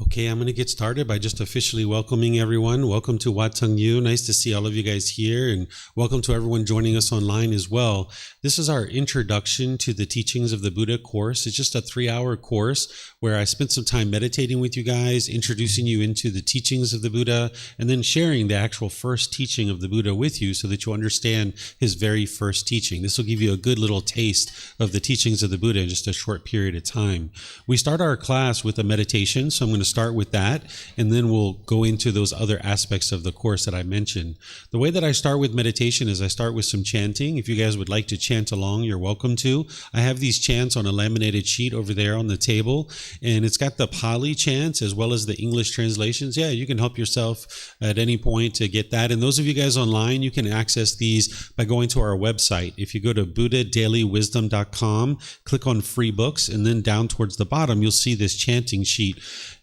Okay, I'm going to get started by just officially welcoming everyone. Welcome to Wat Tung. Nice to see all of you guys here, and welcome to everyone joining us online as well. This is our introduction to the teachings of the Buddha course. It's just a 3-hour course where I spent some time meditating with you guys, introducing you into the teachings of the Buddha, and then sharing the actual first teaching of the Buddha with you so that you understand his very first teaching. This will give you a good little taste of the teachings of the Buddha in just a short period of time. We start our class with a meditation, so I'm going to start with that, and then we'll go into those other aspects of the course that I mentioned. The way that I start with meditation is I start with some chanting. If you guys would like to chant along, you're welcome to. I have these chants on a laminated sheet over there on the table, and it's got the Pali chants as well as the English translations. Yeah, you can help yourself at any point to get that. And those of you guys online, you can access these by going to our website. If you go to buddhadailywisdom.com, click on free books, and then down towards the bottom, you'll see this chanting sheet.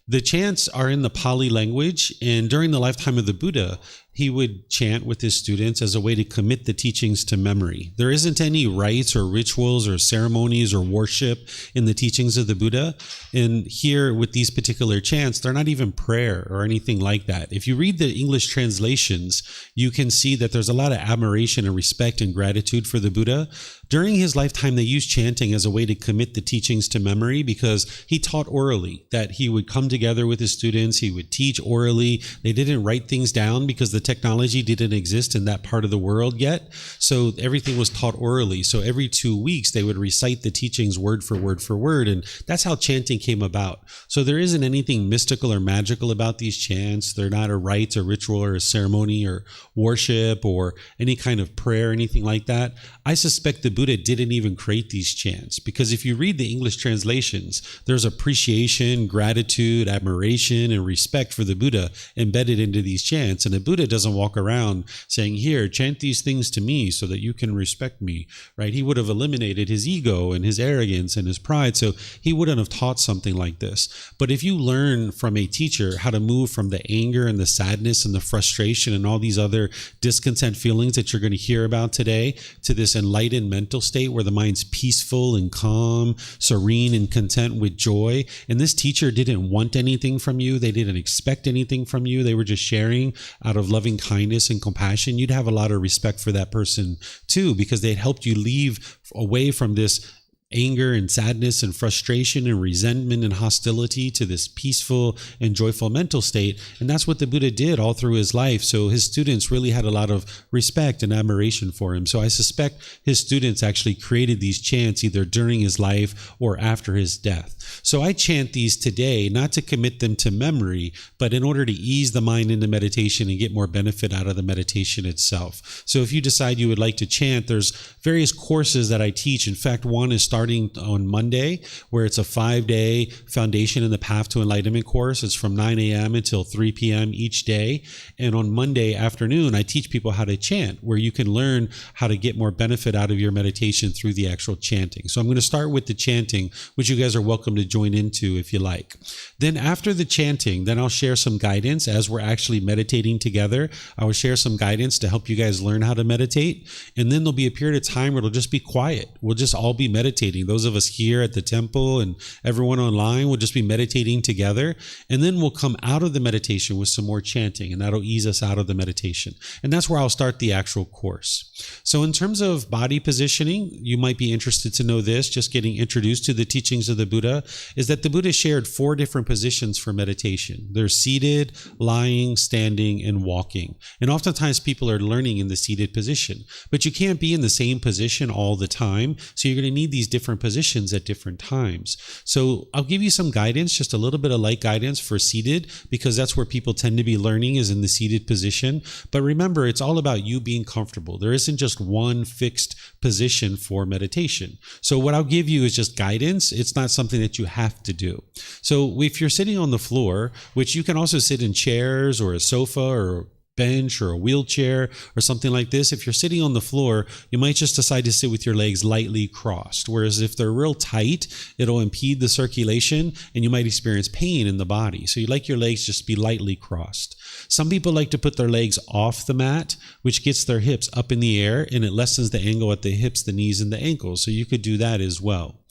The chants are in the Pali language, and during the lifetime of the Buddha, he would chant with his students as a way to commit the teachings to memory. There isn't any rites or rituals or ceremonies or worship in the teachings of the Buddha. And here with these particular chants, they're not even prayer or anything like that. If you read the English translations, you can see that there's a lot of admiration and respect and gratitude for the Buddha. During his lifetime, they used chanting as a way to commit the teachings to memory because he taught orally, that he would come together with his students, he would teach orally. They didn't write things down because the technology didn't exist in that part of the world yet. So everything was taught orally. So every 2 weeks, they would recite the teachings word for word for word. And that's how chanting came about. So there isn't anything mystical or magical about these chants. They're not a rite, a ritual, or a ceremony, or worship, or any kind of prayer, anything like that. I suspect the Buddha didn't even create these chants because if you read the English translations, there's appreciation, gratitude, admiration, and respect for the Buddha embedded into these chants. And the Buddha doesn't walk around saying, here, chant these things to me so that you can respect me, right? He would have eliminated his ego and his arrogance and his pride, so he wouldn't have taught something like this. But if you learn from a teacher how to move from the anger and the sadness and the frustration and all these other discontent feelings that you're going to hear about today to this enlightened mental state where the mind's peaceful and calm, serene and content with joy, and this teacher didn't want anything from you, they didn't expect anything from you, they were just sharing out of loving kindness and compassion, you'd have a lot of respect for that person too, because they'd helped you leave away from this anger and sadness and frustration and resentment and hostility to this peaceful and joyful mental state. And that's what the Buddha did all through his life. So his students really had a lot of respect and admiration for him. So I suspect his students actually created these chants either during his life or after his death. So I chant these today, not to commit them to memory, but in order to ease the mind into meditation and get more benefit out of the meditation itself. So if you decide you would like to chant, there's various courses that I teach. In fact, one is starting on Monday, where it's a 5-day Foundation in the Path to Enlightenment course. It's from 9 a.m. until 3 p.m. each day. And on Monday afternoon, I teach people how to chant, where you can learn how to get more benefit out of your meditation through the actual chanting. So I'm going to start with the chanting, which you guys are welcome to join into if you like. Then after the chanting, then I'll share some guidance as we're actually meditating together. I will share some guidance to help you guys learn how to meditate. And then there'll be a period of time where it'll just be quiet. We'll just all be meditating. Those of us here at the temple and everyone online will just be meditating together. And then we'll come out of the meditation with some more chanting, and that'll ease us out of the meditation. And that's where I'll start the actual course. So in terms of body positioning, you might be interested to know this, just getting introduced to the teachings of the Buddha, is that the Buddha shared 4 different positions for meditation. There's seated, lying, standing, and walking. And oftentimes people are learning in the seated position, but you can't be in the same position all the time. So you're going to need these different positions at different times. So I'll give you some guidance, just a little bit of light guidance for seated, because that's where people tend to be learning, is in the seated position. But remember, it's all about you being comfortable. There isn't just one fixed position for meditation. So what I'll give you is just guidance. It's not something that you have to do. So if you're sitting on the floor, which you can also sit in chairs or a sofa or bench or a wheelchair or something like this, if you're sitting on the floor, you might just decide to sit with your legs lightly crossed. Whereas if they're real tight, it'll impede the circulation and you might experience pain in the body. So you like your legs just be lightly crossed. Some people like to put their legs off the mat, which gets their hips up in the air and it lessens the angle at the hips, the knees, and the ankles. So you could do that as well.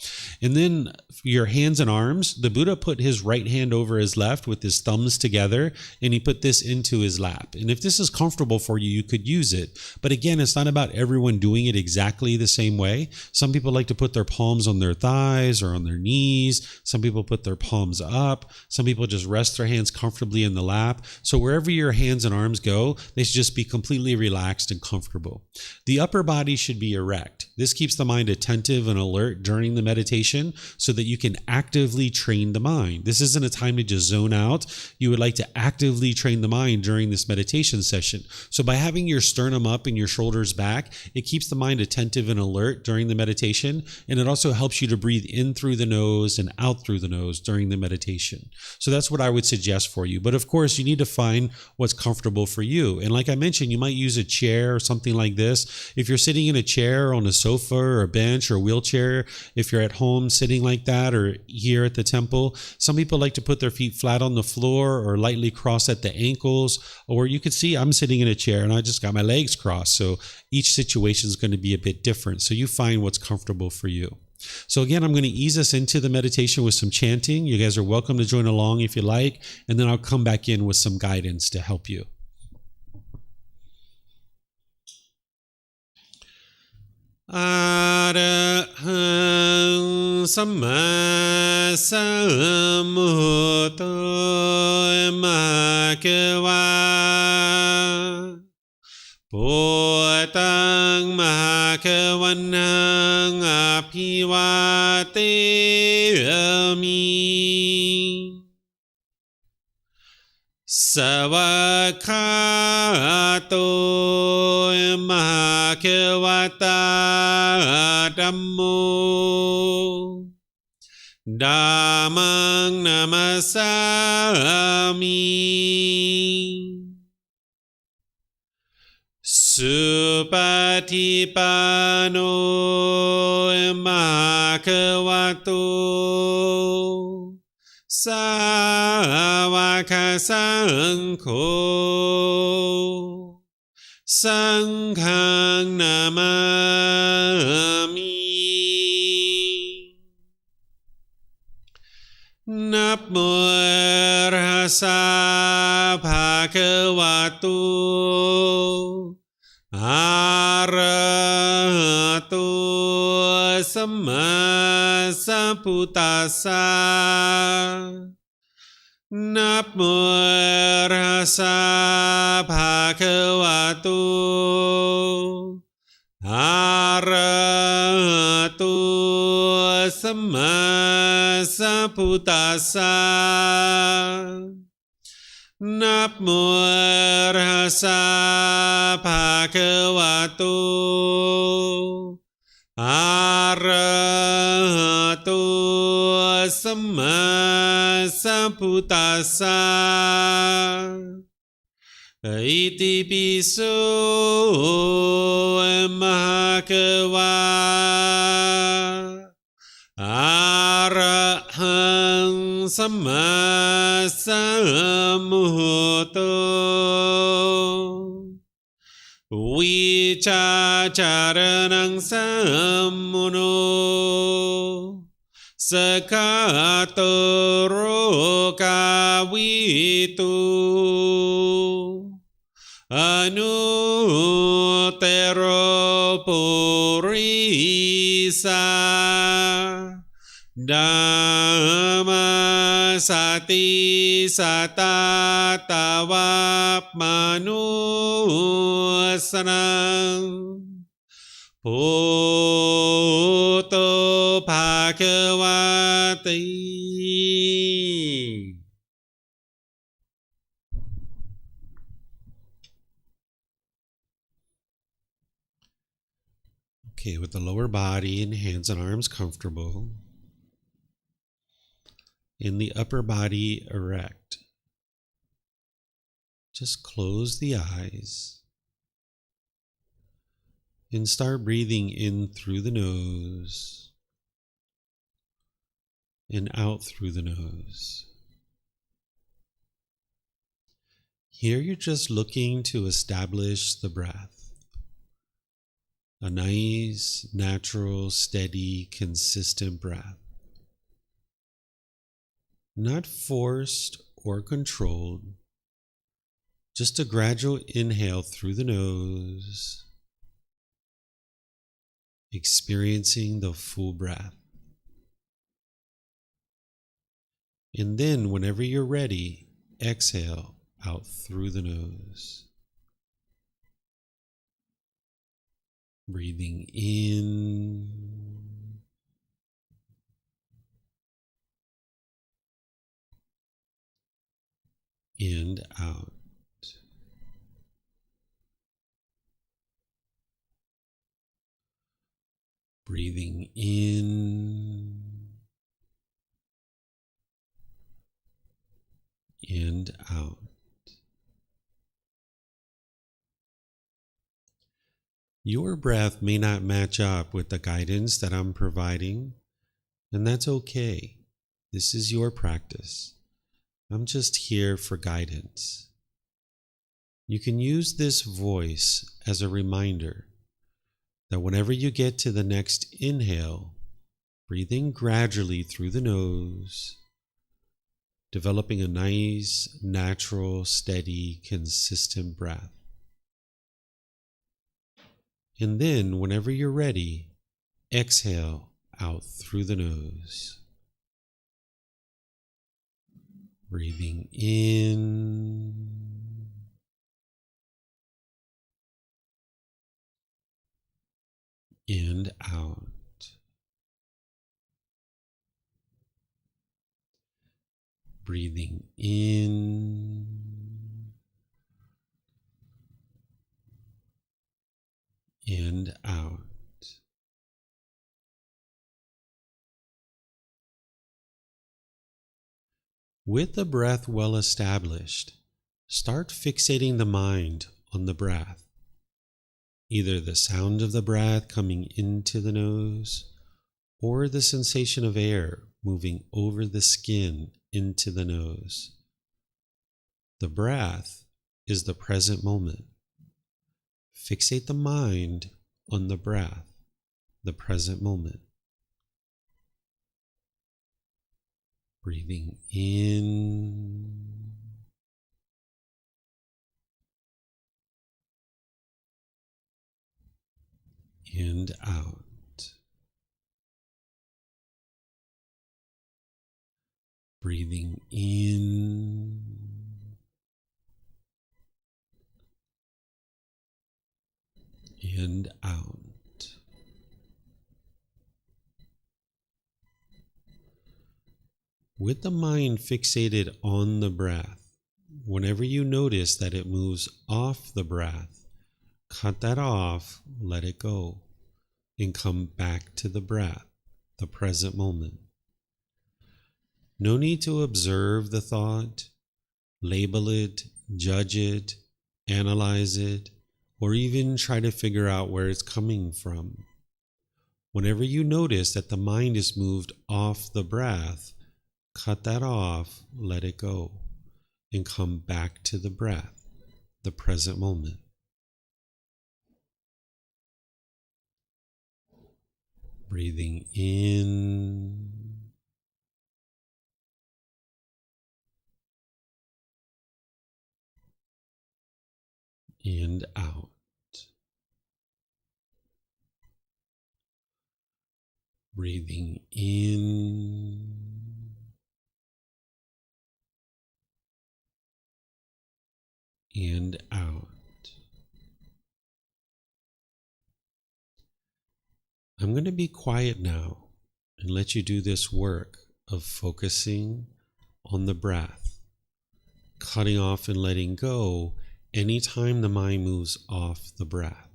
And then your hands and arms, the Buddha put his right hand over his left with his thumbs together, and he put this into his lap. And if this is comfortable for you, you could use it. But again, it's not about everyone doing it exactly the same way. Some people like to put their palms on their thighs or on their knees. Some people put their palms up. Some people just rest their hands comfortably in the lap. So wherever your hands and arms go, they should just be completely relaxed and comfortable. The upper body should be erect. This keeps the mind attentive and alert during the meditation so that you can actively train the mind. This isn't a time to just zone out. You would like to actively train the mind during this meditation session. So by having your sternum up and your shoulders back, it keeps the mind attentive and alert during the meditation, and it also helps you to breathe in through the nose and out through the nose during the meditation. So that's what I would suggest for you. But of course, you need to find what's comfortable for you. And like I mentioned, you might use a chair or something like this. If you're sitting in a chair, on a sofa or a bench or a wheelchair, if you're at home sitting like that or here at the temple, some people like to put their feet flat on the floor or lightly cross at the ankles. Or you could see I'm sitting in a chair and I just got my legs crossed. So each situation is going to be a bit different. So you find what's comfortable for you. So again, I'm going to ease us into the meditation with some chanting. You guys are welcome to join along if you like, and then I'll come back in with some guidance to help you. Arahang Samma Sambuddho Bhagava Bhutang Bhagavanang Abhivateyami Savakato Bhagavata Dhammo Dhammang Namasami Supatipano Bhagavato Sāvaka Saṅkho Saṅghang Namami Namo Tassa Bhagavato Arahato Samma Sambuddhassa Namo Tassa Bhagavato Arahato Samma Sambuddhassa Namo Tassa Bhagavato Arahato Samma Sambuddhassa Iti piso Bhagava Arahang Samma Sambuddho Vicacaranang Sammuno Sakatoro Kavitu Anutero Purisa Dhamma Sati Satatavap Manusanang Bhutto Bhagavati. Okay, with the lower body and hands and arms comfortable, in the upper body erect. just close the eyes and start breathing in through the nose and out through the nose. Here you're just looking to establish the breath. A nice, natural, steady, consistent breath. Not forced or controlled. Just a gradual inhale through the nose, experiencing the full breath. And then, whenever you're ready, exhale out through the nose. Breathing in and out. Breathing in and out. Your breath may not match up with the guidance that I'm providing, and that's okay. This is your practice. I'm just here for guidance. You can use this voice as a reminder that whenever you get to the next inhale, breathe in gradually through the nose, developing a nice, natural, steady, consistent breath. And then, whenever you're ready, exhale out through the nose. Breathing in and out. Breathing in and out. With the breath well established, start fixating the mind on the breath. Either the sound of the breath coming into the nose or the sensation of air moving over the skin into the nose. The breath is the present moment. Fixate the mind on the breath, the present moment. Breathing in and out. Breathing in and out. With the mind fixated on the breath, whenever you notice that it moves off the breath, cut that off, let it go, and come back to the breath, the present moment. No need to observe the thought, label it, judge it, analyze it, or even try to figure out where it's coming from. Whenever you notice that the mind is moved off the breath, cut that off, let it go, and come back to the breath, the present moment. Breathing in and out. Breathing in and out. I'm going to be quiet now and let you do this work of focusing on the breath, cutting off and letting go anytime the mind moves off the breath.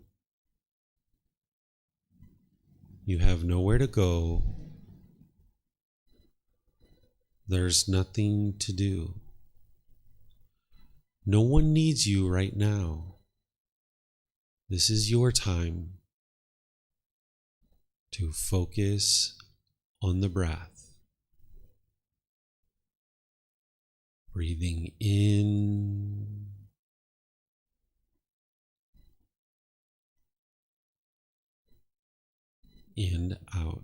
You have nowhere to go. There's nothing to do. No one needs you right now. This is your time to focus on the breath. Breathing in and out.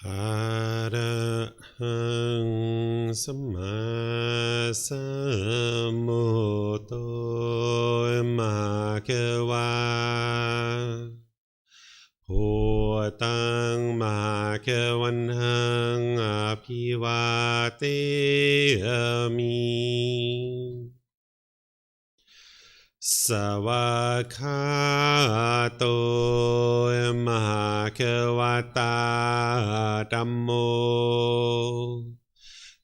Arahang Samma Sambuddho Bhagava Wat Tung Bhagavanhang Abhivateyami Savakato Bhagavata Dhammo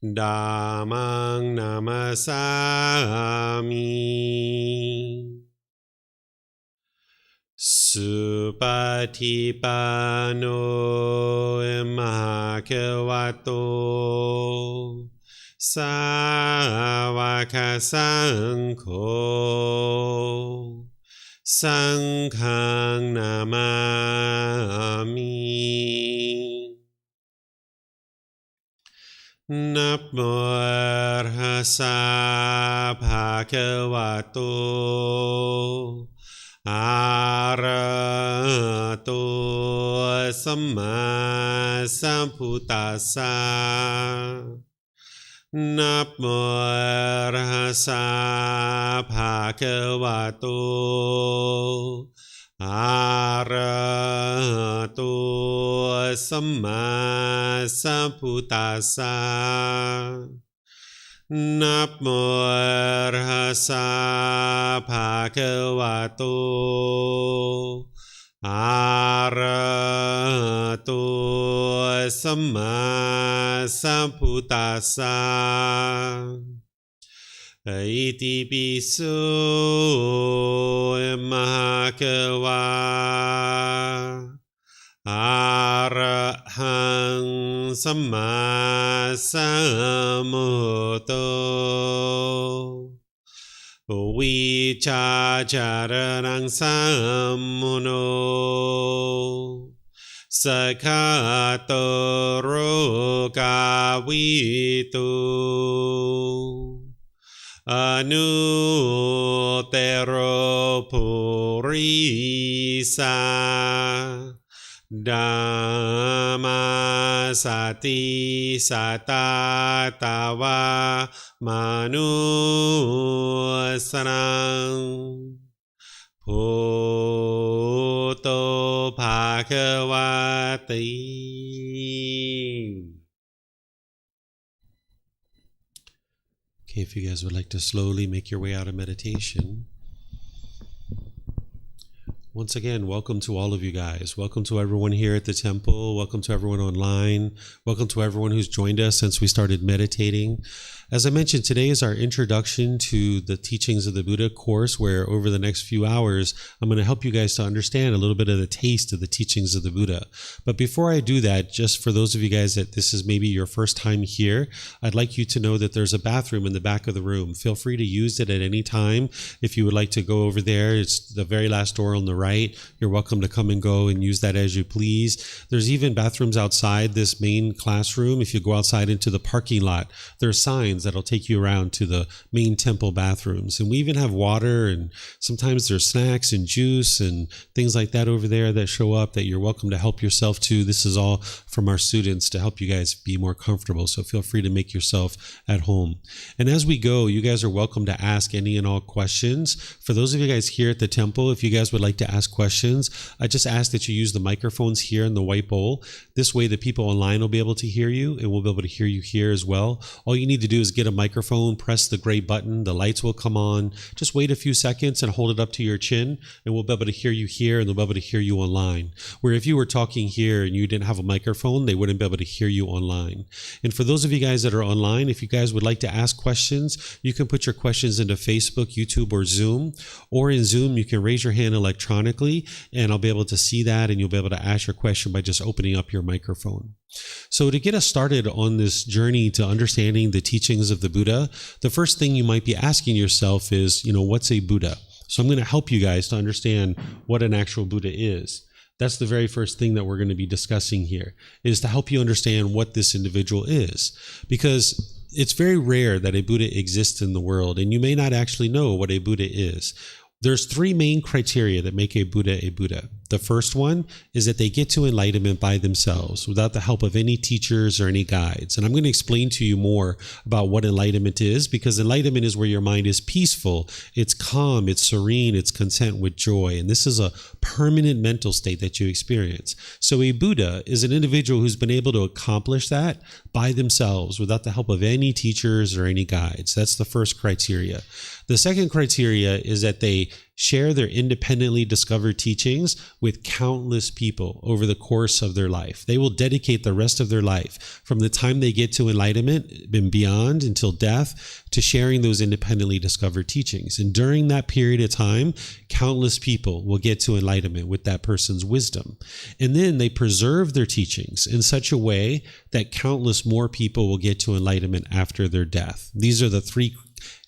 Dhammang Namasami Supatipano Bhagavato Savaka Sangho Sanghang Namami Namo Arhasa Bhagavato Arahato Samma Sambuddhassa Namo Arhasa Bhagavato Arahato Samma Sambuddhassa Namo Arhasa Bhagavato Arahato Samma Sambuddhassa Iti Piso Bhagava Arahang Samma Sambuddho Vichacharanang Sammuno Sakato Rogavitu Anutero Purisa Dhamma Sati Satatawa Manusarang Bhutto Bhagavati. Okay, if you guys would like to slowly make your way out of meditation. Once again, welcome to all of you guys. Welcome to everyone here at the temple. Welcome to everyone online. Welcome to everyone who's joined us since we started meditating. As I mentioned, today is our introduction to the teachings of the Buddha course, where over the next few hours, I'm going to help you guys to understand a little bit of the taste of the teachings of the Buddha. But before I do that, just for those of you guys that this is maybe your first time here, I'd like you to know that there's a bathroom in the back of the room. Feel free to use it at any time. If you would like to go over there, it's the very last door on the right. You're welcome to come and go and use that as you please. There's even bathrooms outside this main classroom. If you go outside into the parking lot, there are signs that'll take you around to the main temple bathrooms. And we even have water, and sometimes there's snacks and juice and things like that over there that show up that you're welcome to help yourself to. This is all from our students to help you guys be more comfortable. So feel free to make yourself at home. And as we go, you guys are welcome to ask any and all questions. For those of you guys here at the temple, if you guys would like to ask questions, I just ask that you use the microphones here in the white bowl. This way the people online will be able to hear you, and we'll be able to hear you here as well. All you need to do is get a microphone, press the gray button, the lights will come on. Just wait a few seconds and hold it up to your chin, and we'll be able to hear you here, and they'll be able to hear you online. Where if you were talking here and you didn't have a microphone, they wouldn't be able to hear you online. And for those of you guys that are online, if you guys would like to ask questions, you can put your questions into Facebook, YouTube, or Zoom. Or in Zoom, you can raise your hand electronically, and I'll be able to see that, and you'll be able to ask your question by just opening up your microphone. So to get us started on this journey to understanding the teachings of the Buddha, the first thing you might be asking yourself is, what's a Buddha? So I'm going to help you guys to understand what an actual Buddha is. That's the very first thing that we're going to be discussing here, is to help you understand what this individual is. Because it's very rare that a Buddha exists in the world, and you may not actually know what a Buddha is. There's three main criteria that make a Buddha a Buddha. The first one is that they get to enlightenment by themselves without the help of any teachers or any guides. And I'm going to explain to you more about what enlightenment is, because enlightenment is where your mind is peaceful, it's calm, it's serene, it's content with joy. And this is a permanent mental state that you experience. So a Buddha is an individual who's been able to accomplish that by themselves without the help of any teachers or any guides. That's the first criteria. The second criteria is that they share their independently discovered teachings with countless people over the course of their life. They will dedicate the rest of their life, from the time they get to enlightenment and beyond until death, to sharing those independently discovered teachings. And during that period of time, countless people will get to enlightenment with that person's wisdom. And then they preserve their teachings in such a way that countless more people will get to enlightenment after their death. These are the three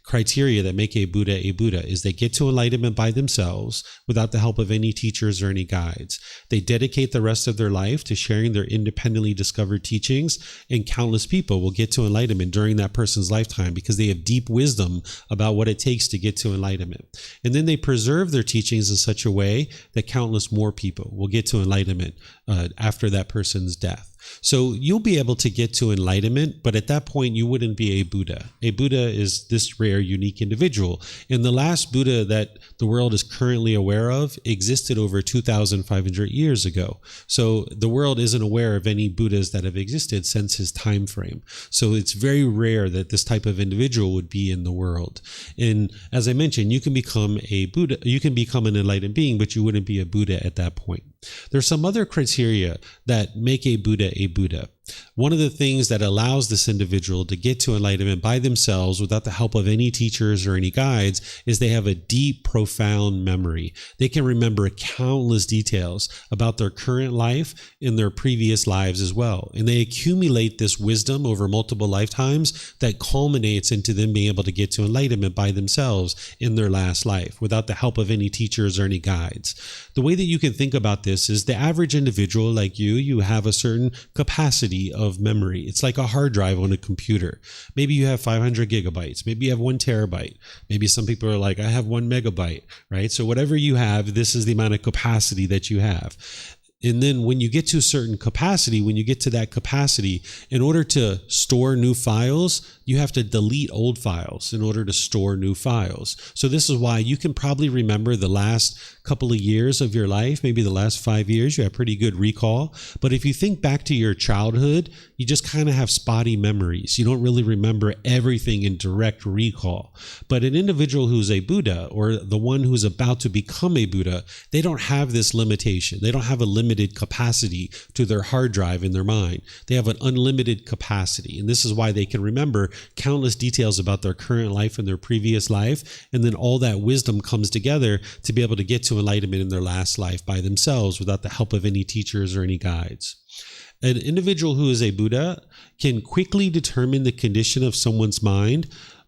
criteria that make a Buddha, is they get to enlightenment by themselves without the help of any teachers or any guides. They dedicate the rest of their life to sharing their independently discovered teachings, and countless people will get to enlightenment during that person's lifetime because they have deep wisdom about what it takes to get to enlightenment. And then they preserve their teachings in such a way that countless more people will get to enlightenment after that person's death. So you'll be able to get to enlightenment, but at that point you wouldn't be a Buddha. A Buddha is this rare, unique individual. And the last Buddha that the world is currently aware of existed over 2,500 years ago. So the world isn't aware of any Buddhas that have existed since his time frame. So it's very rare that this type of individual would be in the world. And as I mentioned, you can become a Buddha, you can become an enlightened being, but you wouldn't be a Buddha at that point. There's some other criteria that make a Buddha a Buddha. One of the things that allows this individual to get to enlightenment by themselves without the help of any teachers or any guides is they have a deep, profound memory. They can remember countless details about their current life and their previous lives as well. And they accumulate this wisdom over multiple lifetimes that culminates into them being able to get to enlightenment by themselves in their last life without the help of any teachers or any guides. The way that you can think about this is the average individual like you have a certain capacity of memory. It's like a hard drive on a computer. Maybe you have 500 gigabytes. Maybe you have 1 terabyte. Maybe some people are like, I have 1 megabyte, right? So whatever you have, this is the amount of capacity that you have. And then when you get to a certain capacity, when you get to that capacity, in order to store new files, you have to delete old files in order to store new files. So this is why you can probably remember the last couple of years of your life, maybe the last 5 years, you have pretty good recall. But if you think back to your childhood, you just kind of have spotty memories. You don't really remember everything in direct recall. But an individual who's a Buddha, or the one who's about to become a Buddha, they don't have this limitation. They don't have a limited capacity to their hard drive in their mind. They have an unlimited capacity. And this is why they can remember countless details about their current life and their previous life. And then all that wisdom comes together to be able to get to enlightenment in their last life by themselves without the help of any teachers or any guides. An individual who is a Buddha can quickly determine the condition of someone's mind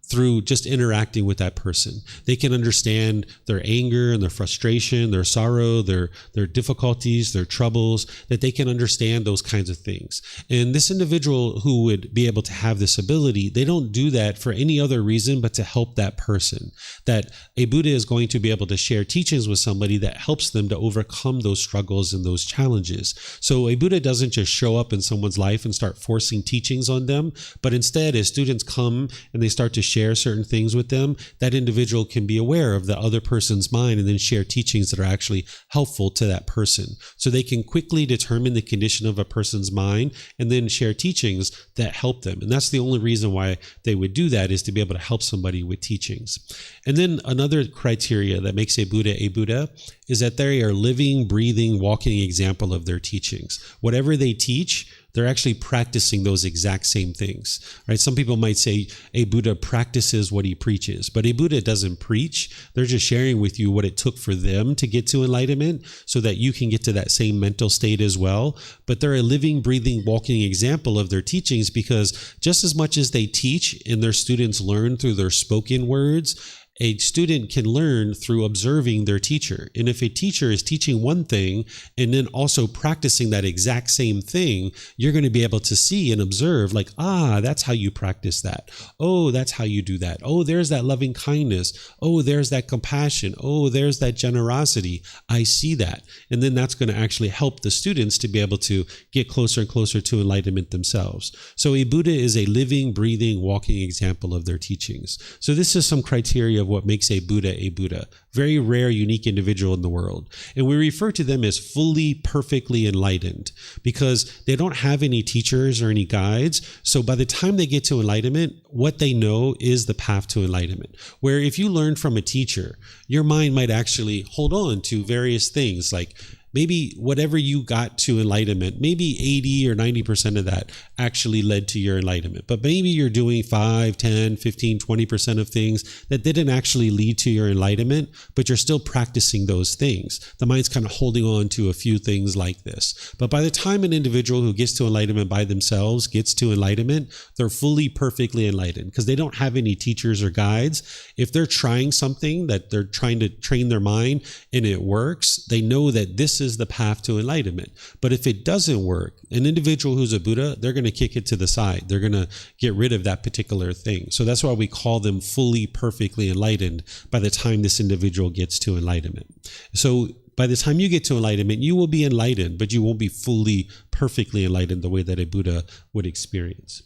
through just interacting with that person. They can understand their anger and their frustration, their sorrow, their difficulties, their troubles, that they can understand those kinds of things. And this individual who would be able to have this ability, they don't do that for any other reason but to help that person. That a Buddha is going to be able to share teachings with somebody that helps them to overcome those struggles and those challenges. So a Buddha doesn't just show up in someone's life and start forcing teachings on them, but instead, as students come and they start to share certain things with them, that individual can be aware of the other person's mind and then share teachings that are actually helpful to that person. So they can quickly determine the condition of a person's mind and then share teachings that help them. And that's the only reason why they would do that, is to be able to help somebody with teachings. And then another criteria that makes a Buddha is that they are living, breathing, walking example of their teachings. Whatever they teach, they're actually practicing those exact same things, right? Some people might say a Buddha practices what he preaches, but a Buddha doesn't preach. They're just sharing with you what it took for them to get to enlightenment so that you can get to that same mental state as well. But they're a living, breathing, walking example of their teachings, because just as much as they teach and their students learn through their spoken words, a student can learn through observing their teacher. And if a teacher is teaching one thing and then also practicing that exact same thing, you're going to be able to see and observe like, that's how you practice that. Oh, that's how you do that. Oh, there's that loving kindness. Oh, there's that compassion. Oh, there's that generosity. I see that. And then that's going to actually help the students to be able to get closer and closer to enlightenment themselves. So a Buddha is a living, breathing, walking example of their teachings. So this is some criteria of what makes a Buddha a Buddha. Very rare, unique individual in the world. And we refer to them as fully, perfectly enlightened because they don't have any teachers or any guides. So by the time they get to enlightenment, what they know is the path to enlightenment. Where if you learn from a teacher, your mind might actually hold on to various things like maybe whatever you got to enlightenment, maybe 80 or 90% of that actually led to your enlightenment. But maybe you're doing 5, 10, 15, 20% of things that didn't actually lead to your enlightenment, but you're still practicing those things. The mind's kind of holding on to a few things like this. But by the time an individual who gets to enlightenment by themselves gets to enlightenment, they're fully, perfectly enlightened because they don't have any teachers or guides. If they're trying something that they're trying to train their mind and it works, they know that this is the path to enlightenment. But if it doesn't work, an individual who's a Buddha, they're going to kick it to the side. They're going to get rid of that particular thing. So that's why we call them fully, perfectly enlightened by the time this individual gets to enlightenment. So by the time you get to enlightenment, you will be enlightened, but you won't be fully, perfectly enlightened the way that a Buddha would experience.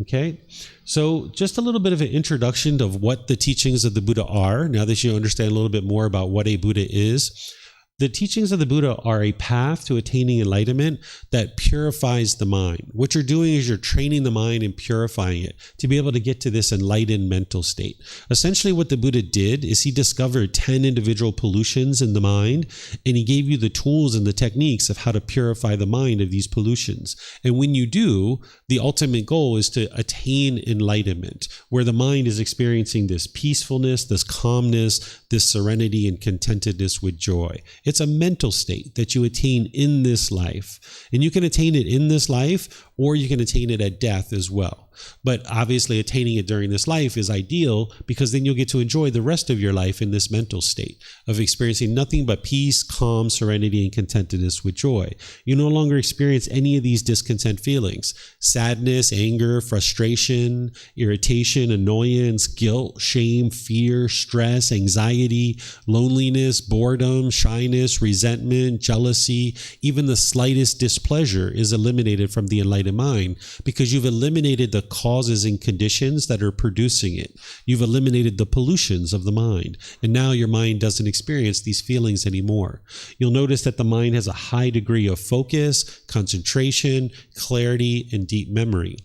Okay, so just a little bit of an introduction of what the teachings of the Buddha are, now that you understand a little bit more about what a Buddha is. The teachings of the Buddha are a path to attaining enlightenment that purifies the mind. What you're doing is you're training the mind and purifying it to be able to get to this enlightened mental state. Essentially, what the Buddha did is he discovered 10 individual pollutions in the mind, and he gave you the tools and the techniques of how to purify the mind of these pollutions. And when you do, the ultimate goal is to attain enlightenment, where the mind is experiencing this peacefulness, this calmness, this serenity and contentedness with joy. It's a mental state that you attain in this life. And you can attain it in this life, or you can attain it at death as well. But obviously attaining it during this life is ideal because then you'll get to enjoy the rest of your life in this mental state of experiencing nothing but peace, calm, serenity, and contentedness with joy. You no longer experience any of these discontent feelings: sadness, anger, frustration, irritation, annoyance, guilt, shame, fear, stress, anxiety, loneliness, boredom, shyness, resentment, jealousy. Even the slightest displeasure is eliminated from the enlightened mind because you've eliminated the causes and conditions that are producing it. You've eliminated the pollutions of the mind, and now your mind doesn't experience these feelings anymore. You'll notice that the mind has a high degree of focus, concentration, clarity, and deep memory.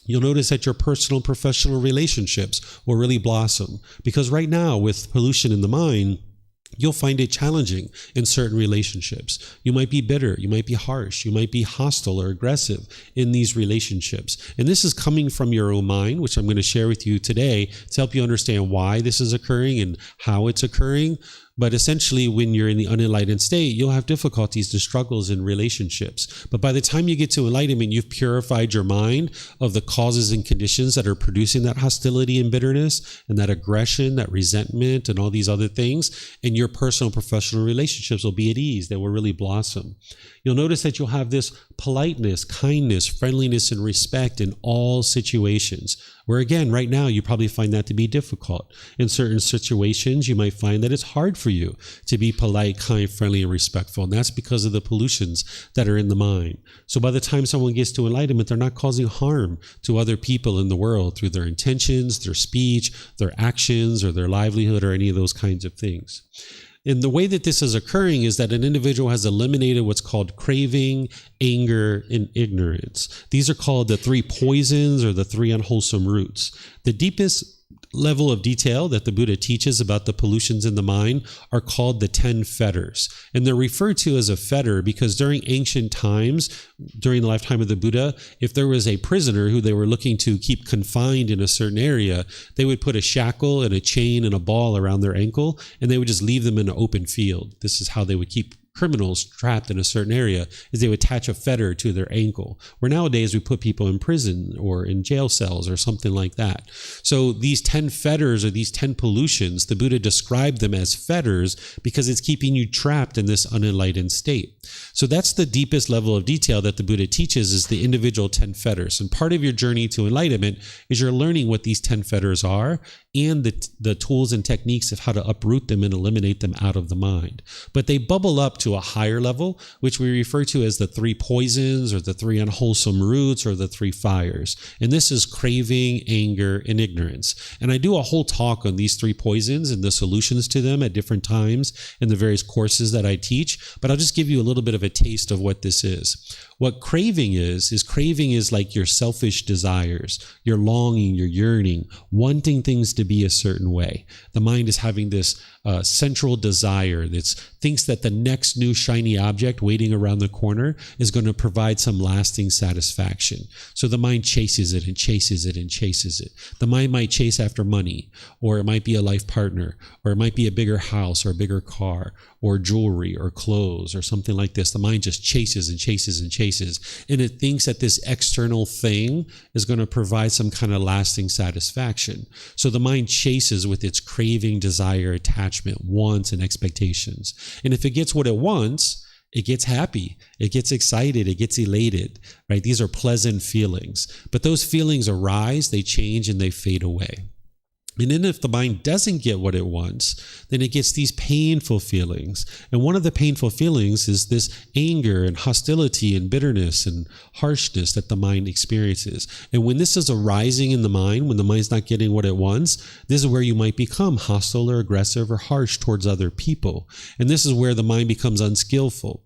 You'll notice that your personal and professional relationships will really blossom because right now, with pollution in the mind, you'll find it challenging in certain relationships. You might be bitter, you might be harsh, you might be hostile or aggressive in these relationships. And this is coming from your own mind, which I'm going to share with you today to help you understand why this is occurring and how it's occurring. But essentially, when you're in the unenlightened state, you'll have difficulties and struggles in relationships. But by the time you get to enlightenment, you've purified your mind of the causes and conditions that are producing that hostility and bitterness and that aggression, that resentment, and all these other things. And your personal and professional relationships will be at ease. They will really blossom. You'll notice that you'll have this politeness, kindness, friendliness, and respect in all situations. Where again, right now, you probably find that to be difficult. In certain situations, you might find that it's hard for you to be polite, kind, friendly, and respectful. And that's because of the pollutions that are in the mind. So by the time someone gets to enlightenment, they're not causing harm to other people in the world through their intentions, their speech, their actions, or their livelihood, or any of those kinds of things. And the way that this is occurring is that an individual has eliminated what's called craving, anger, and ignorance. These are called the 3 poisons or the 3 unwholesome roots. The deepest level of detail that the Buddha teaches about the pollutions in the mind are called the 10 fetters. And they're referred to as a fetter because during ancient times, during the lifetime of the Buddha, if there was a prisoner who they were looking to keep confined in a certain area, they would put a shackle and a chain and a ball around their ankle, and they would just leave them in an open field. This is how they would keep criminals trapped in a certain area is they would attach a fetter to their ankle, where nowadays we put people in prison or in jail cells or something like that. So these 10 fetters or these 10 pollutions, the Buddha described them as fetters because it's keeping you trapped in this unenlightened state. So that's the deepest level of detail that the Buddha teaches, is the individual 10 fetters. And part of your journey to enlightenment is you're learning what these 10 fetters are and the tools and techniques of how to uproot them and eliminate them out of the mind. But they bubble up to a higher level, which we refer to as the 3 poisons or the 3 unwholesome roots or the 3 fires. And this is craving, anger, and ignorance. And I do a whole talk on these 3 poisons and the solutions to them at different times in the various courses that I teach, but I'll just give you a little bit of a taste of what this is. What craving is like your selfish desires, your longing, your yearning, wanting things to be a certain way. The mind is having this central desire that thinks that the next new shiny object waiting around the corner is going to provide some lasting satisfaction. So the mind chases it and chases it and chases it. The mind might chase after money, or it might be a life partner, or it might be a bigger house or a bigger car, or jewelry or clothes or something like this. The mind just chases and chases and chases. And it thinks that this external thing is going to provide some kind of lasting satisfaction. So the mind chases with its craving, desire, attachment, wants, and expectations. And if it gets what it wants, it gets happy, it gets excited, it gets elated, right? These are pleasant feelings. But those feelings arise, they change, and they fade away. And then if the mind doesn't get what it wants, then it gets these painful feelings. And one of the painful feelings is this anger and hostility and bitterness and harshness that the mind experiences. And when this is arising in the mind, when the mind's not getting what it wants, this is where you might become hostile or aggressive or harsh towards other people. And this is where the mind becomes unskillful,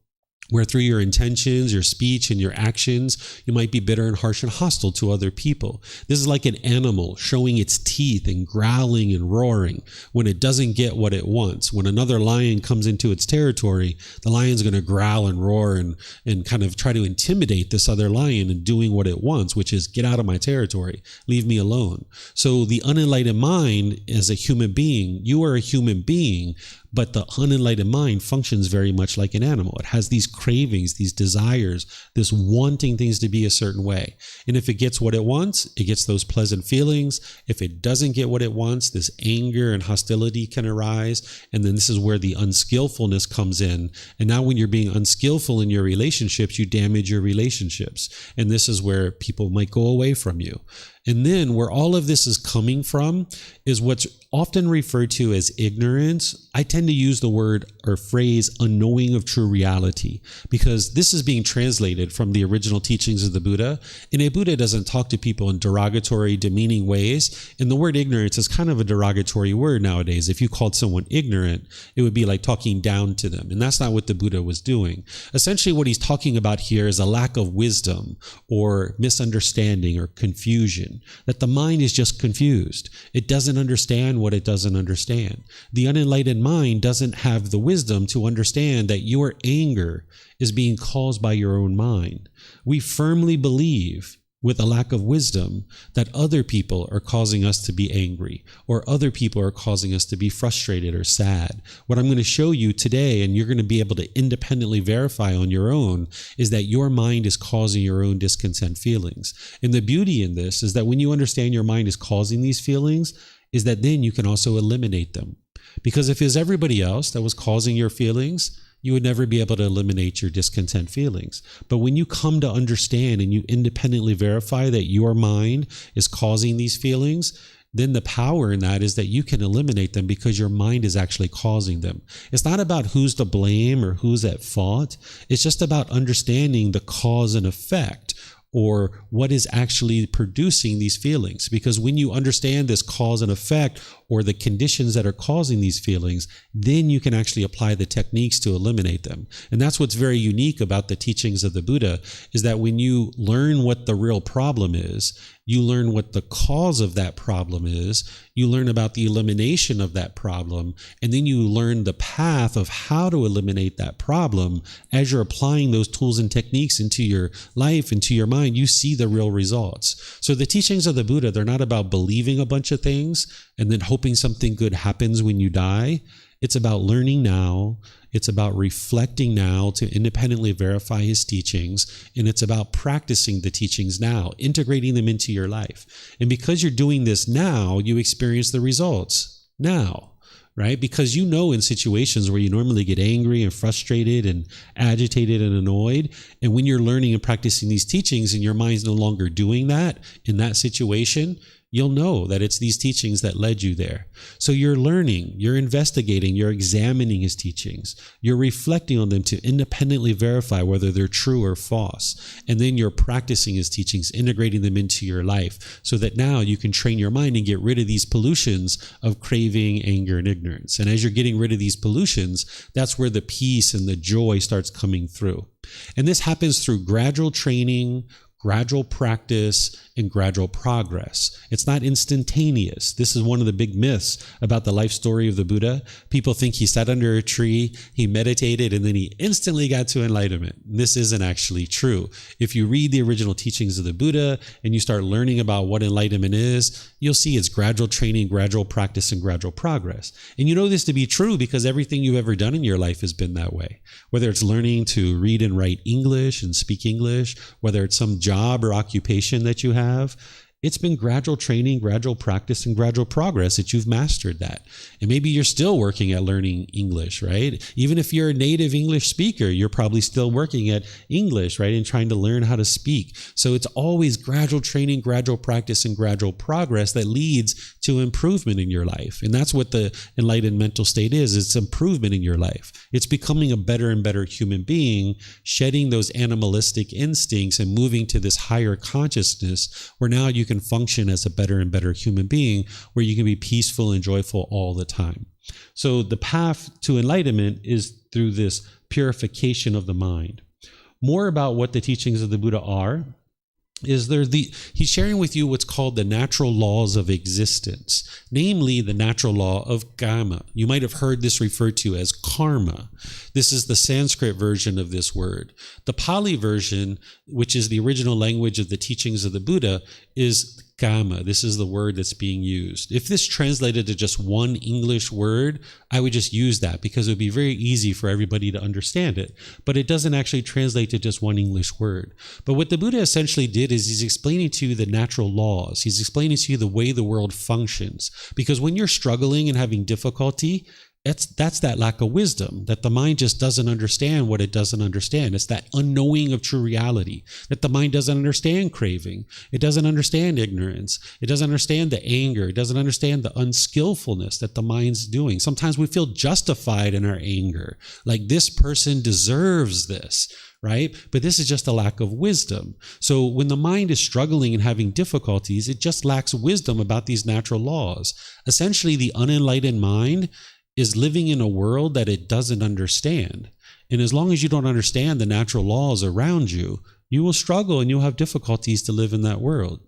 where through your intentions, your speech, and your actions, you might be bitter and harsh and hostile to other people. This is like an animal showing its teeth and growling and roaring when it doesn't get what it wants. When another lion comes into its territory, the lion's going to growl and roar and kind of try to intimidate this other lion in doing what it wants, which is get out of my territory, leave me alone. So the unenlightened mind, as a human being, you are a human being, but the unenlightened mind functions very much like an animal. It has these cravings, these desires, this wanting things to be a certain way. And if it gets what it wants, it gets those pleasant feelings. If it doesn't get what it wants, this anger and hostility can arise. And then this is where the unskillfulness comes in. And now when you're being unskillful in your relationships, you damage your relationships. And this is where people might go away from you. And then where all of this is coming from is what's often referred to as ignorance. I tend to use the word or phrase unknowing of true reality, because this is being translated from the original teachings of the Buddha. And a Buddha doesn't talk to people in derogatory, demeaning ways. And the word ignorance is kind of a derogatory word nowadays. If you called someone ignorant, it would be like talking down to them. And that's not what the Buddha was doing. Essentially, what he's talking about here is a lack of wisdom or misunderstanding or confusion. That the mind is just confused. It doesn't understand what it doesn't understand. The unenlightened mind doesn't have the wisdom to understand that your anger is being caused by your own mind. We firmly believe, with a lack of wisdom, that other people are causing us to be angry, or other people are causing us to be frustrated or sad. What I'm going to show you today, and you're going to be able to independently verify on your own, is that your mind is causing your own discontent feelings. And the beauty in this is that when you understand your mind is causing these feelings, is that then you can also eliminate them. Because if it was everybody else that was causing your feelings, you would never be able to eliminate your discontent feelings. But when you come to understand and you independently verify that your mind is causing these feelings, then the power in that is that you can eliminate them because your mind is actually causing them. It's not about who's to blame or who's at fault. It's just about understanding the cause and effect, or what is actually producing these feelings. Because when you understand this cause and effect, or the conditions that are causing these feelings, then you can actually apply the techniques to eliminate them. And that's what's very unique about the teachings of the Buddha, is that when you learn what the real problem is, you learn what the cause of that problem is, you learn about the elimination of that problem, and then you learn the path of how to eliminate that problem. As you're applying those tools and techniques into your life, into your mind, you see the real results. So the teachings of the Buddha, they're not about believing a bunch of things and then hoping something good happens when you die. It's about learning now. It's about reflecting now to independently verify his teachings. And it's about practicing the teachings now, integrating them into your life. And because you're doing this now, you experience the results now, right? Because you know in situations where you normally get angry and frustrated and agitated and annoyed, and when you're learning and practicing these teachings and your mind's no longer doing that in that situation, you'll know that it's these teachings that led you there. So you're learning, you're investigating, you're examining his teachings, you're reflecting on them to independently verify whether they're true or false. And then you're practicing his teachings, integrating them into your life so that now you can train your mind and get rid of these pollutions of craving, anger, and ignorance. And as you're getting rid of these pollutions, that's where the peace and the joy starts coming through. And this happens through gradual training, gradual practice, and gradual progress. It's not instantaneous. This is one of the big myths about the life story of the Buddha. People think he sat under a tree, he meditated, and then he instantly got to enlightenment. This isn't actually true. If you read the original teachings of the Buddha and you start learning about what enlightenment is, you'll see it's gradual training, gradual practice, and gradual progress. And you know this to be true because everything you've ever done in your life has been that way. Whether it's learning to read and write English and speak English, whether it's some job or occupation that you have, it's been gradual training, gradual practice, and gradual progress that you've mastered that. And maybe you're still working at learning English, right? Even if you're a native English speaker, you're probably still working at English, right? And trying to learn how to speak. So it's always gradual training, gradual practice, and gradual progress that leads to improvement in your life. And that's what the enlightened mental state is. It's improvement in your life. It's becoming a better and better human being, shedding those animalistic instincts and moving to this higher consciousness where now you can function as a better and better human being, where you can be peaceful and joyful all the time. So the path to enlightenment is through this purification of the mind. More about what the teachings of the Buddha are is he's sharing with you what's called the natural laws of existence, namely the natural law of Gotama. You might have heard this referred to as karma. This is the Sanskrit version of this word. The Pali version, which is the original language of the teachings of the Buddha, is Gotama. This is the word that's being used. If this translated to just one English word, I would just use that because it would be very easy for everybody to understand it. But it doesn't actually translate to just one English word. But what the Buddha essentially did is he's explaining to you the natural laws. He's explaining to you the way the world functions. Because when you're struggling and having difficulty, that's that lack of wisdom, that the mind just doesn't understand what it doesn't understand. It's that unknowing of true reality, that the mind doesn't understand craving. It doesn't understand ignorance. It doesn't understand the anger. It doesn't understand the unskillfulness that the mind's doing. Sometimes we feel justified in our anger, like this person deserves this, right? But this is just a lack of wisdom. So when the mind is struggling and having difficulties, it just lacks wisdom about these natural laws. Essentially, the unenlightened mind is living in a world that it doesn't understand. And as long as you don't understand the natural laws around you, you will struggle and you'll have difficulties to live in that world.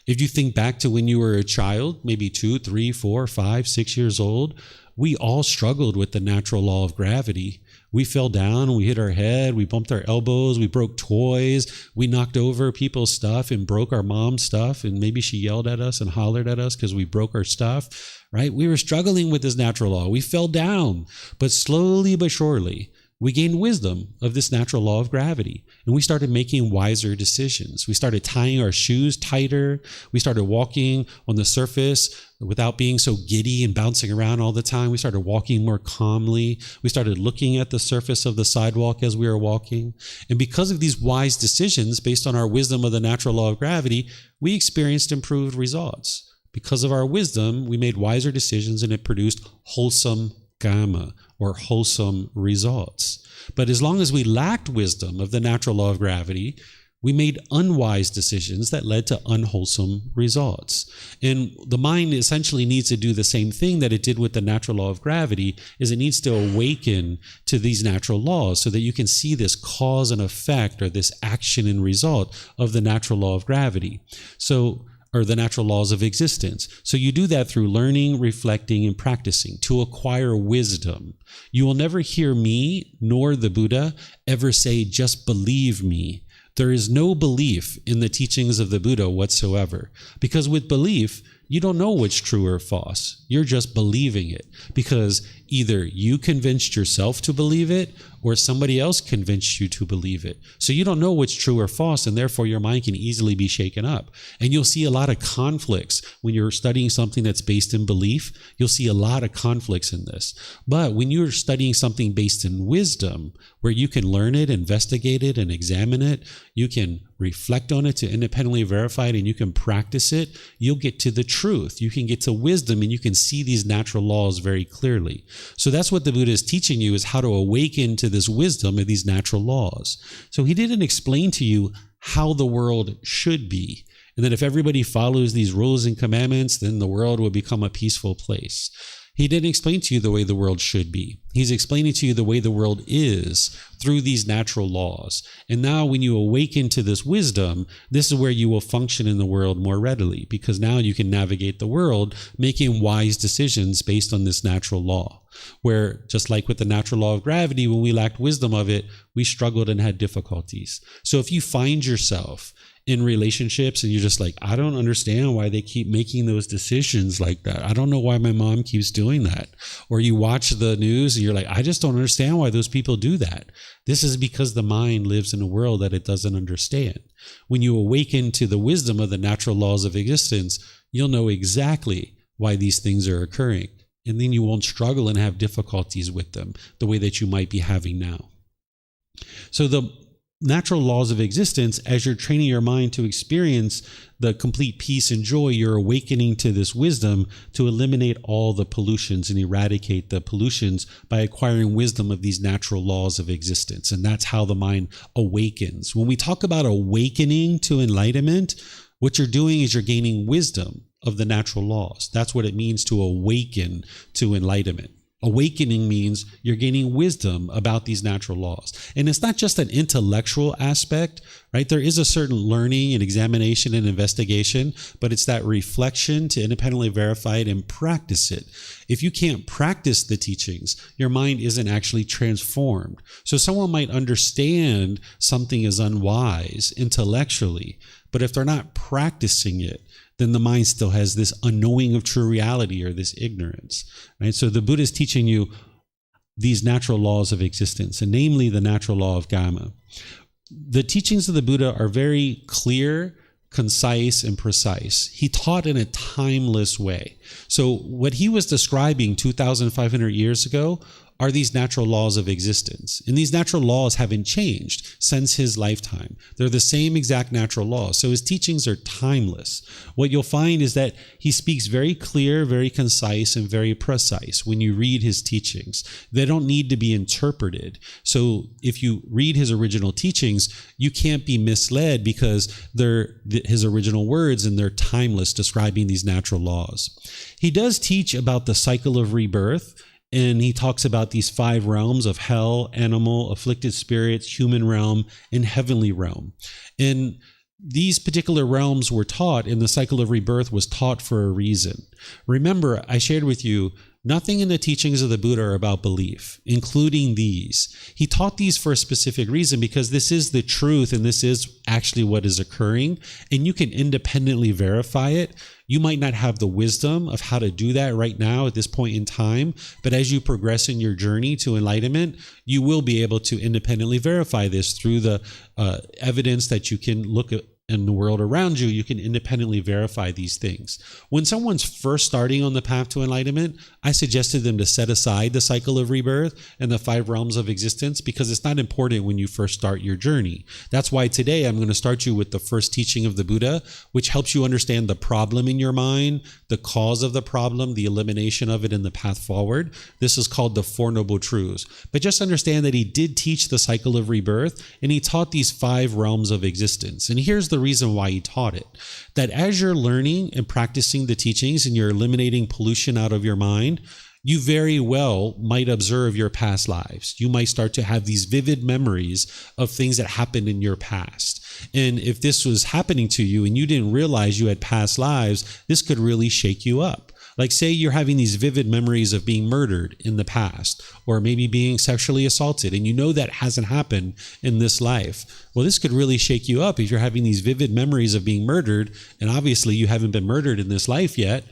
If you think back to when you were a child, maybe 2, 3, 4, 5, 6 years old, we all struggled with the natural law of gravity. We fell down, we hit our head, we bumped our elbows, we broke toys, we knocked over people's stuff and broke our mom's stuff, and maybe she yelled at us and hollered at us because we broke our stuff, right? We were struggling with this natural law. We fell down, but slowly but surely, we gained wisdom of this natural law of gravity, and we started making wiser decisions. We started tying our shoes tighter. We started walking on the surface without being so giddy and bouncing around all the time. We started walking more calmly. We started looking at the surface of the sidewalk as we were walking. And because of these wise decisions, based on our wisdom of the natural law of gravity, we experienced improved results. Because of our wisdom, we made wiser decisions, and it produced wholesome Gotama, or wholesome results. But as long as we lacked wisdom of the natural law of gravity, we made unwise decisions that led to unwholesome results. And the mind essentially needs to do the same thing that it did with the natural law of gravity, is it needs to awaken to these natural laws so that you can see this cause and effect, or this action and result of the natural law of gravity. Or the natural laws of existence. So you do that through learning, reflecting, and practicing to acquire wisdom. You will never hear me nor the Buddha ever say, just believe me. There is no belief in the teachings of the Buddha whatsoever. Because with belief, you don't know what's true or false. You're just believing it because either you convinced yourself to believe it or somebody else convinced you to believe it. So you don't know what's true or false, and therefore your mind can easily be shaken up. And you'll see a lot of conflicts when you're studying something that's based in belief. You'll see a lot of conflicts in this. But when you're studying something based in wisdom, where you can learn it, investigate it, and examine it, you can reflect on it to independently verify it, and you can practice it, you'll get to the truth. You can get to wisdom, and you can see these natural laws very clearly. So that's what the Buddha is teaching you, is how to awaken to this wisdom of these natural laws. So he didn't explain to you how the world should be, and that if everybody follows these rules and commandments, then the world will become a peaceful place. He didn't explain to you the way the world should be. He's explaining to you the way the world is through these natural laws. And now when you awaken to this wisdom, this is where you will function in the world more readily, because now you can navigate the world making wise decisions based on this natural law. Where, just like with the natural law of gravity, when we lacked wisdom of it, we struggled and had difficulties. So if you find yourself in relationships and you're just like, I don't understand why they keep making those decisions like that. I don't know why my mom keeps doing that. Or you watch the news and you're like, I just don't understand why those people do that. This is because the mind lives in a world that it doesn't understand. When you awaken to the wisdom of the natural laws of existence, you'll know exactly why these things are occurring. And then you won't struggle and have difficulties with them the way that you might be having now. So the natural laws of existence, as you're training your mind to experience the complete peace and joy, you're awakening to this wisdom to eliminate all the pollutions and eradicate the pollutions by acquiring wisdom of these natural laws of existence. And that's how the mind awakens. When we talk about awakening to enlightenment, what you're doing is you're gaining wisdom of the natural laws. That's what it means to awaken to enlightenment. Awakening means you're gaining wisdom about these natural laws. And it's not just an intellectual aspect, right? There is a certain learning and examination and investigation, but it's that reflection to independently verify it and practice it. If you can't practice the teachings, your mind isn't actually transformed. So someone might understand something is unwise intellectually, but if they're not practicing it, then the mind still has this unknowing of true reality or this ignorance, right? So the Buddha is teaching you these natural laws of existence, and namely the natural law of Gotama. The teachings of the Buddha are very clear, concise, and precise. He taught in a timeless way. So what he was describing 2,500 years ago are these natural laws of existence. And these natural laws haven't changed since his lifetime. They're the same exact natural laws. So his teachings are timeless. What you'll find is that he speaks very clear, very concise, and very precise when you read his teachings. They don't need to be interpreted. So if you read his original teachings, you can't be misled because they're his original words and they're timeless, describing these natural laws. He does teach about the cycle of rebirth, and he talks about these 5 realms of hell, animal, afflicted spirits, human realm, and heavenly realm. And these particular realms were taught, and the cycle of rebirth was taught for a reason. Remember, I shared with you, nothing in the teachings of the Buddha are about belief, including these. He taught these for a specific reason because this is the truth and this is actually what is occurring, and you can independently verify it. You might not have the wisdom of how to do that right now at this point in time, but as you progress in your journey to enlightenment, you will be able to independently verify this through the evidence that you can look at in the world around you. You can independently verify these things. When someone's first starting on the path to enlightenment, I suggested them to set aside the cycle of rebirth and the 5 realms of existence because it's not important when you first start your journey. That's why today I'm going to start you with the first teaching of the Buddha, which helps you understand the problem in your mind, the cause of the problem, the elimination of it, and the path forward. This is called the Four Noble Truths. But just understand that he did teach the cycle of rebirth, and he taught these 5 realms of existence. And here's the reason why he taught it. That as you're learning and practicing the teachings and you're eliminating pollution out of your mind, you very well might observe your past lives. You might start to have these vivid memories of things that happened in your past. And if this was happening to you and you didn't realize you had past lives, this could really shake you up. Like say you're having these vivid memories of being murdered in the past, or maybe being sexually assaulted, and you know that hasn't happened in this life. Well, this could really shake you up if you're having these vivid memories of being murdered, and obviously you haven't been murdered in this life yet,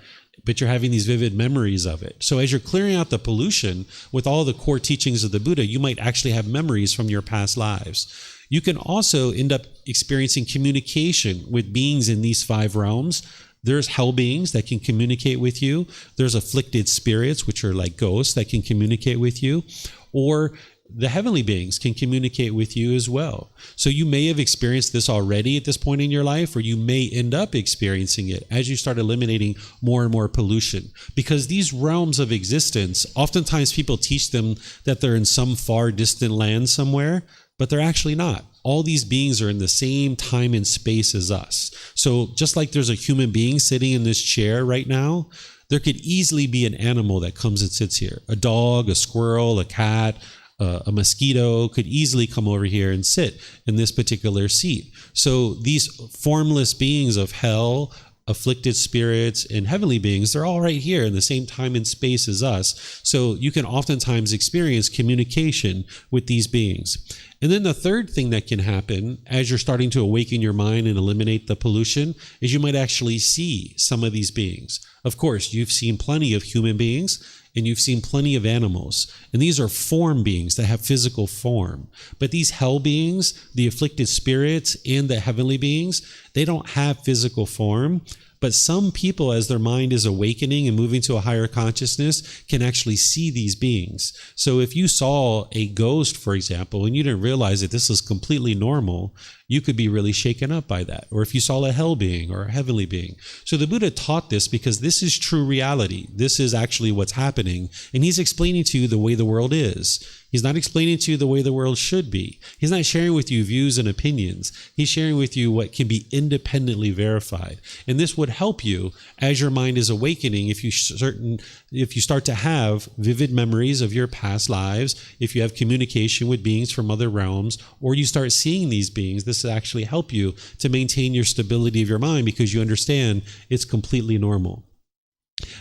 but you're having these vivid memories of it. So as you're clearing out the pollution with all the core teachings of the Buddha, you might actually have memories from your past lives. You can also end up experiencing communication with beings in these 5 realms. There's hell beings that can communicate with you. There's afflicted spirits, which are like ghosts, that can communicate with you. Or the heavenly beings can communicate with you as well. So you may have experienced this already at this point in your life, or you may end up experiencing it as you start eliminating more and more pollution. Because these realms of existence, oftentimes people teach them that they're in some far distant land somewhere, but they're actually not. All these beings are in the same time and space as us. So just like there's a human being sitting in this chair right now, there could easily be an animal that comes and sits here. A dog, a squirrel, a cat, a mosquito could easily come over here and sit in this particular seat. So these formless beings of hell, afflicted spirits, and heavenly beings, they're all right here in the same time and space as us. So you can oftentimes experience communication with these beings. And then the third thing that can happen as you're starting to awaken your mind and eliminate the pollution is you might actually see some of these beings. Of course, you've seen plenty of human beings, and you've seen plenty of animals. And these are form beings that have physical form. But these hell beings, the afflicted spirits, and the heavenly beings, they don't have physical form. But some people, as their mind is awakening and moving to a higher consciousness, can actually see these beings. So if you saw a ghost, for example, and you didn't realize that this is completely normal, you could be really shaken up by that. Or if you saw a hell being or a heavenly being. So the Buddha taught this because this is true reality. This is actually what's happening. And he's explaining to you the way the world is. He's not explaining to you the way the world should be. He's not sharing with you views and opinions. He's sharing with you what can be independently verified. And this would help you as your mind is awakening if you start to have vivid memories of your past lives, if you have communication with beings from other realms, or you start seeing these beings. This will actually help you to maintain your stability of your mind because you understand it's completely normal.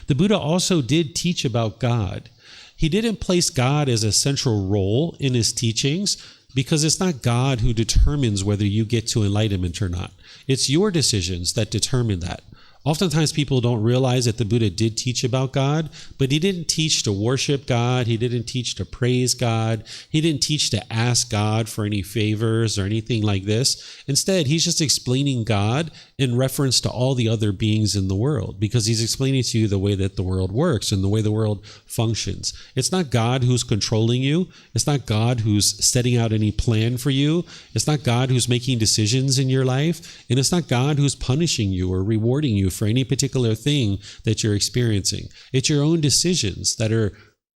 The Buddha also did teach about God. He didn't place God as a central role in his teachings because it's not God who determines whether you get to enlightenment or not. It's your decisions that determine that. Oftentimes people don't realize that the Buddha did teach about God, but he didn't teach to worship God. He didn't teach to praise God. He didn't teach to ask God for any favors or anything like this. Instead, he's just explaining God in reference to all the other beings in the world because he's explaining to you the way that the world works and the way the world functions. It's not God who's controlling you. It's not God who's setting out any plan for you. It's not God who's making decisions in your life. And it's not God who's punishing you or rewarding you for any particular thing that you're experiencing. It's your own decisions that are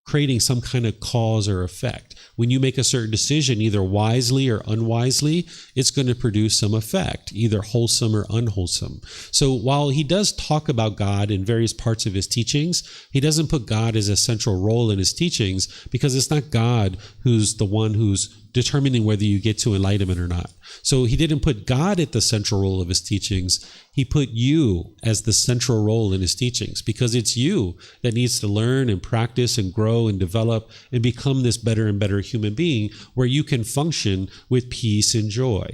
creating some kind of cause or effect. When you make a certain decision, either wisely or unwisely, it's going to produce some effect, either wholesome or unwholesome. So while he does talk about God in various parts of his teachings, he doesn't put God as a central role in his teachings because it's not God who's the one who's determining whether you get to enlightenment or not. So he didn't put God at the central role of his teachings. He put you as the central role in his teachings because it's you that needs to learn and practice and grow and develop and become this better and better human being where you can function with peace and joy.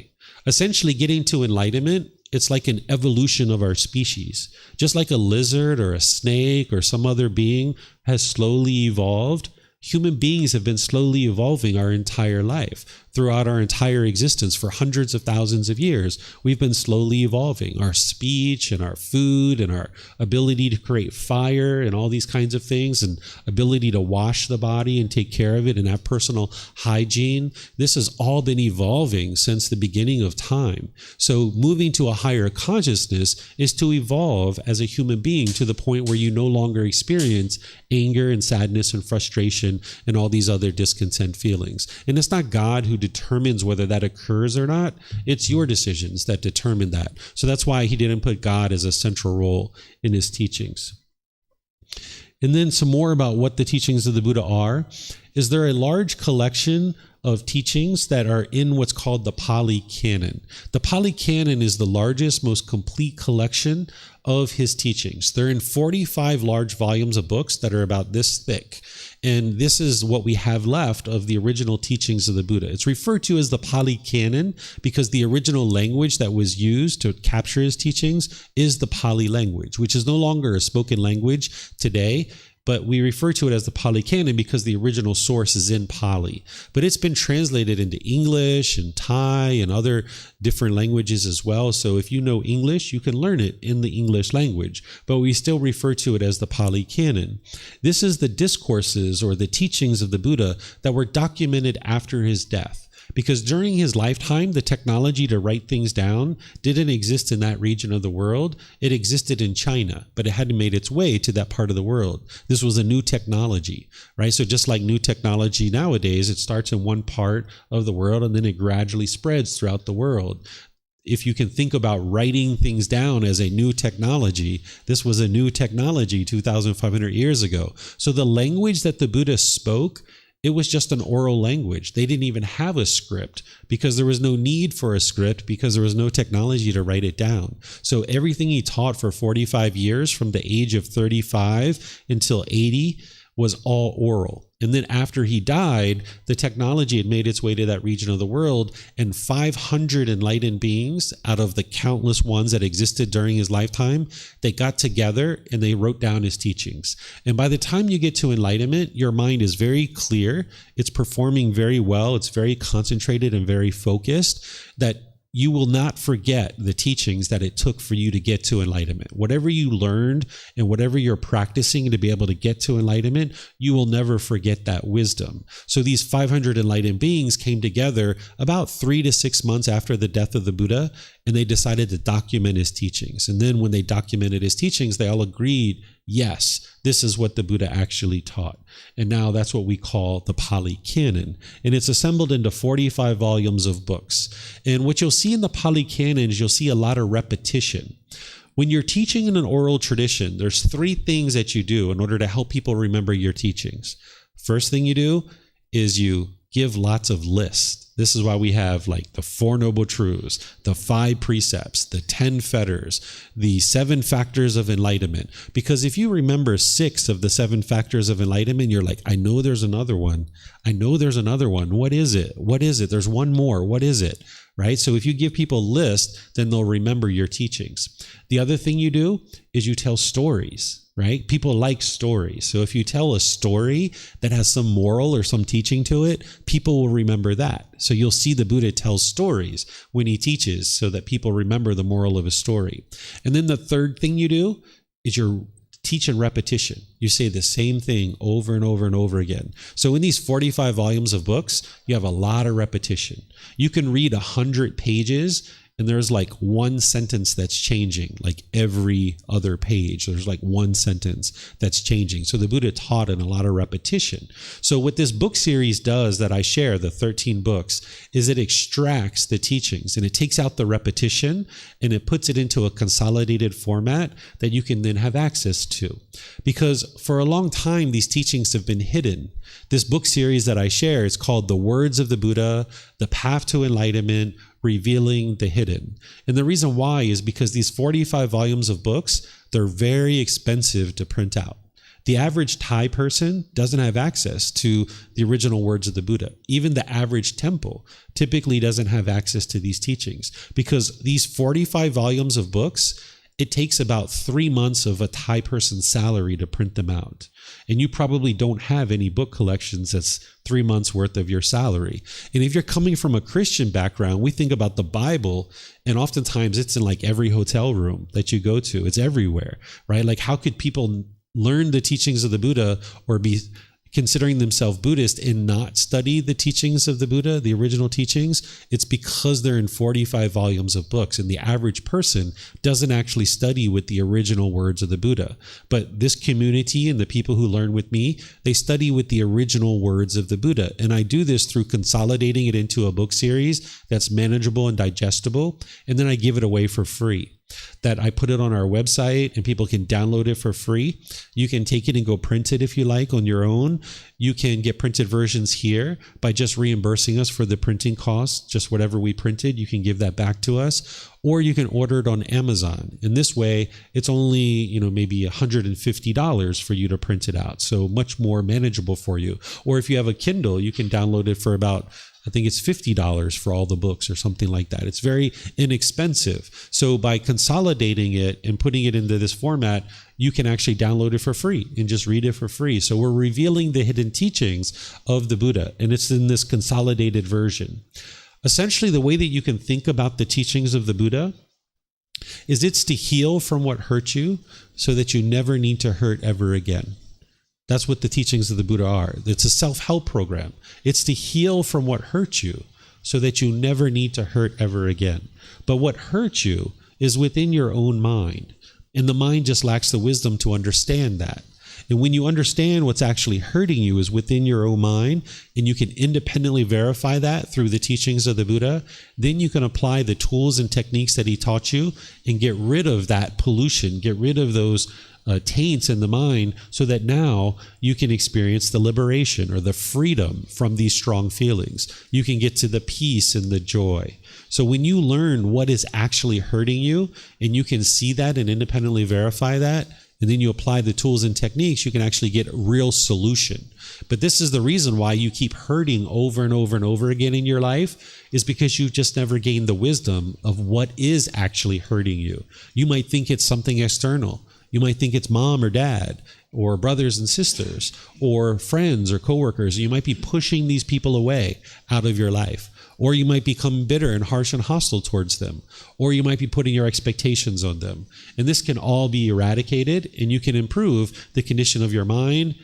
Essentially, getting to enlightenment, it's like an evolution of our species. Just like a lizard or a snake or some other being has slowly evolved, human beings have been slowly evolving our entire life. Throughout our entire existence for hundreds of thousands of years, we've been slowly evolving. Our speech and our food and our ability to create fire and all these kinds of things and ability to wash the body and take care of it and have personal hygiene. This has all been evolving since the beginning of time. So moving to a higher consciousness is to evolve as a human being to the point where you no longer experience anger and sadness and frustration and all these other discontent feelings. And it's not God who determines whether that occurs or not. It's your decisions that determine that. So that's why he didn't put God as a central role in his teachings. And then some more about what the teachings of the Buddha are. Is there a large collection of teachings that are in what's called the Pali Canon. The Pali Canon is the largest, most complete collection of his teachings. They're in 45 large volumes of books that are about this thick. And this is what we have left of the original teachings of the Buddha. It's referred to as the Pali Canon because the original language that was used to capture his teachings is the Pali language, which is no longer a spoken language today. But we refer to it as the Pali Canon because the original source is in Pali. But it's been translated into English and Thai and other different languages as well. So if you know English, you can learn it in the English language. But we still refer to it as the Pali Canon. This is the discourses or the teachings of the Buddha that were documented after his death. Because during his lifetime, the technology to write things down didn't exist in that region of the world. It existed in China, but it hadn't made its way to that part of the world. This was a new technology, right? So just like new technology nowadays, it starts in one part of the world and then it gradually spreads throughout the world. If you can think about writing things down as a new technology, this was a new technology 2,500 years ago. So the language that the Buddha spoke, it was just an oral language. They didn't even have a script because there was no need for a script because there was no technology to write it down. So everything he taught for 45 years from the age of 35 until 80 was all oral. And then after he died, the technology had made its way to that region of the world, and 500 enlightened beings out of the countless ones that existed during his lifetime, they got together and they wrote down his teachings. And by the time you get to enlightenment, your mind is very clear. It's performing very well. It's very concentrated and very focused, that you will not forget the teachings that it took for you to get to enlightenment. Whatever you learned and whatever you're practicing to be able to get to enlightenment, you will never forget that wisdom. So these 500 enlightened beings came together about 3 to 6 months after the death of the Buddha, and they decided to document his teachings. And then when they documented his teachings, they all agreed, yes, this is what the Buddha actually taught. And now that's what we call the Pali Canon. And it's assembled into 45 volumes of books. And what you'll see in the Pali Canon is you'll see a lot of repetition. When you're teaching in an oral tradition, there's 3 things that you do in order to help people remember your teachings. First thing you do is you give lots of lists. This is why we have like the 4 Noble Truths, the 5 Precepts, the 10 Fetters, the 7 Factors of Enlightenment. Because if you remember 6 of the 7 Factors of Enlightenment, you're like, I know there's another one. I know there's another one. What is it? What is it? There's one more. What is it? Right? So if you give people a list, then they'll remember your teachings. The other thing you do is you tell stories. Right? People like stories. So if you tell a story that has some moral or some teaching to it, people will remember that. So you'll see the Buddha tell stories when he teaches so that people remember the moral of his story. And then the third thing you do is you teach in repetition. You say the same thing over and over and over again. So in these 45 volumes of books, you have a lot of repetition. You can read 100 pages and there's like one sentence that's changing, like every other page. There's like one sentence that's changing. So the Buddha taught in a lot of repetition. So what this book series does that I share, the 13 books, is it extracts the teachings and it takes out the repetition and it puts it into a consolidated format that you can then have access to. Because for a long time, these teachings have been hidden. This book series that I share is called The Words of the Buddha, The Path to Enlightenment, Revealing the Hidden. And the reason why is because these 45 volumes of books, they're very expensive to print out. The average Thai person doesn't have access to the original words of the Buddha. Even the average temple typically doesn't have access to these teachings because these 45 volumes of books, it takes about 3 months of a Thai person's salary to print them out. And you probably don't have any book collections that's 3 months worth of your salary. And if you're coming from a Christian background, we think about the Bible, and oftentimes it's in like every hotel room that you go to. It's everywhere, right? Like how could people learn the teachings of the Buddha or be considering themselves Buddhist and not study the teachings of the Buddha, the original teachings? It's because they're in 45 volumes of books, and the average person doesn't actually study with the original words of the Buddha. But this community and the people who learn with me, they study with the original words of the Buddha. And I do this through consolidating it into a book series that's manageable and digestible, and then I give it away for free. that I put it on our website and people can download it for free. You can take it and go print it if you like on your own. You can get printed versions here by just reimbursing us for the printing costs. Just whatever we printed, you can give that back to us. Or you can order it on Amazon. In this way, it's only, maybe $150 for you to print it out. So much more manageable for you. Or if you have a Kindle, you can download it for about, I think it's $50 for all the books or something like that. It's very inexpensive. So by consolidating it and putting it into this format, you can actually download it for free and just read it for free. So we're revealing the hidden teachings of the Buddha, and it's in this consolidated version. Essentially, the way that you can think about the teachings of the Buddha is it's to heal from what hurt you so that you never need to hurt ever again. That's what the teachings of the Buddha are. It's a self-help program. It's to heal from what hurt you so that you never need to hurt ever again. But what hurt you is within your own mind, and the mind just lacks the wisdom to understand that. And when you understand what's actually hurting you is within your own mind, and you can independently verify that through the teachings of the Buddha, then you can apply the tools and techniques that he taught you and get rid of that pollution, get rid of those taints in the mind, so that now you can experience the liberation or the freedom from these strong feelings. You can get to the peace and the joy. So when you learn what is actually hurting you, and you can see that and independently verify that, and then you apply the tools and techniques, you can actually get a real solution. But this is the reason why you keep hurting over and over and over again in your life, is because you've just never gained the wisdom of what is actually hurting you. You might think it's something external. You might think it's mom or dad or brothers and sisters or friends or coworkers. You might be pushing these people away out of your life. Or you might become bitter and harsh and hostile towards them. Or you might be putting your expectations on them. And this can all be eradicated, and you can improve the condition of your mind,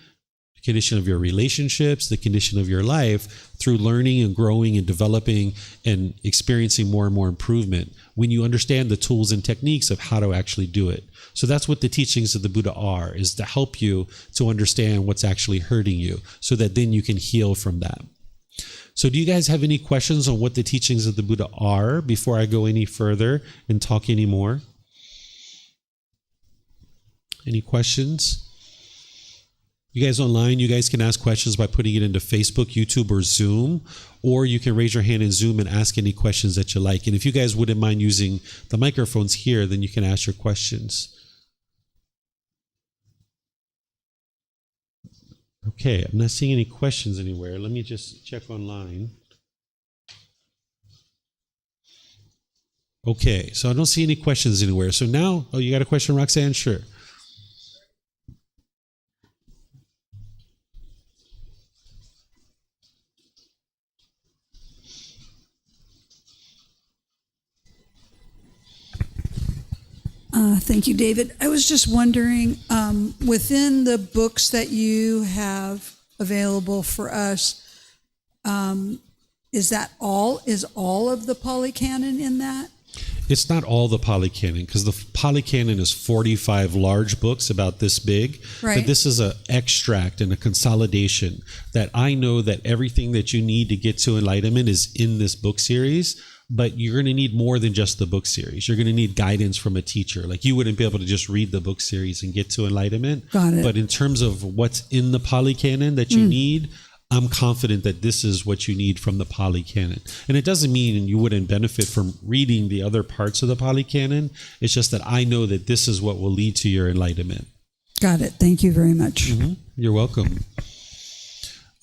the condition of your relationships, the condition of your life through learning and growing and developing and experiencing more and more improvement when you understand the tools and techniques of how to actually do it. So that's what the teachings of the Buddha are, is to help you to understand what's actually hurting you so that then you can heal from that. So do you guys have any questions on what the teachings of the Buddha are before I go any further and talk any more? Any questions? You guys online, you guys can ask questions by putting it into Facebook, YouTube, or Zoom, or you can raise your hand in Zoom and ask any questions that you like. And if you guys wouldn't mind using the microphones here, then you can ask your questions. Okay, I'm not seeing any questions anywhere. Let me just check online. Okay, so I don't see any questions anywhere. So now, you got a question, Roxanne? Sure. Thank you, David. I was just wondering, within the books that you have available for us, is all of the Pali Canon in that? It's not all the Pali Canon, because the Pali Canon is 45 large books about this big. Right. But this is an extract and a consolidation that I know that everything that you need to get to enlightenment is in this book series. But you're going to need more than just the book series. You're going to need guidance from a teacher. Like, you wouldn't be able to just read the book series and get to enlightenment. Got it. But in terms of what's in the Pali Canon that you need, I'm confident that this is what you need from the Pali Canon. And it doesn't mean you wouldn't benefit from reading the other parts of the Pali Canon. It's just that I know that this is what will lead to your enlightenment. Got it. Thank you very much. Mm-hmm. You're welcome.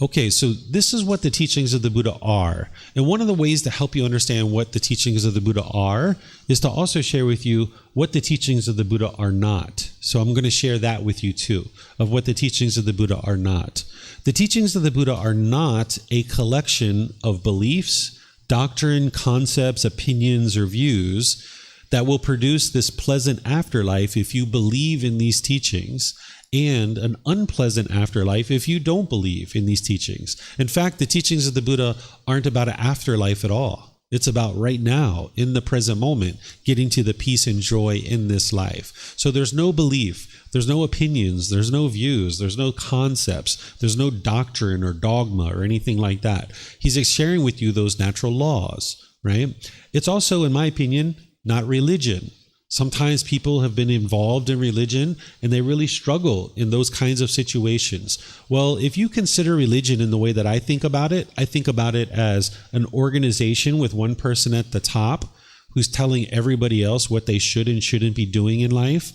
Okay, so this is what the teachings of the Buddha are. And one of the ways to help you understand what the teachings of the Buddha are is to also share with you what the teachings of the Buddha are not. So I'm going to share that with you too, of what the teachings of the Buddha are not. The teachings of the Buddha are not a collection of beliefs, doctrine, concepts, opinions, or views that will produce this pleasant afterlife if you believe in these teachings, and an unpleasant afterlife if you don't believe in these teachings. In fact, the teachings of the Buddha aren't about an afterlife at all. It's about right now, in the present moment, getting to the peace and joy in this life. So there's no belief, there's no opinions, there's no views, there's no concepts, there's no doctrine or dogma or anything like that. He's sharing with you those natural laws, right? It's also, in my opinion, not religion. Sometimes people have been involved in religion and they really struggle in those kinds of situations. Well, if you consider religion in the way that I think about it as an organization with one person at the top who's telling everybody else what they should and shouldn't be doing in life,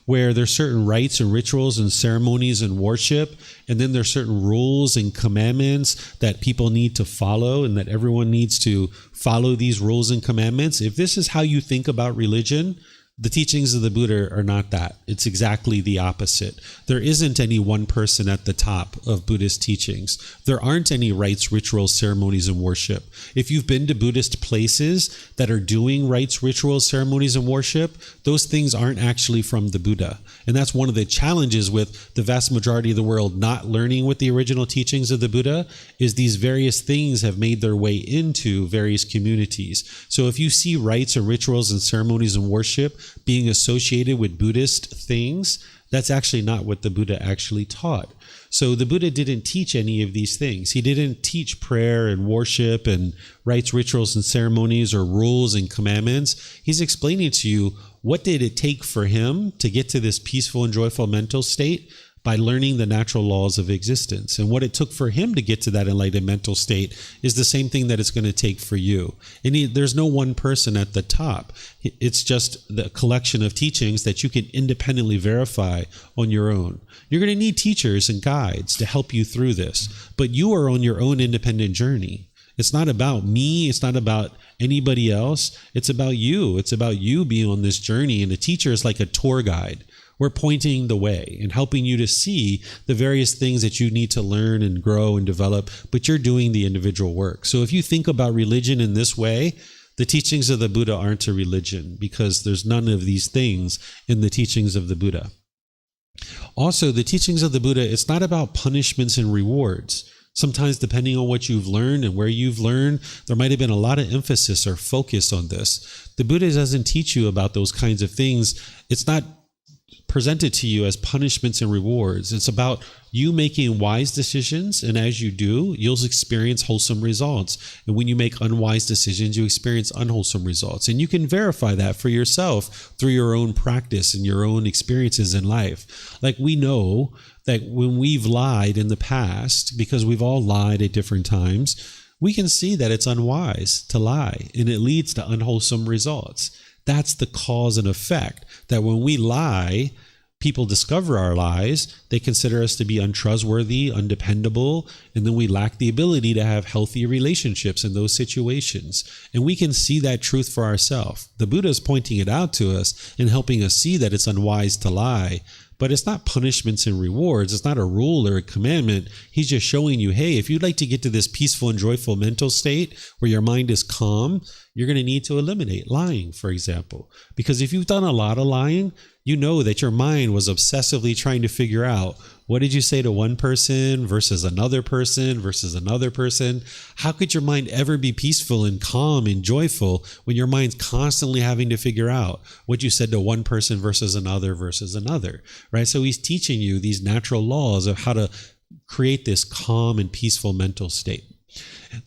where there's certain rites and rituals and ceremonies and worship, and then there's certain rules and commandments that people need to follow, and that everyone needs to follow these rules and commandments. If this is how you think about religion, the teachings of the Buddha are not that. It's exactly the opposite. There isn't any one person at the top of Buddhist teachings. There aren't any rites, rituals, ceremonies, and worship. If you've been to Buddhist places that are doing rites, rituals, ceremonies, and worship, those things aren't actually from the Buddha. And that's one of the challenges with the vast majority of the world not learning what the original teachings of the Buddha is. These various things have made their way into various communities. So if you see rites and rituals and ceremonies and worship being associated with Buddhist things, that's actually not what the Buddha actually taught. So the Buddha didn't teach any of these things. He didn't teach prayer and worship and rites, rituals, and ceremonies or rules and commandments. He's explaining to you what did it take for him to get to this peaceful and joyful mental state by learning the natural laws of existence. And what it took for him to get to that enlightened mental state is the same thing that it's going to take for you. And there's no one person at the top. It's just the collection of teachings that you can independently verify on your own. You're going to need teachers and guides to help you through this, but you are on your own independent journey. It's not about me. It's not about anybody else. It's about you. It's about you being on this journey. And a teacher is like a tour guide. We're pointing the way and helping you to see the various things that you need to learn and grow and develop, but you're doing the individual work. So if you think about religion in this way, the teachings of the Buddha aren't a religion, because there's none of these things in the teachings of the Buddha. Also, the teachings of the Buddha, it's not about punishments and rewards. Sometimes, depending on what you've learned and where you've learned, there might have been a lot of emphasis or focus on this. The Buddha doesn't teach you about those kinds of things. It's not presented to you as punishments and rewards. It's about you making wise decisions, and as you do, you'll experience wholesome results. And when you make unwise decisions, you experience unwholesome results. And you can verify that for yourself through your own practice and your own experiences in life. Like, we know that when we've lied in the past, because we've all lied at different times, we can see that it's unwise to lie, and it leads to unwholesome results. That's the cause and effect, that when we lie, people discover our lies, they consider us to be untrustworthy, undependable, and then we lack the ability to have healthy relationships in those situations. And we can see that truth for ourselves. The Buddha is pointing it out to us and helping us see that it's unwise to lie. But it's not punishments and rewards. It's not a rule or a commandment. He's just showing you, hey, if you'd like to get to this peaceful and joyful mental state where your mind is calm, you're going to need to eliminate lying, for example. Because if you've done a lot of lying, you know that your mind was obsessively trying to figure out, what did you say to one person versus another person versus another person? How could your mind ever be peaceful and calm and joyful when your mind's constantly having to figure out what you said to one person versus another, right? So he's teaching you these natural laws of how to create this calm and peaceful mental state.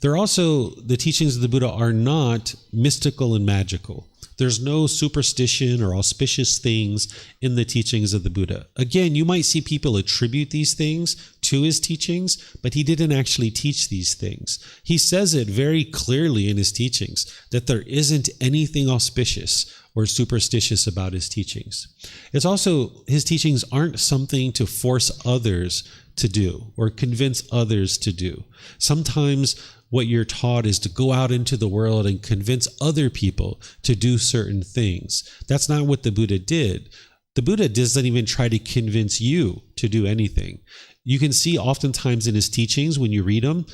They're also, the teachings of the Buddha are not mystical and magical. There's no superstition or auspicious things in the teachings of the Buddha. Again, you might see people attribute these things to his teachings, but he didn't actually teach these things. He says it very clearly in his teachings that there isn't anything auspicious or superstitious about his teachings. It's also, his teachings aren't something to force others to do or convince others to do. Sometimes what you're taught is to go out into the world and convince other people to do certain things. That's not what the Buddha did. The Buddha doesn't even try to convince you to do anything. You can see oftentimes in his teachings, when you read them,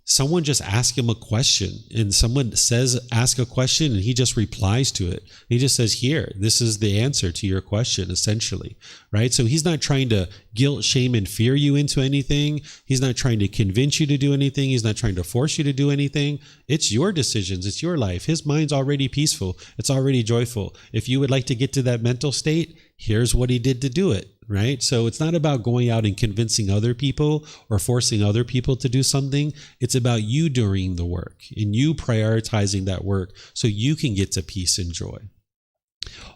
someone just asks him a question, and someone says, ask a question, and he just replies to it. He just says, here, this is the answer to your question, essentially, right? So he's not trying to guilt, shame, and fear you into anything. He's not trying to convince you to do anything. He's not trying to force you to do anything. It's your decisions. It's your life. His mind's already peaceful. It's already joyful. If you would like to get to that mental state, here's what he did to do it, right? So it's not about going out and convincing other people or forcing other people to do something. It's about you doing the work and you prioritizing that work so you can get to peace and joy.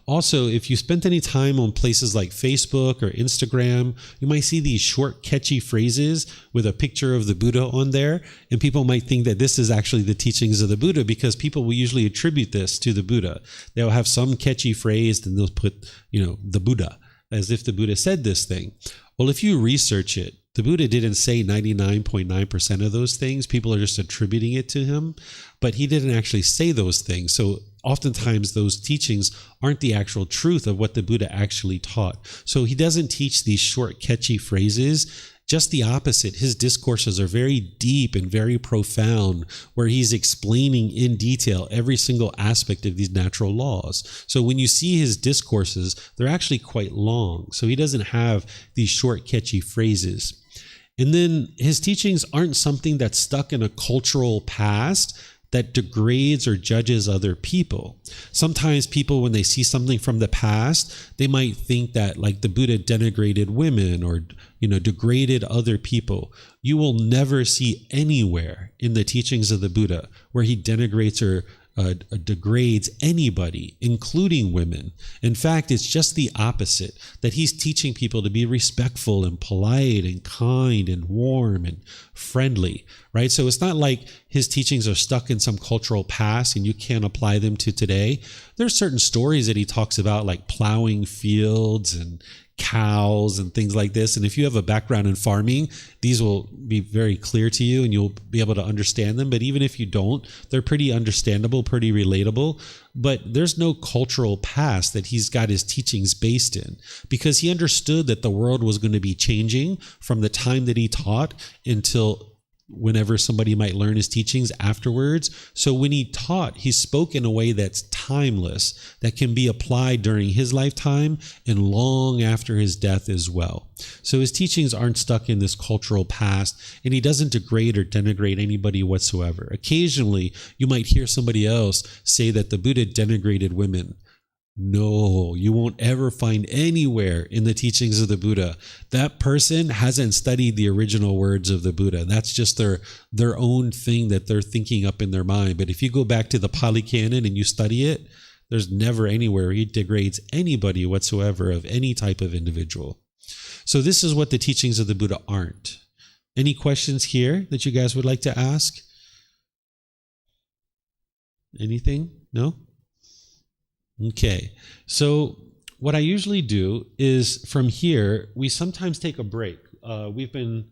Also, if you spent any time on places like Facebook or Instagram, you might see these short, catchy phrases with a picture of the Buddha on there. And people might think that this is actually the teachings of the Buddha, because people will usually attribute this to the Buddha. They'll have some catchy phrase and they'll put, the Buddha, as if the Buddha said this thing. Well, if you research it, the Buddha didn't say 99.9% of those things. People are just attributing it to him, but he didn't actually say those things. So oftentimes those teachings aren't the actual truth of what the Buddha actually taught. So he doesn't teach these short, catchy phrases. Just the opposite. His discourses are very deep and very profound, where he's explaining in detail every single aspect of these natural laws. So when you see his discourses, they're actually quite long. So he doesn't have these short, catchy phrases. And then his teachings aren't something that's stuck in a cultural past that degrades or judges other people. Sometimes people, when they see something from the past, they might think that like the Buddha denigrated women or, degraded other people. You will never see anywhere in the teachings of the Buddha where he denigrates or degrades anybody, including women. In fact, it's just the opposite, that he's teaching people to be respectful and polite and kind and warm and friendly, right? So it's not like his teachings are stuck in some cultural past and you can't apply them to today. There's certain stories that he talks about, like plowing fields and cows and things like this. And if you have a background in farming, these will be very clear to you and you'll be able to understand them. But even if you don't, they're pretty understandable, pretty relatable. But there's no cultural past that he's got his teachings based in, because he understood that the world was going to be changing from the time that he taught until whenever somebody might learn his teachings afterwards. So when he taught, he spoke in a way that's timeless, that can be applied during his lifetime and long after his death as well. So his teachings aren't stuck in this cultural past, and he doesn't degrade or denigrate anybody whatsoever. Occasionally, you might hear somebody else say that the Buddha denigrated women. No, you won't ever find anywhere in the teachings of the Buddha. That person hasn't studied the original words of the Buddha. That's just their own thing that they're thinking up in their mind. But if you go back to the Pali Canon and you study it, there's never anywhere he degrades anybody whatsoever of any type of individual. So this is what the teachings of the Buddha aren't. Any questions here that you guys would like to ask? Anything? No? Okay, so what I usually do is from here, we sometimes take a break. We've been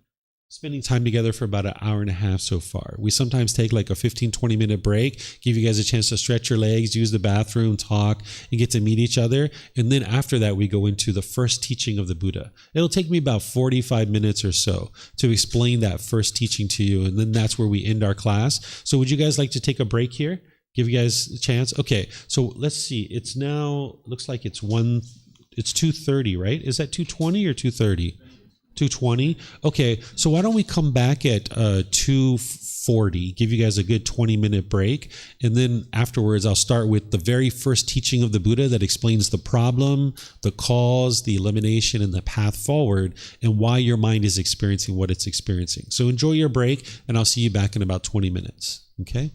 spending time together for about an hour and a half so far. We sometimes take like a 15-20 minute break, give you guys a chance to stretch your legs, use the bathroom, talk, and get to meet each other. And then after that, we go into the first teaching of the Buddha. It'll take me about 45 minutes or so to explain that first teaching to you. And then that's where we end our class. So would you guys like to take a break here? Give you guys a chance. Okay, so let's see. It's now, looks like it's 2:30, right? Is that 2:20 or 2:30? 2:20. Okay, so why don't we come back at 2:40, give you guys a good 20-minute break, and then afterwards I'll start with the very first teaching of the Buddha that explains the problem, the cause, the elimination, and the path forward, and why your mind is experiencing what it's experiencing. So enjoy your break, and I'll see you back in about 20 minutes. Okay?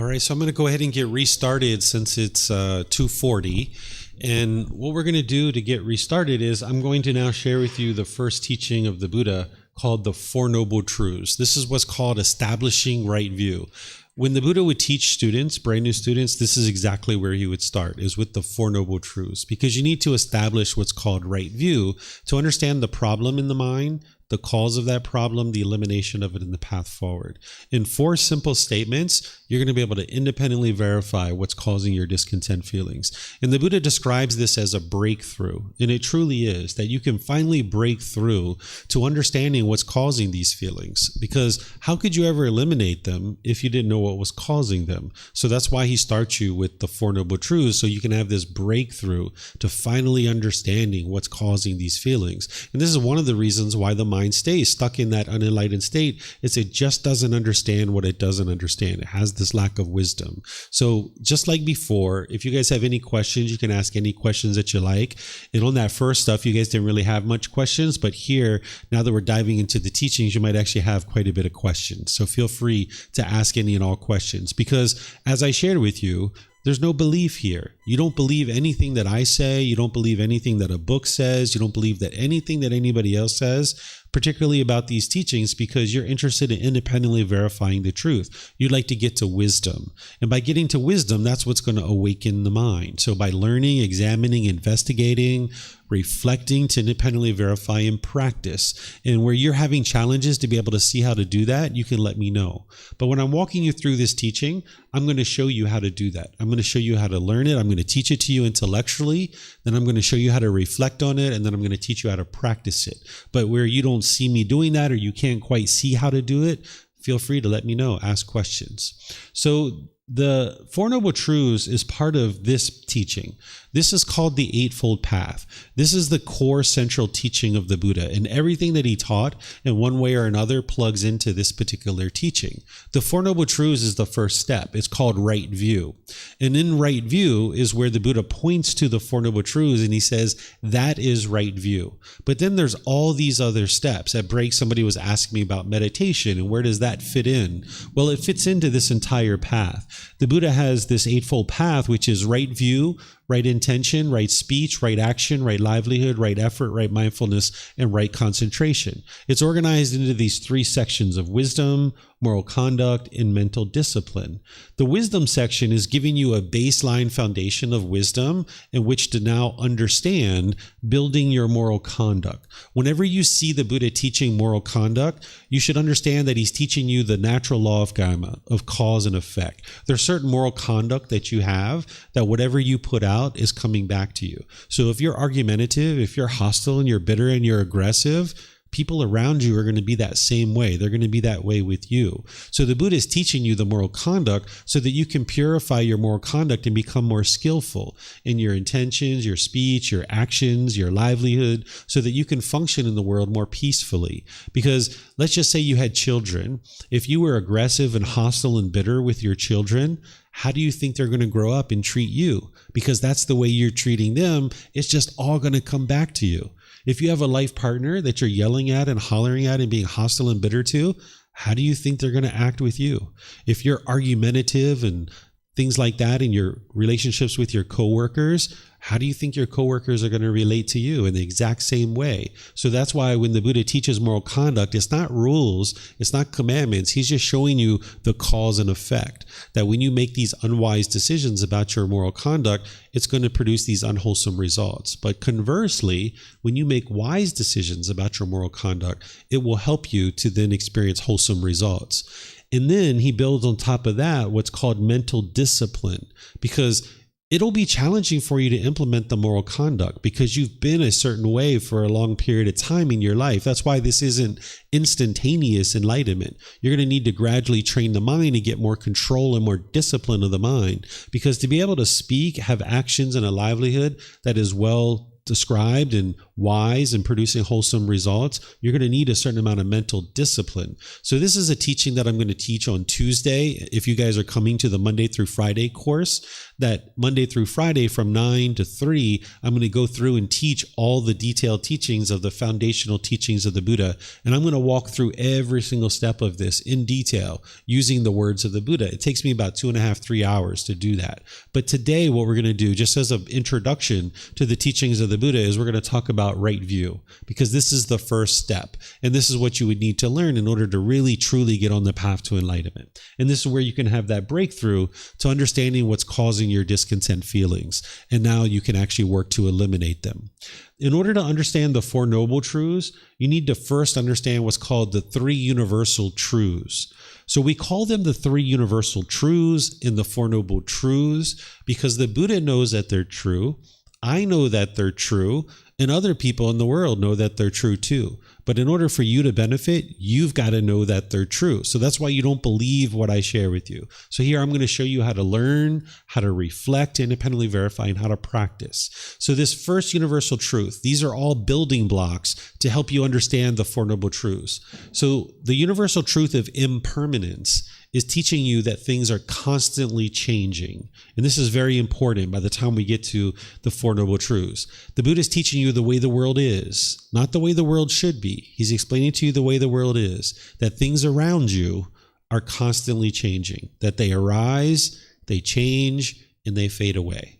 All right, so I'm going to go ahead and get restarted since it's 2:40. And what we're going to do to get restarted is I'm going to now share with you the first teaching of the Buddha called the Four Noble Truths. This is what's called establishing right view. When the Buddha would teach students, brand new students, this is exactly where he would start, is with the Four Noble Truths, because you need to establish what's called right view to understand the problem in the mind, the cause of that problem, the elimination of it, and the path forward. In four simple statements, you're going to be able to independently verify what's causing your discontent feelings. And the Buddha describes this as a breakthrough, and it truly is, that you can finally break through to understanding what's causing these feelings. Because how could you ever eliminate them if you didn't know what was causing them? So that's why he starts you with the Four Noble Truths, so you can have this breakthrough to finally understanding what's causing these feelings. And this is one of the reasons why the mind stays stuck in that unenlightened state, is it just doesn't understand what it doesn't understand. It has this lack of wisdom. So just like before, if you guys have any questions, you can ask any questions that you like. And on that first stuff, you guys didn't really have much questions, but here, now that we're diving into the teachings, you might actually have quite a bit of questions. So feel free to ask any and all questions, because as I shared with you, there's no belief here. You don't believe anything that I say. You don't believe anything that a book says. You don't believe that anything that anybody else says, particularly about these teachings, because you're interested in independently verifying the truth. You'd like to get to wisdom. And by getting to wisdom, that's what's going to awaken the mind. So by learning, examining, investigating, reflecting to independently verify and practice. And where you're having challenges to be able to see how to do that, you can let me know. But when I'm walking you through this teaching, I'm going to show you how to do that. I'm going to show you how to learn it. I'm going to teach it to you intellectually. Then I'm going to show you how to reflect on it. And then I'm going to teach you how to practice it. But where you don't see me doing that, or you can't quite see how to do it, feel free to let me know. Ask questions. So the Four Noble Truths is part of this teaching. This is called the Eightfold Path. This is the core central teaching of the Buddha, and everything that he taught in one way or another plugs into this particular teaching. The Four Noble Truths is the first step. It's called right view. And in right view is where the Buddha points to the Four Noble Truths and he says, that is right view. But then there's all these other steps. At break, somebody was asking me about meditation and where does that fit in? Well, it fits into this entire path. The Buddha has this Eightfold Path, which is right view, right intention, right speech, right action, right livelihood, right effort, right mindfulness, and right concentration. It's organized into these three sections of wisdom, moral conduct, and mental discipline. The wisdom section is giving you a baseline foundation of wisdom in which to now understand building your moral conduct. Whenever you see the Buddha teaching moral conduct, you should understand that he's teaching you the natural law of karma, of cause and effect. There's certain moral conduct that you have that whatever you put out is coming back to you. So if you're argumentative, if you're hostile and you're bitter and you're aggressive, people around you are going to be that same way. They're going to be that way with you. So the Buddha is teaching you the moral conduct so that you can purify your moral conduct and become more skillful in your intentions, your speech, your actions, your livelihood, so that you can function in the world more peacefully. Because let's just say you had children. If you were aggressive and hostile and bitter with your children, how do you think they're going to grow up and treat you? Because that's the way you're treating them. It's just all going to come back to you. If you have a life partner that you're yelling at and hollering at and being hostile and bitter to, how do you think they're going to act with you? If you're argumentative and things like that in your relationships with your coworkers, how do you think your coworkers are going to relate to you in the exact same way? So that's why when the Buddha teaches moral conduct, it's not rules, it's not commandments. He's just showing you the cause and effect. That when you make these unwise decisions about your moral conduct, it's going to produce these unwholesome results. But conversely, when you make wise decisions about your moral conduct, it will help you to then experience wholesome results. And then he builds on top of that what's called mental discipline, because it'll be challenging for you to implement the moral conduct because you've been a certain way for a long period of time in your life. That's why this isn't instantaneous enlightenment. You're going to need to gradually train the mind to get more control and more discipline of the mind, because to be able to speak, have actions and a livelihood that is well described and wise and producing wholesome results, you're going to need a certain amount of mental discipline. So this is a teaching that I'm going to teach on Tuesday. If you guys are coming to the Monday through Friday course, that Monday through Friday from 9 to 3, I'm going to go through and teach all the detailed teachings of the foundational teachings of the Buddha. And I'm going to walk through every single step of this in detail using the words of the Buddha. It takes me about 2.5, 3 hours to do that. But today, what we're going to do, just as an introduction to the teachings of the Buddha, is we're going to talk about right view, because this is the first step. And this is what you would need to learn in order to really, truly get on the path to enlightenment. And this is where you can have that breakthrough to understanding what's causing your discontent feelings. And now you can actually work to eliminate them. In order to understand the Four Noble Truths, you need to first understand what's called the Three Universal Truths. So we call them the Three Universal Truths in the Four Noble Truths because the Buddha knows that they're true. I know that they're true, and other people in the world know that they're true too. But in order for you to benefit, you've got to know that they're true. So that's why you don't believe what I share with you. So here I'm going to show you how to learn, how to reflect, independently verify, and how to practice. So this first universal truth, these are all building blocks to help you understand the Four Noble Truths. So the universal truth of impermanence is teaching you that things are constantly changing. And this is very important by the time we get to the Four Noble Truths. The Buddha is teaching you the way the world is, not the way the world should be. He's explaining to you the way the world is, that things around you are constantly changing, that they arise, they change, and they fade away.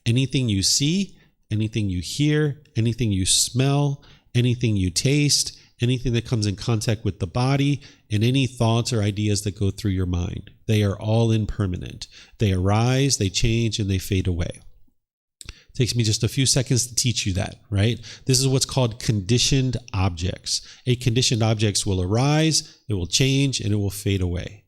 Anything you see, anything you hear, anything you smell, anything you taste, anything that comes in contact with the body, and any thoughts or ideas that go through your mind. They are all impermanent. They arise, they change, and they fade away. It takes me just a few seconds to teach you that, right? This is what's called conditioned objects. A conditioned object will arise, it will change, and it will fade away.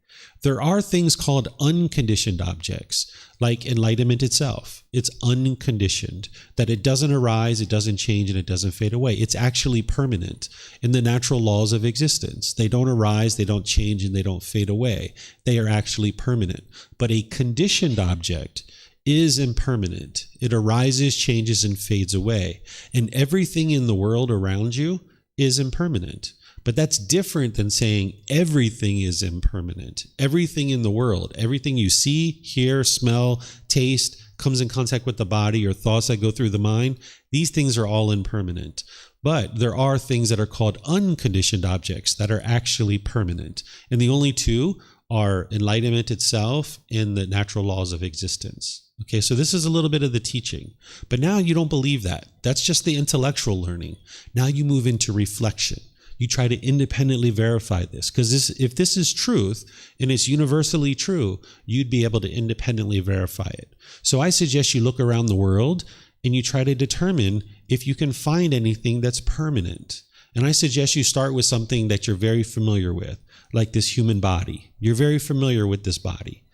There are things called unconditioned objects, like enlightenment itself. It's unconditioned, that it doesn't arise, it doesn't change, and it doesn't fade away. It's actually permanent in the natural laws of existence. They don't arise, they don't change, and they don't fade away. They are actually permanent. But a conditioned object is impermanent. It arises, changes, and fades away. And everything in the world around you is impermanent. But that's different than saying everything is impermanent. Everything in the world, everything you see, hear, smell, taste, comes in contact with the body, or thoughts that go through the mind, these things are all impermanent. But there are things that are called unconditioned objects that are actually permanent. And the only two are enlightenment itself and the natural laws of existence. Okay, so this is a little bit of the teaching. But now you don't believe that. That's just the intellectual learning. Now you move into reflection. You try to independently verify this, because if this is truth and it's universally true, you'd be able to independently verify it. So I suggest you look around the world and you try to determine if you can find anything that's permanent. And I suggest you start with something that you're very familiar with, like this human body. You're very familiar with this body.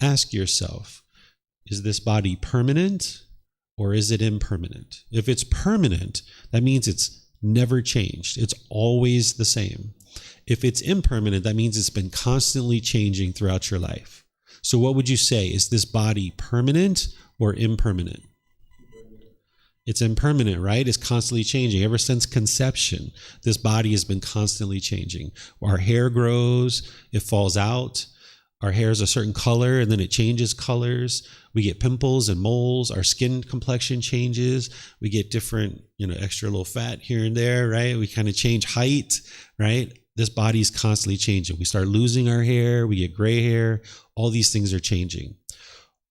Ask yourself, is this body permanent or is it impermanent? If it's permanent, that means it's never changed. It's always the same. If it's impermanent, that means it's been constantly changing throughout your life. So what would you say? Is this body permanent or impermanent? It's impermanent, right? It's constantly changing. Ever since conception, this body has been constantly changing. Our hair grows, it falls out. Our hair is a certain color and then it changes colors. We get pimples and moles. Our skin complexion changes. We get different, extra little fat here and there, right? We kind of change height, right? This body is constantly changing. We start losing our hair. We get gray hair. All these things are changing.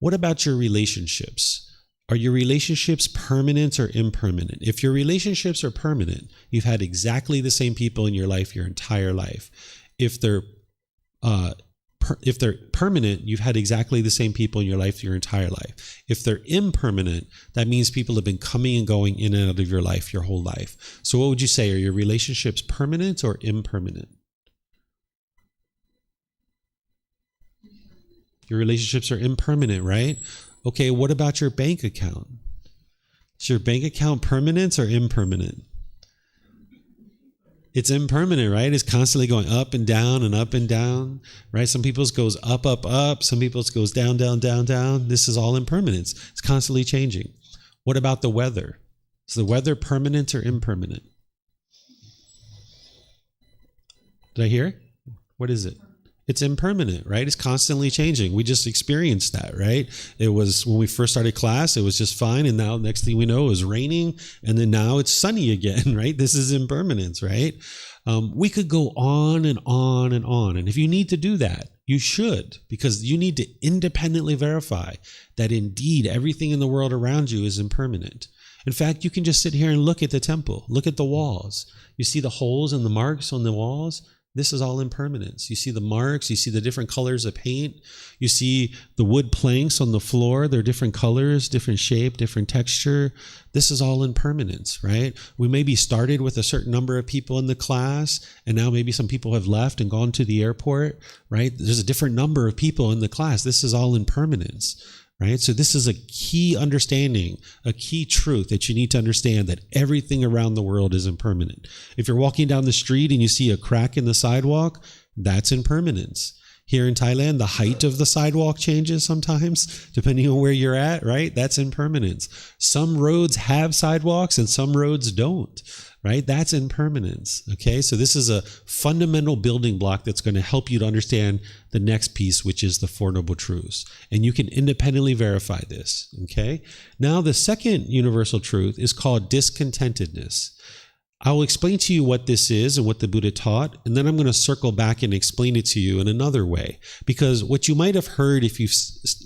What about your relationships? Are your relationships permanent or impermanent? If your relationships are permanent, you've had exactly the same people in your life your entire life. If they're permanent, you've had exactly the same people in your life your entire life. If they're impermanent, that means people have been coming and going in and out of your life your whole life. So what would you say? Are your relationships permanent or impermanent? Your relationships are impermanent, right? Okay, what about your bank account? Is your bank account permanent or impermanent? It's impermanent, right? It's constantly going up and down, right? Some people's goes up, up, up. Some people's goes down, down, down, down. This is all impermanence. It's constantly changing. What about the weather? Is the weather permanent or impermanent? Did I hear it? What is it? It's impermanent, right? It's constantly changing. We just experienced that, right? It was when we first started class, it was just fine. And now next thing we know, it was raining. And then now it's sunny again, right? This is impermanence, right? We could go on and on and on. And if you need to do that, you should, because you need to independently verify that indeed everything in the world around you is impermanent. In fact, you can just sit here and look at the temple, look at the walls. You see the holes and the marks on the walls. This is all impermanence. You see the marks, you see the different colors of paint, you see the wood planks on the floor. They're different colors, different shape, different texture. This is all impermanence, right? We maybe started with a certain number of people in the class, and now maybe some people have left and gone to the airport, right? There's a different number of people in the class. This is all impermanence. Right? So this is a key understanding, a key truth that you need to understand, that everything around the world is impermanent. If you're walking down the street and you see a crack in the sidewalk, that's impermanence. Here in Thailand, the height of the sidewalk changes sometimes, depending on where you're at, right? That's impermanence. Some roads have sidewalks and some roads don't, right? That's impermanence, okay? So this is a fundamental building block that's going to help you to understand the next piece, which is the Four Noble Truths. And you can independently verify this, okay? Now, the second universal truth is called discontentedness. I'll explain to you what this is and what the Buddha taught, and then I'm going to circle back and explain it to you in another way. Because what you might have heard if you've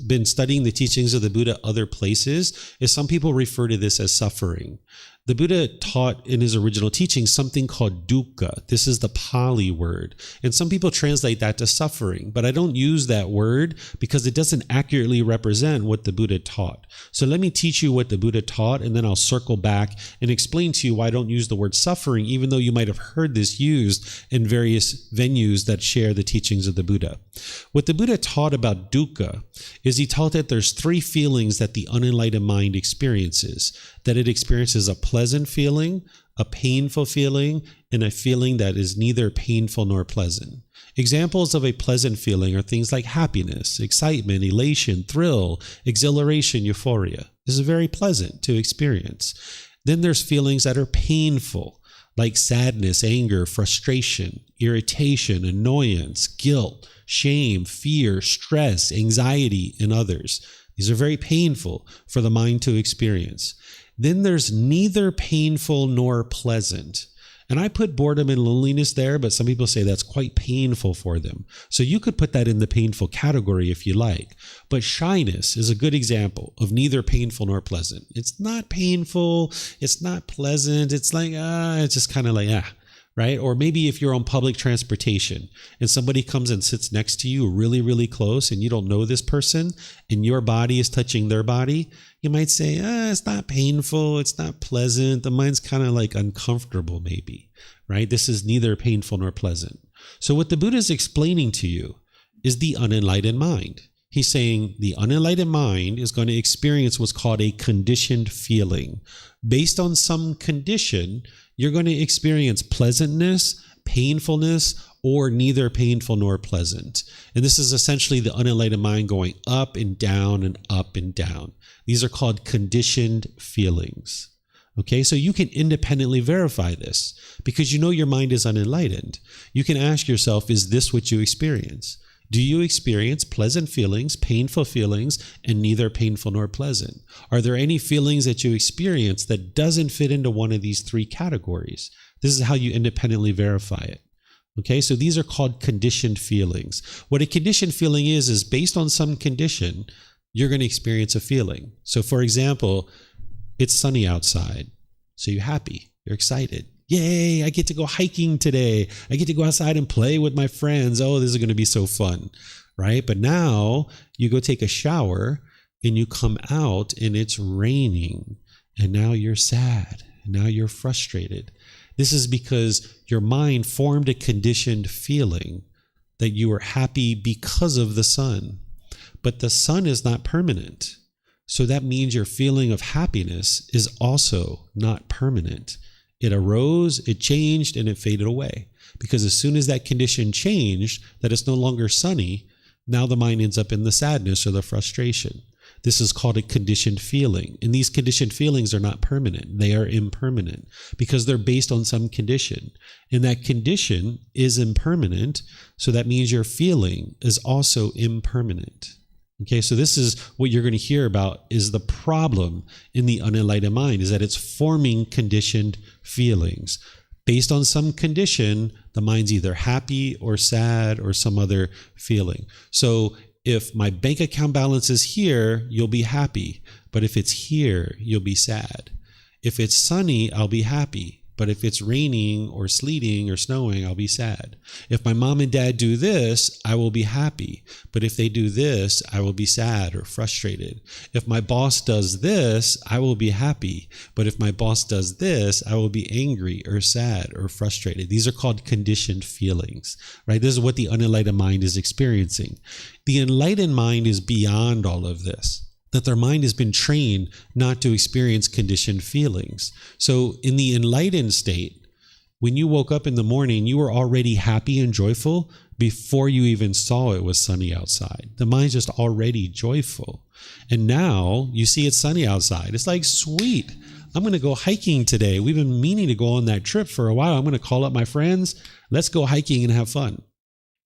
been studying the teachings of the Buddha other places is some people refer to this as suffering. The Buddha taught in his original teaching something called dukkha. This is the Pali word. And some people translate that to suffering, but I don't use that word because it doesn't accurately represent what the Buddha taught. So let me teach you what the Buddha taught, and then I'll circle back and explain to you why I don't use the word suffering, even though you might have heard this used in various venues that share the teachings of the Buddha. What the Buddha taught about dukkha is he taught that there's three feelings that the unenlightened mind experiences. That it experiences a pleasant feeling, a painful feeling, and a feeling that is neither painful nor pleasant. Examples of a pleasant feeling are things like happiness, excitement, elation, thrill, exhilaration, euphoria. This is very pleasant to experience. Then there's feelings that are painful, like sadness, anger, frustration, irritation, annoyance, guilt, shame, fear, stress, anxiety, and others. These are very painful for the mind to experience. Then there's neither painful nor pleasant. And I put boredom and loneliness there, but some people say that's quite painful for them. So you could put that in the painful category if you like. But shyness is a good example of neither painful nor pleasant. It's not painful. It's not pleasant. It's like, it's just kind of like, right? Or maybe if you're on public transportation and somebody comes and sits next to you really, really close and you don't know this person and your body is touching their body, you might say, it's not painful, it's not pleasant, the mind's kind of like uncomfortable maybe, right? This is neither painful nor pleasant. So what the Buddha is explaining to you is the unenlightened mind. He's saying the unenlightened mind is going to experience what's called a conditioned feeling. Based on some condition, you're going to experience pleasantness, painfulness, or neither painful nor pleasant. And this is essentially the unenlightened mind going up and down and up and down. These are called conditioned feelings. Okay, so you can independently verify this because you know your mind is unenlightened. You can ask yourself, is this what you experience? Do you experience pleasant feelings, painful feelings, and neither painful nor pleasant? Are there any feelings that you experience that doesn't fit into one of these three categories? This is how you independently verify it. Okay, so these are called conditioned feelings. What a conditioned feeling is based on some condition, you're going to experience a feeling. So for example, it's sunny outside. So you're happy, you're excited. Yay, I get to go hiking today. I get to go outside and play with my friends. Oh, this is going to be so fun, right? But now you go take a shower and you come out and it's raining. And now you're sad. And now you're frustrated. This is because your mind formed a conditioned feeling that you were happy because of the sun. But the sun is not permanent. So that means your feeling of happiness is also not permanent. It arose, it changed, and it faded away. Because as soon as that condition changed, that it's no longer sunny, now the mind ends up in the sadness or the frustration. This is called a conditioned feeling. And these conditioned feelings are not permanent. They are impermanent because they're based on some condition. And that condition is impermanent. So that means your feeling is also impermanent. Okay, so this is what you're going to hear about is the problem in the unenlightened mind, is that it's forming conditioned feelings. Based on some condition, the mind's either happy or sad or some other feeling. So if my bank account balance is here, you'll be happy. But if it's here, you'll be sad. If it's sunny, I'll be happy. But if it's raining or sleeting or snowing, I'll be sad. If my mom and dad do this, I will be happy. But if they do this, I will be sad or frustrated. If my boss does this, I will be happy. But if my boss does this, I will be angry or sad or frustrated. These are called conditioned feelings, right? This is what the unenlightened mind is experiencing. The enlightened mind is beyond all of this. That their mind has been trained not to experience conditioned feelings. So in the enlightened state, when you woke up in the morning, you were already happy and joyful before you even saw it was sunny outside. The mind's just already joyful. And now you see it's sunny outside. It's like, sweet, I'm going to go hiking today. We've been meaning to go on that trip for a while. I'm going to call up my friends. Let's go hiking and have fun.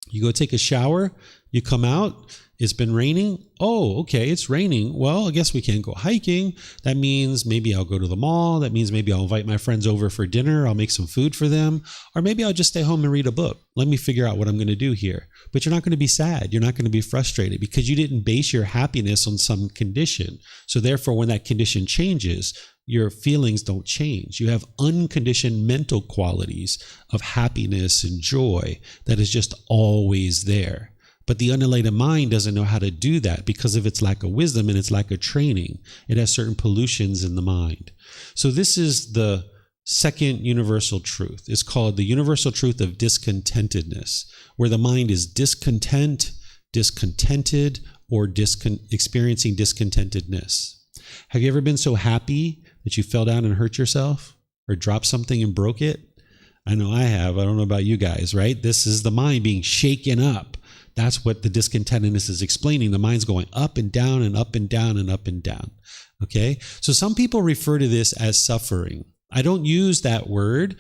You go take a shower, you come out, it's been raining. Oh, okay, it's raining. Well, I guess we can't go hiking. That means maybe I'll go to the mall. That means maybe I'll invite my friends over for dinner. I'll make some food for them. Or maybe I'll just stay home and read a book. Let me figure out what I'm going to do here. But you're not going to be sad. You're not going to be frustrated because you didn't base your happiness on some condition. So therefore, when that condition changes, your feelings don't change. You have unconditioned mental qualities of happiness and joy that is just always there. But the unenlightened mind doesn't know how to do that because of its lack of wisdom and its lack of training. It has certain pollutions in the mind. So this is the second universal truth. It's called the universal truth of discontentedness, where the mind is discontent, discontented, or experiencing discontentedness. Have you ever been so happy that you fell down and hurt yourself or dropped something and broke it? I know I have. I don't know about you guys, right? This is the mind being shaken up. That's what the discontentedness is explaining. The mind's going up and down and up and down and up and down. Okay? So some people refer to this as suffering. I don't use that word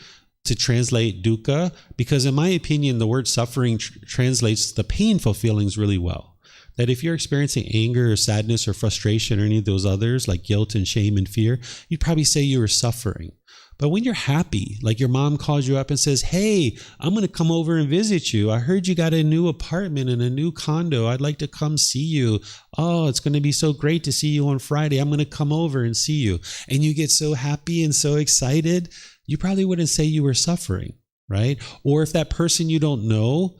to translate dukkha because in my opinion, the word suffering translates the painful feelings really well. That if you're experiencing anger or sadness or frustration or any of those others like guilt and shame and fear, you'd probably say you were suffering. But when you're happy, like your mom calls you up and says, hey, I'm going to come over and visit you. I heard you got a new apartment and a new condo. I'd like to come see you. Oh, it's going to be so great to see you on Friday. I'm going to come over and see you. And you get so happy and so excited, you probably wouldn't say you were suffering, right? Or if that person you don't know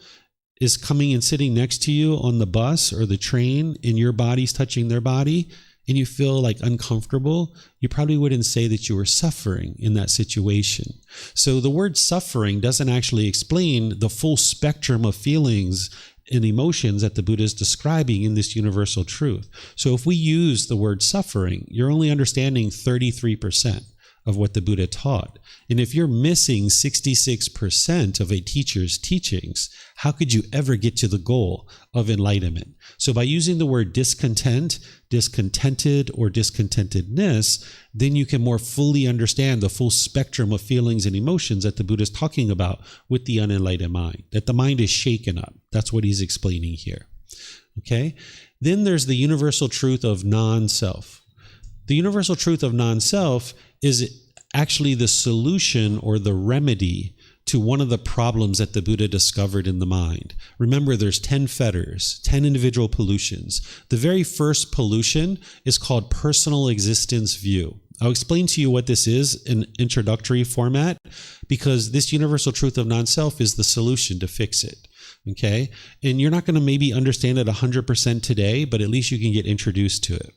is coming and sitting next to you on the bus or the train and your body's touching their body, and you feel like uncomfortable, you probably wouldn't say that you were suffering in that situation. So the word suffering doesn't actually explain the full spectrum of feelings and emotions that the Buddha is describing in this universal truth. So if we use the word suffering, you're only understanding 33% of what the Buddha taught. And if you're missing 66% of a teacher's teachings, how could you ever get to the goal of enlightenment? So by using the word discontent, discontented, or discontentedness, then you can more fully understand the full spectrum of feelings and emotions that the Buddha is talking about with the unenlightened mind, that the mind is shaken up. That's what he's explaining here. Okay? Then there's the universal truth of non-self. The universal truth of non-self is actually the solution or the remedy to one of the problems that the Buddha discovered in the mind. Remember, there's 10 fetters, 10 individual pollutions. The very first pollution is called personal existence view. I'll explain to you what this is in introductory format because this universal truth of non-self is the solution to fix it. Okay? And you're not going to maybe understand it 100% today, but at least you can get introduced to it.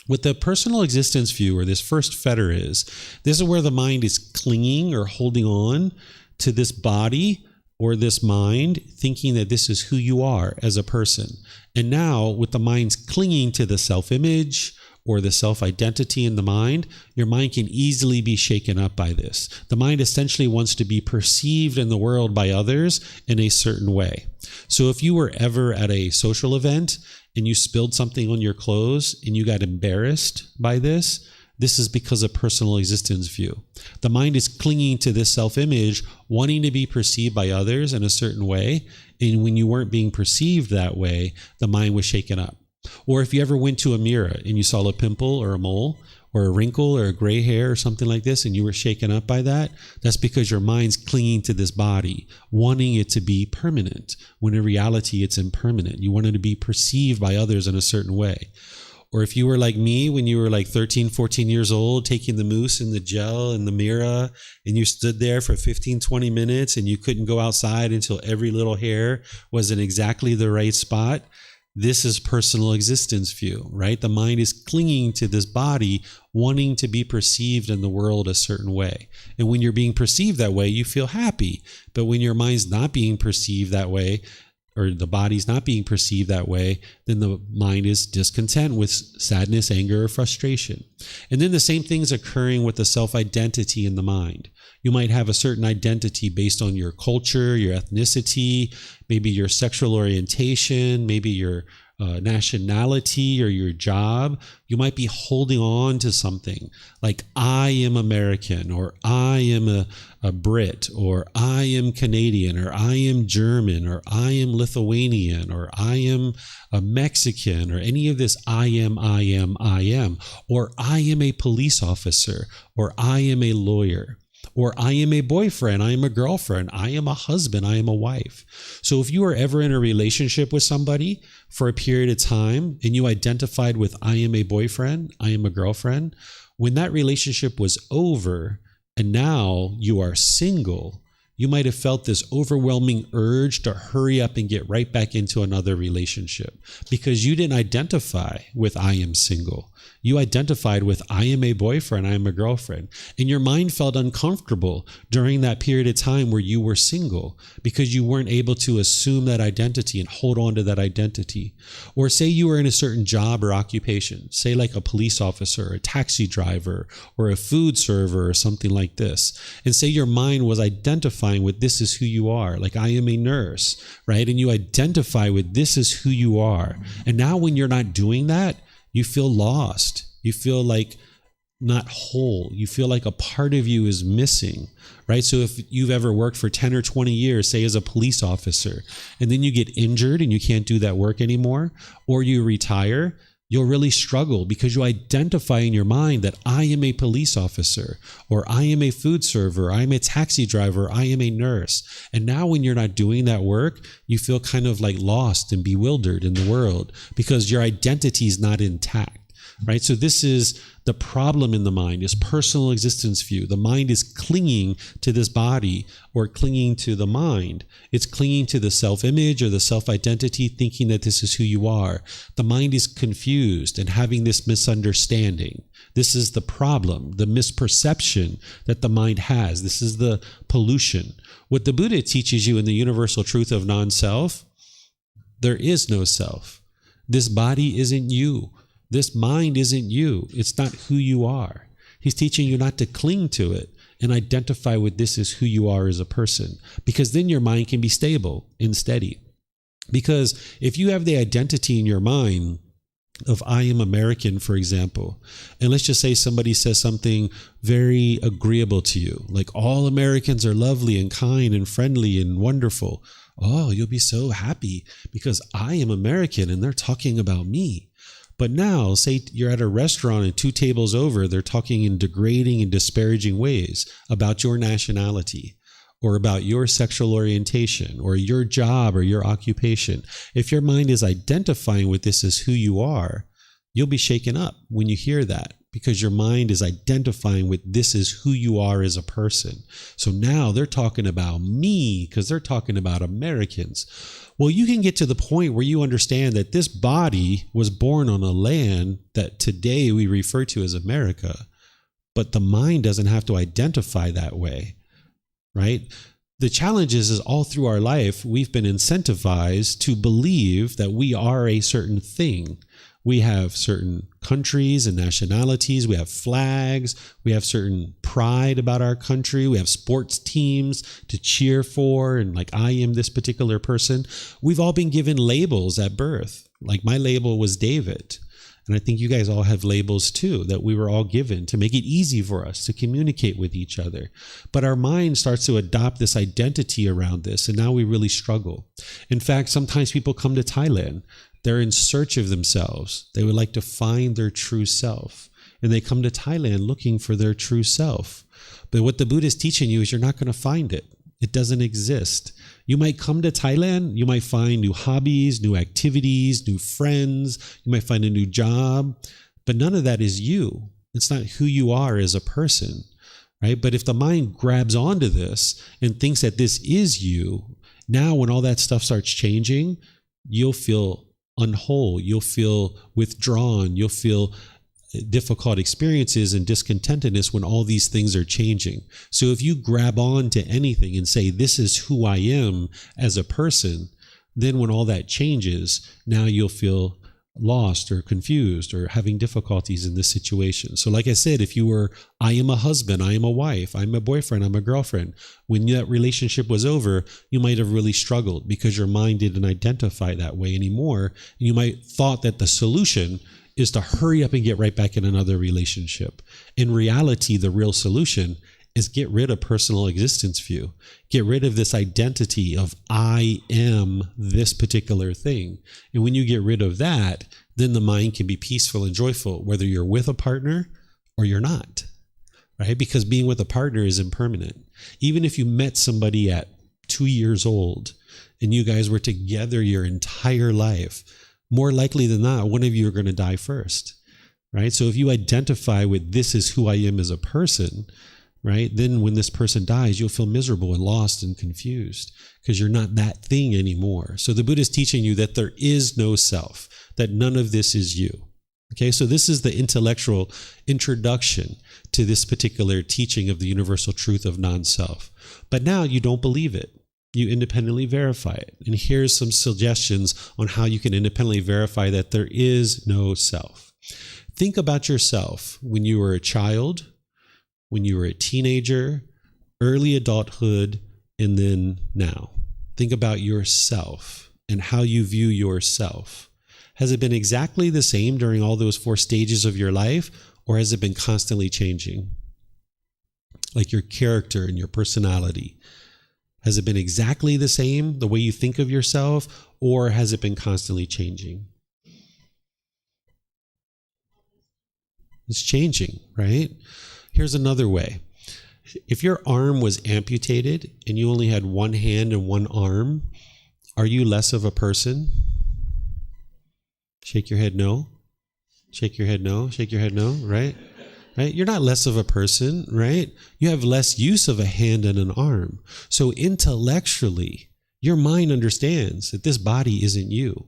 What the personal existence view, or this first fetter is, this is where the mind is clinging or holding on to this body or this mind, thinking that this is who you are as a person. And now, with the mind's clinging to the self-image or the self-identity in the mind, your mind can easily be shaken up by this. The mind essentially wants to be perceived in the world by others in a certain way. So if you were ever at a social event and you spilled something on your clothes and you got embarrassed by this is because of personal existence view. The mind is clinging to this self-image, wanting to be perceived by others in a certain way. And when you weren't being perceived that way, the mind was shaken up. Or if you ever went to a mirror and you saw a pimple or a mole or a wrinkle or a gray hair or something like this, and you were shaken up by that, that's because your mind's clinging to this body, wanting it to be permanent, when in reality it's impermanent. You want it to be perceived by others in a certain way. Or if you were like me when you were like 13, 14 years old, taking the mousse and the gel and the mirror, and you stood there for 15, 20 minutes and you couldn't go outside until every little hair was in exactly the right spot. This is personal existence view, right? The mind is clinging to this body, wanting to be perceived in the world a certain way. And when you're being perceived that way, you feel happy. But when your mind's not being perceived that way, or the body's not being perceived that way, then the mind is discontent with sadness, anger, or frustration. And then the same thing's occurring with the self-identity in the mind. You might have a certain identity based on your culture, your ethnicity, maybe your sexual orientation, maybe your nationality or your job. You might be holding on to something like, I am American, or I am a Brit, or I am Canadian, or I am German, or I am Lithuanian, or I am a Mexican, or any of this I am, or I am a police officer, or I am a lawyer, or I am a boyfriend, I am a girlfriend, I am a husband, I am a wife. So if you are ever in a relationship with somebody for a period of time and you identified with I am a boyfriend, I am a girlfriend, when that relationship was over and now you are single, you might have felt this overwhelming urge to hurry up and get right back into another relationship because you didn't identify with I am single. You identified with I am a boyfriend, I am a girlfriend. And your mind felt uncomfortable during that period of time where you were single because you weren't able to assume that identity and hold on to that identity. Or say you were in a certain job or occupation, say like a police officer, or a taxi driver, or a food server, or something like this. And say your mind was identifying with this is who you are, like I am a nurse, right? And you identify with this is who you are. And now when you're not doing that, you feel lost. You feel like not whole. You feel like a part of you is missing, right? So if you've ever worked for 10 or 20 years, say as a police officer, and then you get injured and you can't do that work anymore, or you retire, you'll really struggle because you identify in your mind that I am a police officer, or I am a food server, I am a taxi driver, I am a nurse. And now when you're not doing that work, you feel kind of like lost and bewildered in the world because your identity is not intact, right? So this is the problem in the mind, is personal existence view. The mind is clinging to this body, or clinging to the mind. It's clinging to the self-image or the self-identity, thinking that this is who you are. The mind is confused and having this misunderstanding. This is the problem, the misperception that the mind has. This is the pollution. What the Buddha teaches you in the universal truth of non-self, there is no self. This body isn't you. This mind isn't you. It's not who you are. He's teaching you not to cling to it and identify with this as who you are as a person, because then your mind can be stable and steady. Because if you have the identity in your mind of I am American, for example, and let's just say somebody says something very agreeable to you, like all Americans are lovely and kind and friendly and wonderful. Oh, you'll be so happy because I am American and they're talking about me. But now, say you're at a restaurant and 2 tables over, they're talking in degrading and disparaging ways about your nationality, or about your sexual orientation, or your job, or your occupation. If your mind is identifying with this as who you are, you'll be shaken up when you hear that, because your mind is identifying with this is who you are as a person. So now they're talking about me because they're talking about Americans. Well, you can get to the point where you understand that this body was born on a land that today we refer to as America, but the mind doesn't have to identify that way, right? The challenge is all through our life, we've been incentivized to believe that we are a certain thing. We have certain countries and nationalities. We have flags. We have certain pride about our country. We have sports teams to cheer for. And like, I am this particular person. We've all been given labels at birth. Like, my label was David. And I think you guys all have labels too, that we were all given to make it easy for us to communicate with each other. But our mind starts to adopt this identity around this. And now we really struggle. In fact, sometimes people come to Thailand. They're in search of themselves. They would like to find their true self. And they come to Thailand looking for their true self. But what the Buddha is teaching you is you're not going to find it. It doesn't exist. You might come to Thailand. You might find new hobbies, new activities, new friends. You might find a new job. But none of that is you. It's not who you are as a person, right? But if the mind grabs onto this and thinks that this is you, now when all that stuff starts changing, you'll feel unwhole, you'll feel withdrawn, you'll feel difficult experiences and discontentedness when all these things are changing. So if you grab on to anything and say, this is who I am as a person, then when all that changes, now you'll feel lost or confused or having difficulties in this situation. So like I said, if you were, I am a husband, I am a wife, I'm a boyfriend, I'm a girlfriend, when that relationship was over, you might have really struggled because your mind didn't identify that way anymore. And you might thought that the solution is to hurry up and get right back in another relationship. In reality, the real solution is get rid of personal existence view. Get rid of this identity of I am this particular thing. And when you get rid of that, then the mind can be peaceful and joyful, whether you're with a partner or you're not, right? Because being with a partner is impermanent. Even if you met somebody at 2 years old and you guys were together your entire life, more likely than not, one of you are going to die first, right? So if you identify with this is who I am as a person, right? Then when this person dies, you'll feel miserable and lost and confused because you're not that thing anymore. So the Buddha is teaching you that there is no self, that none of this is you. Okay, so this is the intellectual introduction to this particular teaching of the universal truth of non-self. But now you don't believe it. You independently verify it. And here's some suggestions on how you can independently verify that there is no self. Think about yourself when you were a child, when you were a teenager, early adulthood, and then now. Think about yourself and how you view yourself. Has it been exactly the same during all those 4 stages of your life, or has it been constantly changing? Like your character and your personality. Has it been exactly the same, the way you think of yourself, or has it been constantly changing? It's changing, right? Here's another way. If your arm was amputated and you only had one hand and one arm, are you less of a person? Shake your head no. Shake your head no. Shake your head no, right? Right? You're not less of a person, right? You have less use of a hand and an arm. So intellectually, your mind understands that this body isn't you.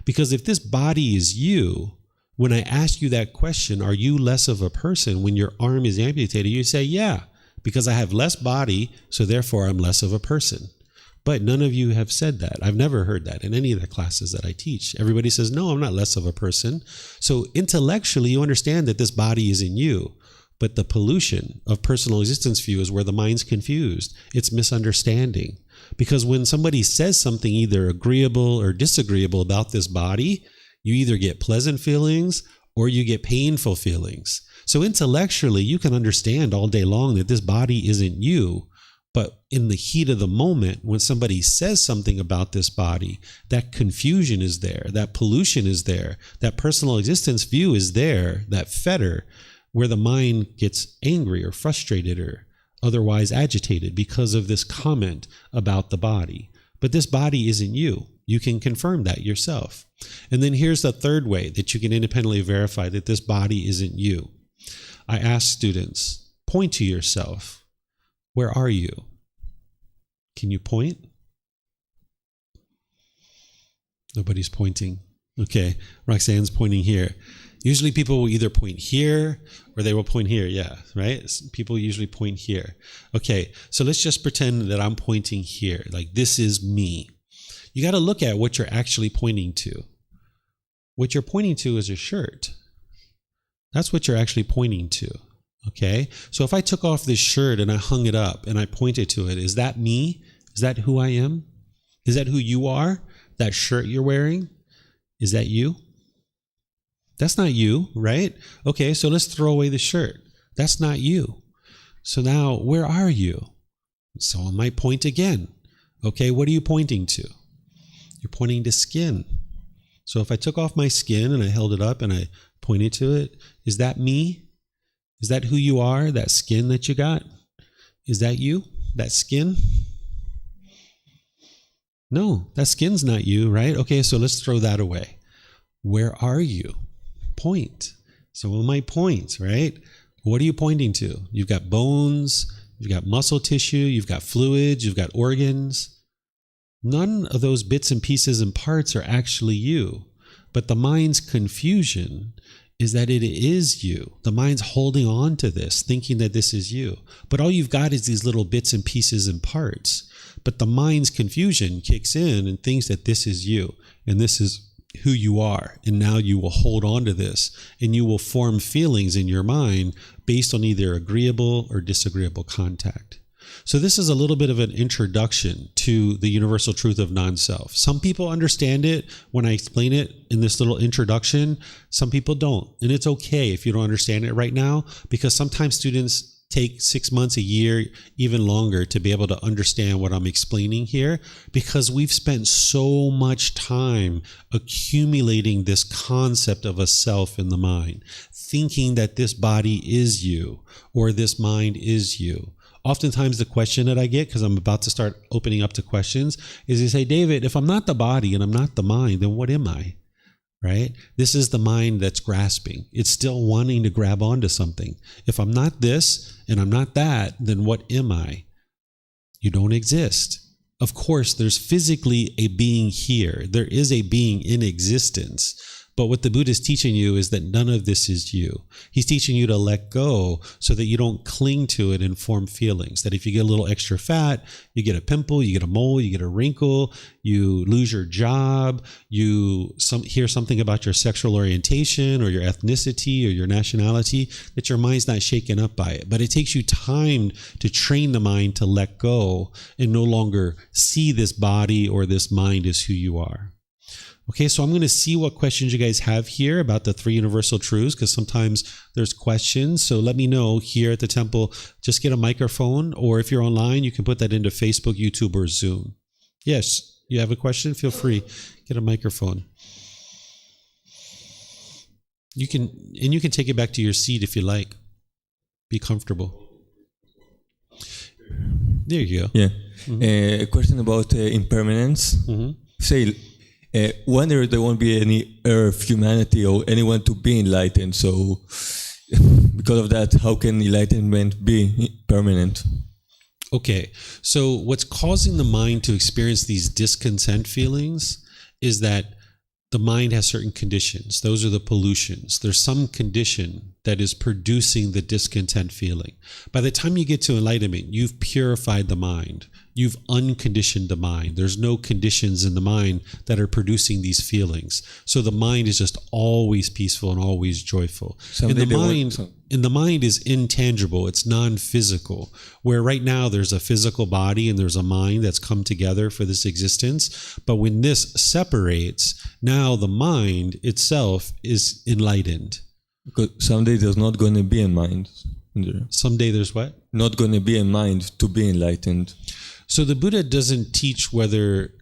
Because if this body is you, when I ask you that question, are you less of a person when your arm is amputated? You say, yeah, because I have less body, so therefore I'm less of a person. But none of you have said that. I've never heard that in any of the classes that I teach. Everybody says, no, I'm not less of a person. So intellectually, you understand that this body is in you. But the pollution of personal existence view is where the mind's confused. It's misunderstanding. Because when somebody says something either agreeable or disagreeable about this body, you either get pleasant feelings or you get painful feelings. So intellectually, you can understand all day long that this body isn't you. But in the heat of the moment, when somebody says something about this body, that confusion is there, that pollution is there, that personal existence view is there, that fetter, where the mind gets angry or frustrated or otherwise agitated because of this comment about the body. But this body isn't you. You can confirm that yourself. And then here's the third way that you can independently verify that this body isn't you. I ask students, point to yourself. Where are you? Can you point? Nobody's pointing. Okay, Roxanne's pointing here. Usually people will either point here or they will point here. Yeah, right? People usually point here. Okay, so let's just pretend that I'm pointing here. Like this is me. You got to look at what you're actually pointing to. what you're pointing to is a shirt. That's what you're actually pointing to. Okay? So if I took off this shirt and I hung it up and I pointed to it, is that me? Is that who I am? Is that who you are? That shirt you're wearing? Is that you? That's not you, right? Okay, so let's throw away the shirt. That's not you. So now, where are you? So I might point again. Okay, what are you pointing to? You're pointing to skin. So if I took off my skin and I held it up and I pointed to it, is that me? Is that who you are? That skin that you got? Is that you? That skin? No, that skin's not you, right? Okay, so let's throw that away. Where are you? Point. So on my point, right? What are you pointing to? You've got bones, you've got muscle tissue, you've got fluids, you've got organs. None of those bits and pieces and parts are actually you. But the mind's confusion is that it is you. The mind's holding on to this, thinking that this is you. But all you've got is these little bits and pieces and parts. But the mind's confusion kicks in and thinks that this is you, and this is who you are. And now you will hold on to this, and you will form feelings in your mind based on either agreeable or disagreeable contact. So this is a little bit of an introduction to the universal truth of non-self. Some people understand it when I explain it in this little introduction. Some people don't. And it's okay if you don't understand it right now, because sometimes students take 6 months, a year, even longer to be able to understand what I'm explaining here, because we've spent so much time accumulating this concept of a self in the mind, thinking that this body is you or this mind is you. Oftentimes the question that I get, because I'm about to start opening up to questions, is they say, David, if I'm not the body and I'm not the mind, then what am I? Right? This is the mind that's grasping. It's still wanting to grab onto something. If I'm not this and I'm not that, then what am I? You don't exist. Of course, there's physically a being here. There is a being in existence. But what the Buddha is teaching you is that none of this is you. He's teaching you to let go so that you don't cling to it and form feelings. That if you get a little extra fat, you get a pimple, you get a mole, you get a wrinkle, you lose your job, you hear something about your sexual orientation or your ethnicity or your nationality, that your mind's not shaken up by it. But it takes you time to train the mind to let go and no longer see this body or this mind as who you are. Okay, so I'm going to see what questions you guys have here about the three universal truths, because sometimes there's questions. So let me know here at the temple. Just get a microphone, or if you're online, you can put that into Facebook, YouTube, or Zoom. Yes, you have a question? Feel free. Get a microphone. You can take it back to your seat if you like. Be comfortable. There you go. Yeah. Mm-hmm. A question about impermanence. Mm-hmm. Say, when there won't be any earth, humanity, or anyone to be enlightened. So, because of that, how can enlightenment be permanent? Okay, so what's causing the mind to experience these discontent feelings is that the mind has certain conditions. Those are the pollutions. There's some condition that is producing the discontent feeling. By the time you get to enlightenment, you've purified the mind. You've unconditioned the mind. There's no conditions in the mind that are producing these feelings. So the mind is just always peaceful and always joyful. And the mind is intangible. It's non-physical. Where right now there's a physical body and there's a mind that's come together for this existence. But when this separates, now the mind itself is enlightened. Because someday there's not going to be a mind. Someday there's what? Not going to be a mind to be enlightened. So the Buddha doesn't teach whether...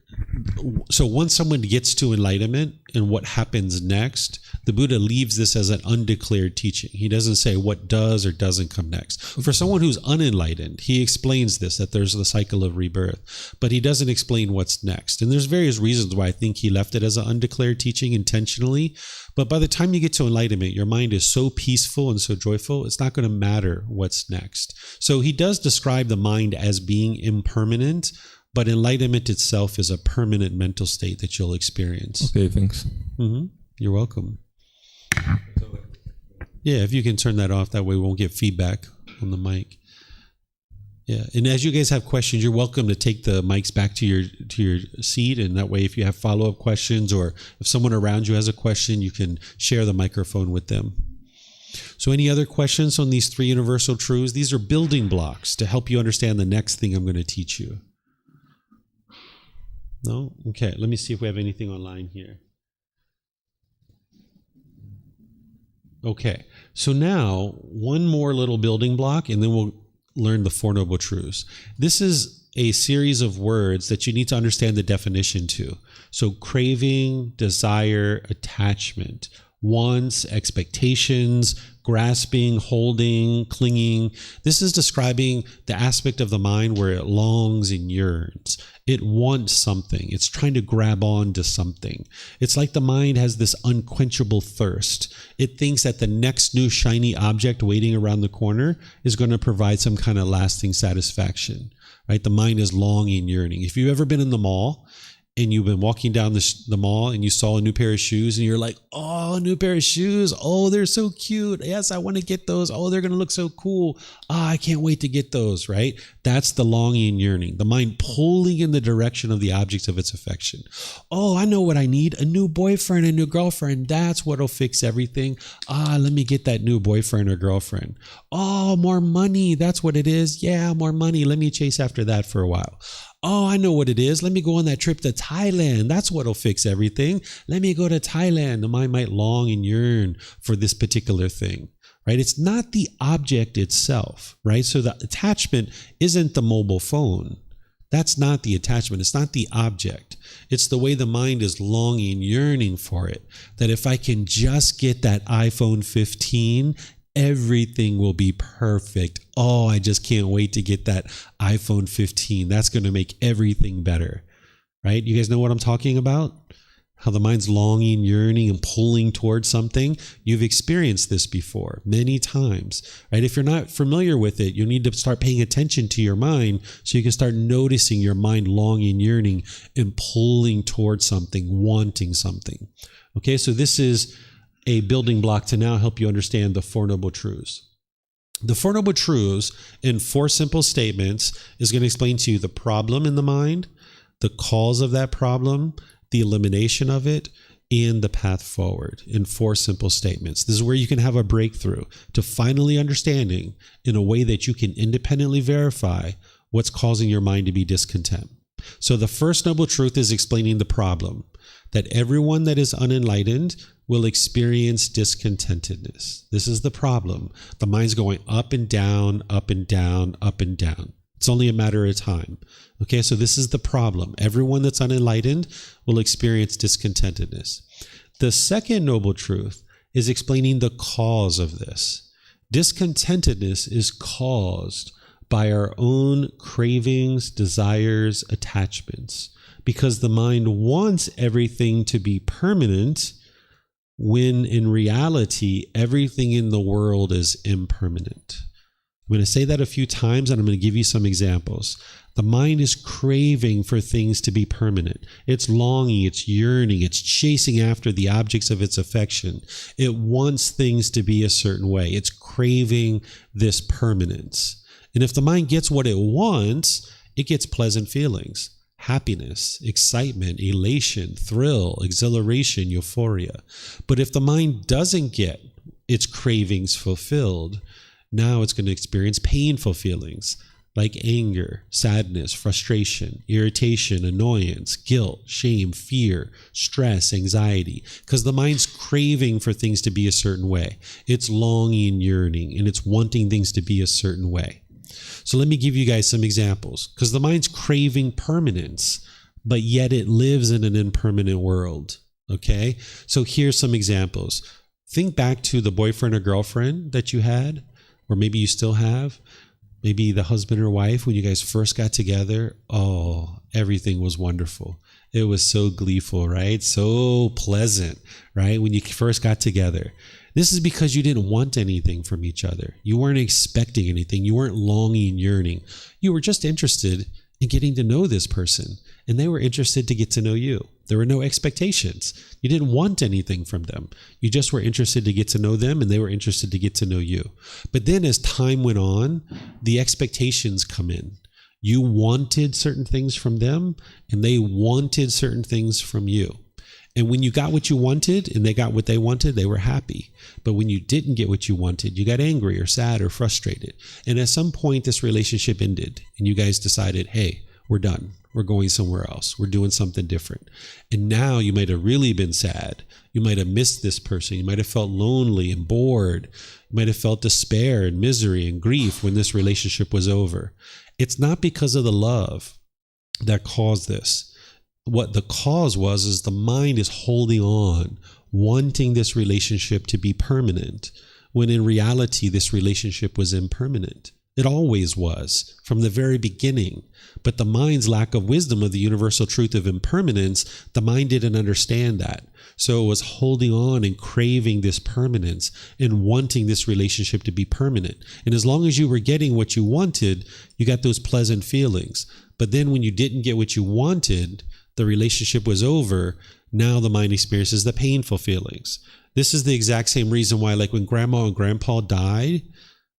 So once someone gets to enlightenment and what happens next, the Buddha leaves this as an undeclared teaching. He doesn't say what does or doesn't come next. For someone who's unenlightened, he explains this, that there's the cycle of rebirth, but he doesn't explain what's next. And there's various reasons why I think he left it as an undeclared teaching intentionally. But by the time you get to enlightenment, your mind is so peaceful and so joyful, it's not going to matter what's next. So he does describe the mind as being impermanent, but enlightenment itself is a permanent mental state that you'll experience. Okay, thanks. Mm-hmm. You're welcome. Yeah, if you can turn that off, that way we won't get feedback on the mic. Yeah, and as you guys have questions, you're welcome to take the mics back to your seat, and that way, if you have follow-up questions or if someone around you has a question, you can share the microphone with them. So any other questions on these 3 universal truths? These are building blocks to help you understand the next thing I'm going to teach you. No? Okay, let me see if we have anything online here. Okay, so now one more little building block, and then we'll learn the 4 Noble Truths. This is a series of words that you need to understand the definition to. So craving, desire, attachment, wants, expectations, grasping, holding, clinging. This is describing the aspect of the mind where it longs and yearns. It wants something. It's trying to grab on to something. It's like the mind has this unquenchable thirst. It thinks that the next new shiny object waiting around the corner is going to provide some kind of lasting satisfaction, right? The mind is longing, yearning. If you've ever been in the mall and you've been walking down the mall and you saw a new pair of shoes and you're like, oh, a new pair of shoes. Oh, they're so cute. Yes, I want to get those. Oh, they're going to look so cool. Ah, I can't wait to get those, right? That's the longing and yearning, the mind pulling in the direction of the objects of its affection. Oh, I know what I need. A new boyfriend, a new girlfriend. That's what'll fix everything. Ah, let me get that new boyfriend or girlfriend. Oh, more money. That's what it is. Yeah, more money. Let me chase after that for a while. Oh, I know what it is. Let me go on that trip to Thailand. That's what'll fix everything. Let me go to Thailand. The mind might long and yearn for this particular thing, right? It's not the object itself, right? So the attachment isn't the mobile phone. That's not the attachment. It's not the object. It's the way the mind is longing, yearning for it. That if I can just get that iPhone 15, everything will be perfect. Oh, I just can't wait to get that iPhone 15. That's going to make everything better, right? You guys know what I'm talking about? How the mind's longing, yearning, and pulling towards something. You've experienced this before many times, right? If you're not familiar with it, you need to start paying attention to your mind so you can start noticing your mind longing, yearning, and pulling towards something, wanting something. Okay, so this is a building block to now help you understand the 4 Noble Truths. The 4 Noble Truths in 4 simple statements is going to explain to you the problem in the mind, the cause of that problem, the elimination of it, and the path forward in 4 simple statements. This is where you can have a breakthrough to finally understanding in a way that you can independently verify what's causing your mind to be discontent. So the first noble truth is explaining the problem, that everyone that is unenlightened will experience discontentedness. This is the problem. The mind's going up and down, up and down, up and down. It's only a matter of time. Okay, so this is the problem. Everyone that's unenlightened will experience discontentedness. The second noble truth is explaining the cause of this. Discontentedness is caused by our own cravings, desires, attachments, because the mind wants everything to be permanent when in reality, everything in the world is impermanent. I'm going to say that a few times and I'm going to give you some examples. The mind is craving for things to be permanent. It's longing, it's yearning, it's chasing after the objects of its affection. It wants things to be a certain way. It's craving this permanence. And if the mind gets what it wants, it gets pleasant feelings. Happiness, excitement, elation, thrill, exhilaration, euphoria. But if the mind doesn't get its cravings fulfilled, now it's going to experience painful feelings like anger, sadness, frustration, irritation, annoyance, guilt, shame, fear, stress, anxiety, because the mind's craving for things to be a certain way. It's longing, yearning, and it's wanting things to be a certain way. So let me give you guys some examples, because the mind's craving permanence, but yet it lives in an impermanent world. Okay? So here's some examples. Think back to the boyfriend or girlfriend that you had, or maybe you still have. Maybe the husband or wife, when you guys first got together, oh, everything was wonderful. It was so gleeful, right? So pleasant, right? When you first got together. This is because you didn't want anything from each other. You weren't expecting anything. You weren't longing, yearning. You were just interested and getting to know this person. And they were interested to get to know you. There were no expectations. You didn't want anything from them. You just were interested to get to know them, and they were interested to get to know you. But then as time went on, the expectations come in. You wanted certain things from them, and they wanted certain things from you. And when you got what you wanted and they got what they wanted, they were happy. But when you didn't get what you wanted, you got angry or sad or frustrated. And at some point, this relationship ended and you guys decided, hey, we're done. We're going somewhere else. We're doing something different. And now you might have really been sad. You might have missed this person. You might have felt lonely and bored. You might have felt despair and misery and grief when this relationship was over. It's not because of the love that caused this. What the cause was is the mind is holding on, wanting this relationship to be permanent, when in reality, this relationship was impermanent. It always was from the very beginning. But the mind's lack of wisdom of the universal truth of impermanence, the mind didn't understand that. So it was holding on and craving this permanence and wanting this relationship to be permanent. And as long as you were getting what you wanted, you got those pleasant feelings. But then when you didn't get what you wanted, the relationship was over. Now the mind experiences the painful feelings. This is the exact same reason why, like when grandma and grandpa died,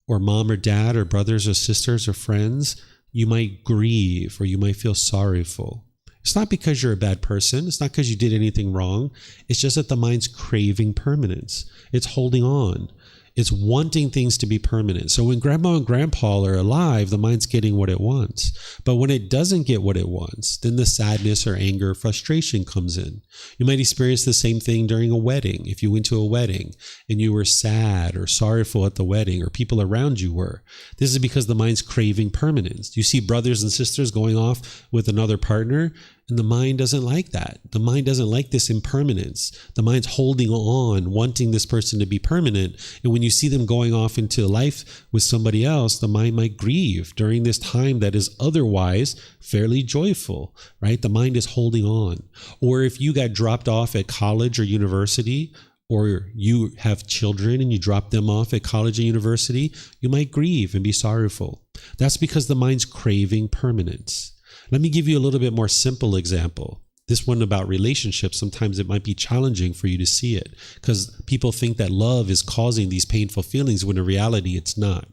or mom or dad or brothers or sisters or friends, you might grieve or you might feel sorrowful. It's not because you're a bad person. It's not because you did anything wrong. It's just that the mind's craving permanence. It's holding on. It's wanting things to be permanent. So when grandma and grandpa are alive, the mind's getting what it wants. But when it doesn't get what it wants, then the sadness or anger, frustration comes in. You might experience the same thing during a wedding. If you went to a wedding and you were sad or sorrowful at the wedding, or people around you were, this is because the mind's craving permanence. You see brothers and sisters going off with another partner, and the mind doesn't like that. The mind doesn't like this impermanence. The mind's holding on, wanting this person to be permanent. And when you see them going off into life with somebody else, the mind might grieve during this time that is otherwise fairly joyful, right? The mind is holding on. Or if you got dropped off at college or university, or you have children and you drop them off at college or university, you might grieve and be sorrowful. That's because the mind's craving permanence. Let me give you a little bit more simple example. This one about relationships, sometimes it might be challenging for you to see it because people think that love is causing these painful feelings when in reality it's not.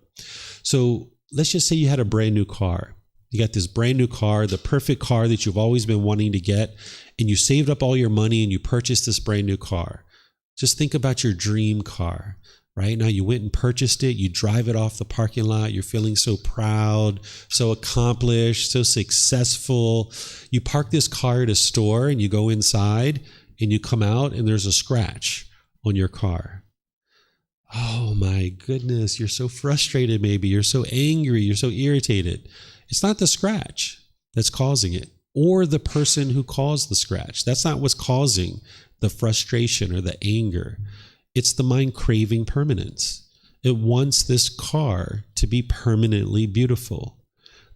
So let's just say you had a brand new car. You got this brand new car, the perfect car that you've always been wanting to get, and you saved up all your money and you purchased this brand new car. Just think about your dream car. Right now, you went and purchased it. You drive it off the parking lot. You're feeling so proud, so accomplished, so successful. You park this car at a store and you go inside and you come out and there's a scratch on your car. Oh my goodness, you're so frustrated maybe. You're so angry. You're so irritated. It's not the scratch that's causing it or the person who caused the scratch. That's not what's causing the frustration or the anger. It's the mind craving permanence. It wants this car to be permanently beautiful.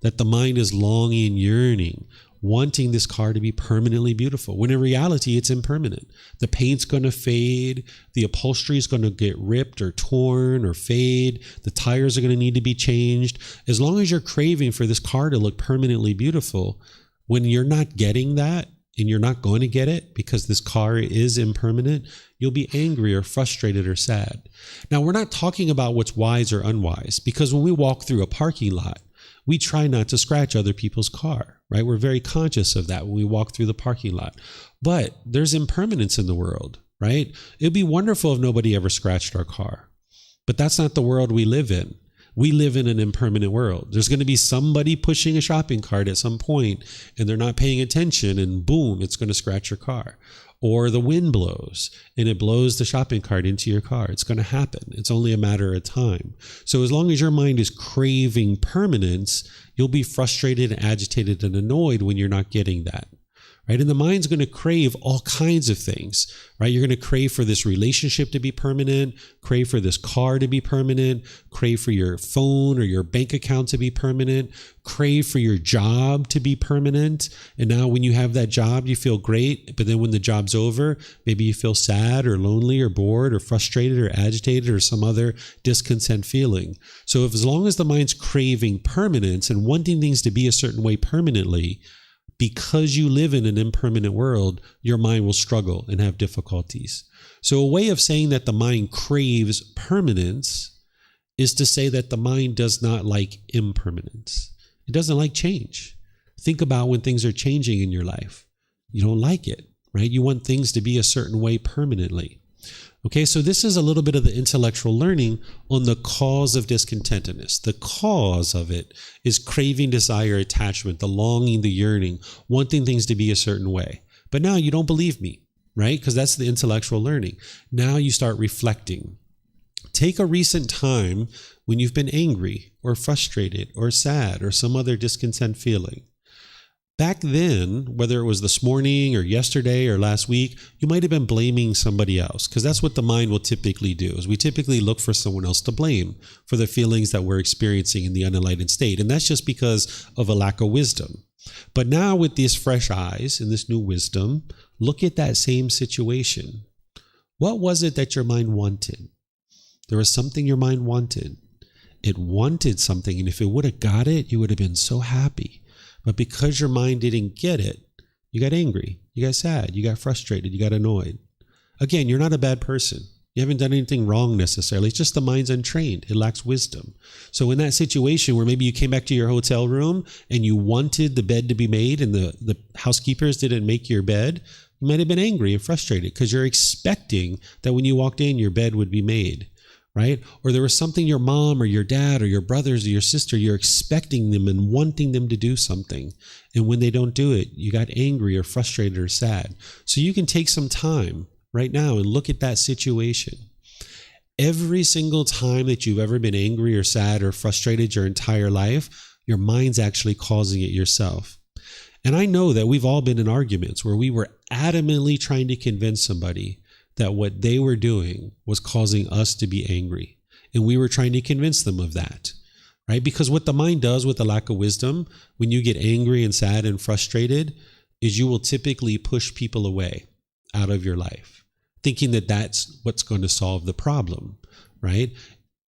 That the mind is longing, yearning, wanting this car to be permanently beautiful. When in reality, it's impermanent. The paint's going to fade. The upholstery is going to get ripped or torn or fade. The tires are going to need to be changed. As long as you're craving for this car to look permanently beautiful, when you're not getting that, and you're not going to get it because this car is impermanent, you'll be angry or frustrated or sad. Now, we're not talking about what's wise or unwise, because when we walk through a parking lot, we try not to scratch other people's car, right? We're very conscious of that when we walk through the parking lot. But there's impermanence in the world, right? It'd be wonderful if nobody ever scratched our car. But that's not the world we live in. We live in an impermanent world. There's going to be somebody pushing a shopping cart at some point and they're not paying attention and boom, it's going to scratch your car. Or the wind blows and it blows the shopping cart into your car. It's going to happen. It's only a matter of time. So as long as your mind is craving permanence, you'll be frustrated, agitated, and annoyed when you're not getting that. right? And the mind's going to crave all kinds of things, right? You're going to crave for this relationship to be permanent, crave for this car to be permanent, crave for your phone or your bank account to be permanent, crave for your job to be permanent. And now when you have that job, you feel great. But then when the job's over, maybe you feel sad or lonely or bored or frustrated or agitated or some other discontent feeling. So if, as long as the mind's craving permanence and wanting things to be a certain way permanently, because you live in an impermanent world, your mind will struggle and have difficulties. So a way of saying that the mind craves permanence is to say that the mind does not like impermanence. It doesn't like change. Think about when things are changing in your life. You don't like it, right? You want things to be a certain way permanently. Okay, so this is a little bit of the intellectual learning on the cause of discontentedness. The cause of it is craving, desire, attachment, the longing, the yearning, wanting things to be a certain way. But now you don't believe me, right? Because that's the intellectual learning. Now you start reflecting. Take a recent time when you've been angry or frustrated or sad or some other discontent feeling. Back then, whether it was this morning or yesterday or last week, you might have been blaming somebody else, because that's what the mind will typically do, is we typically look for someone else to blame for the feelings that we're experiencing in the unenlightened state. And that's just because of a lack of wisdom. But now with these fresh eyes and this new wisdom, look at that same situation. What was it that your mind wanted? There was something your mind wanted. It wanted something, and if it would have got it, you would have been so happy. But because your mind didn't get it, you got angry, you got sad, you got frustrated, you got annoyed. Again, you're not a bad person. You haven't done anything wrong necessarily. It's just the mind's untrained. It lacks wisdom. So in that situation where maybe you came back to your hotel room and you wanted the bed to be made and the housekeepers didn't make your bed, you might have been angry and frustrated because you're expecting that when you walked in, your bed would be made. Right? Or there was something your mom or your dad or your brothers or your sister, you're expecting them and wanting them to do something. And when they don't do it, you got angry or frustrated or sad. So you can take some time right now and look at that situation. Every single time that you've ever been angry or sad or frustrated your entire life, your mind's actually causing it yourself. And I know that we've all been in arguments where we were adamantly trying to convince somebody that what they were doing was causing us to be angry. And we were trying to convince them of that, right? Because what the mind does with the lack of wisdom, when you get angry and sad and frustrated, is you will typically push people away out of your life, thinking that that's what's going to solve the problem, right?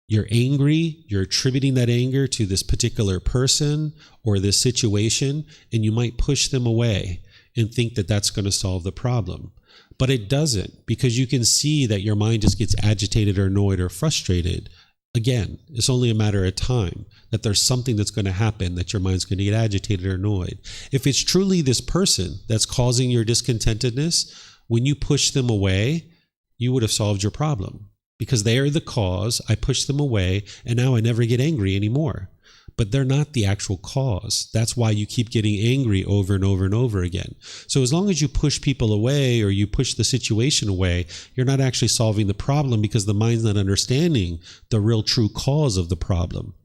You're angry, you're attributing that anger to this particular person or this situation, and you might push them away and think that that's going to solve the problem. But it doesn't, because you can see that your mind just gets agitated or annoyed or frustrated. Again, it's only a matter of time that there's something that's going to happen that your mind's going to get agitated or annoyed. If it's truly this person that's causing your discontentedness, when you push them away, you would have solved your problem. Because they are the cause, I push them away, and now I never get angry anymore. But they're not the actual cause. That's why you keep getting angry over and over and over again. So as long as you push people away or you push the situation away, you're not actually solving the problem because the mind's not understanding the real true cause of the problem.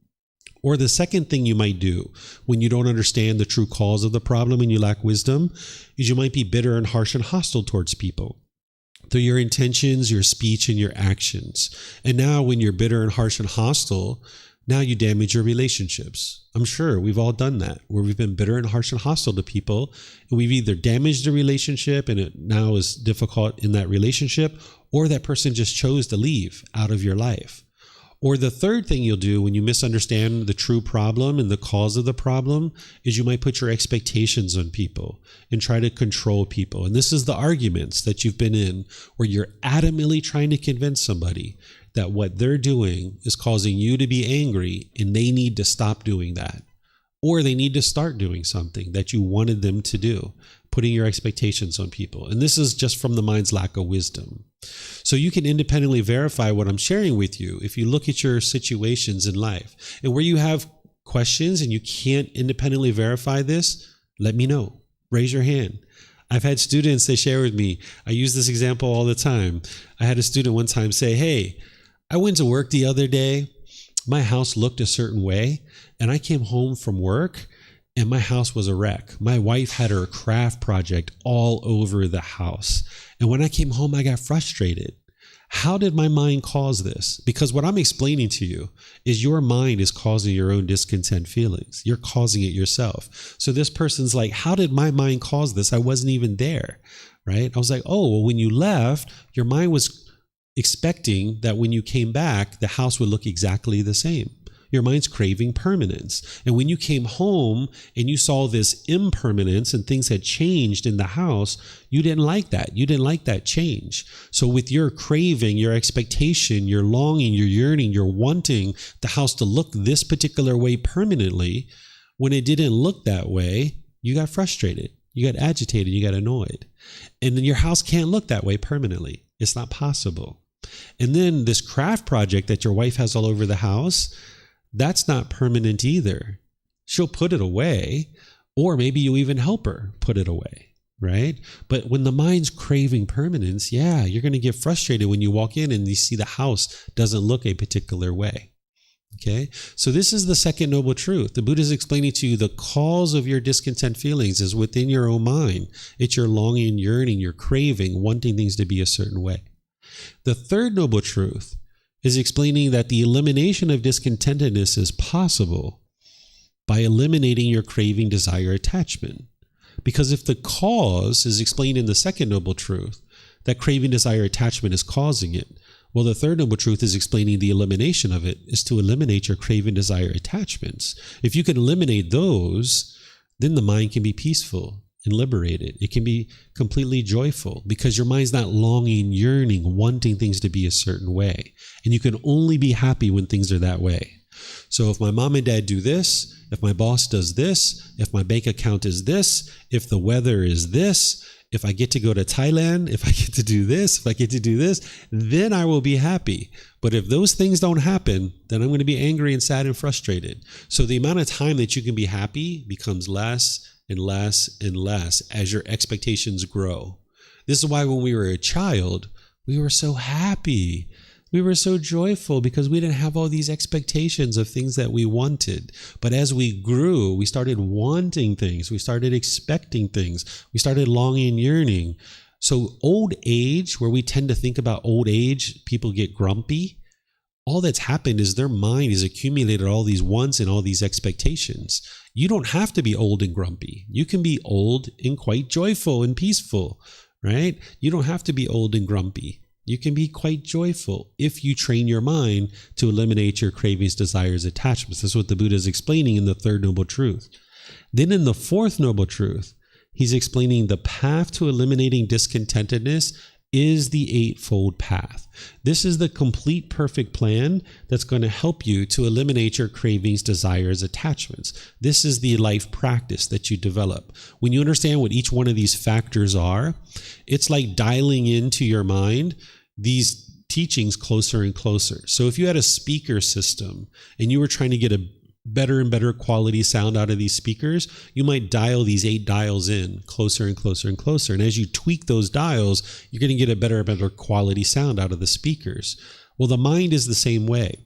Or the second thing you might do when you don't understand the true cause of the problem and you lack wisdom is you might be bitter and harsh and hostile towards people through your intentions, your speech, and your actions. And now when you're bitter and harsh and hostile, now you damage your relationships. I'm sure we've all done that, where we've been bitter and harsh and hostile to people, and we've either damaged the relationship and it now is difficult in that relationship, or that person just chose to leave out of your life. Or the third thing you'll do when you misunderstand the true problem and the cause of the problem is you might put your expectations on people and try to control people. And this is the arguments that you've been in where you're adamantly trying to convince somebody that what they're doing is causing you to be angry and they need to stop doing that. Or they need to start doing something that you wanted them to do, putting your expectations on people. And this is just from the mind's lack of wisdom. So you can independently verify what I'm sharing with you if you look at your situations in life. And where you have questions and you can't independently verify this, let me know. Raise your hand. I've had students, they share with me, I use this example all the time. I had a student one time say, hey, I went to work the other day. My house looked a certain way, and I came home from work, and my house was a wreck. My wife had her craft project all over the house. And when I came home, I got frustrated. How did my mind cause this? Because what I'm explaining to you is your mind is causing your own discontent feelings. You're causing it yourself. So this person's like, how did my mind cause this? I wasn't even there, right? I was like, oh, well, when you left, your mind was expecting that when you came back, the house would look exactly the same. Your mind's craving permanence. And when you came home and you saw this impermanence and things had changed in the house, you didn't like that. You didn't like that change. So with your craving, your expectation, your longing, your yearning, your wanting the house to look this particular way permanently, when it didn't look that way, you got frustrated. You got agitated. You got annoyed. And then your house can't look that way permanently. It's not possible. And then this craft project that your wife has all over the house, that's not permanent either. She'll put it away, or maybe you even help her put it away, right? But when the mind's craving permanence, yeah, you're going to get frustrated when you walk in and you see the house doesn't look a particular way. Okay, so this is the second noble truth. The Buddha is explaining to you the cause of your discontent feelings is within your own mind. It's your longing, yearning, your craving, wanting things to be a certain way. The third noble truth is explaining that the elimination of discontentedness is possible by eliminating your craving, desire, attachment. Because if the cause is explained in the second noble truth, that craving, desire, attachment is causing it, well, the third noble truth is explaining the elimination of it is to eliminate your craving, desire, attachments. If you can eliminate those, then the mind can be peaceful and liberated. It can be completely joyful because your mind's not longing, yearning, wanting things to be a certain way. And you can only be happy when things are that way. So if my mom and dad do this, if my boss does this, if my bank account is this, if the weather is this, if I get to go to Thailand, if I get to do this, if I get to do this, then I will be happy. But if those things don't happen, then I'm going to be angry and sad and frustrated. So the amount of time that you can be happy becomes less and less and less as your expectations grow. This is why when we were a child, we were so happy. We were so joyful because we didn't have all these expectations of things that we wanted. But as we grew, we started wanting things. We started expecting things. We started longing, yearning. So old age, where we tend to think about old age, people get grumpy. All that's happened is their mind has accumulated all these wants and all these expectations. You don't have to be old and grumpy. You can be old and quite joyful and peaceful, right? You don't have to be old and grumpy. You can be quite joyful if you train your mind to eliminate your cravings, desires, attachments. That's what the Buddha is explaining in the third noble truth. Then in the fourth noble truth, he's explaining the path to eliminating discontentedness is the eightfold path. This is the complete perfect plan that's going to help you to eliminate your cravings, desires, attachments. This is the life practice that you develop. When you understand what each one of these factors are, it's like dialing into your mind these teachings closer and closer. So if you had a speaker system and you were trying to get a better and better quality sound out of these speakers, you might dial these 8 dials in closer and closer and closer. And as you tweak those dials, you're going to get a better and better quality sound out of the speakers. Well, the mind is the same way.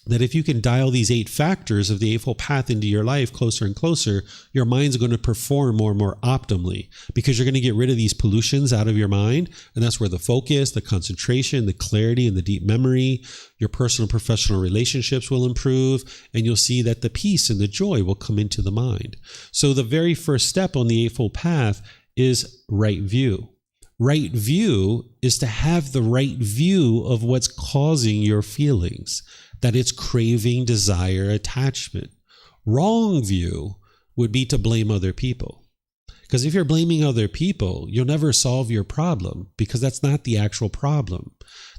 That if you can dial these 8 factors of the Eightfold Path into your life closer and closer, your mind's going to perform more and more optimally because you're going to get rid of these pollutions out of your mind. And that's where the focus, the concentration, the clarity, and the deep memory, your personal and professional relationships will improve. And you'll see that the peace and the joy will come into the mind. So the very first step on the Eightfold Path is right view. Right view is to have the right view of what's causing your feelings. That it's craving, desire, attachment. Wrong view would be to blame other people. Because if you're blaming other people, you'll never solve your problem because that's not the actual problem.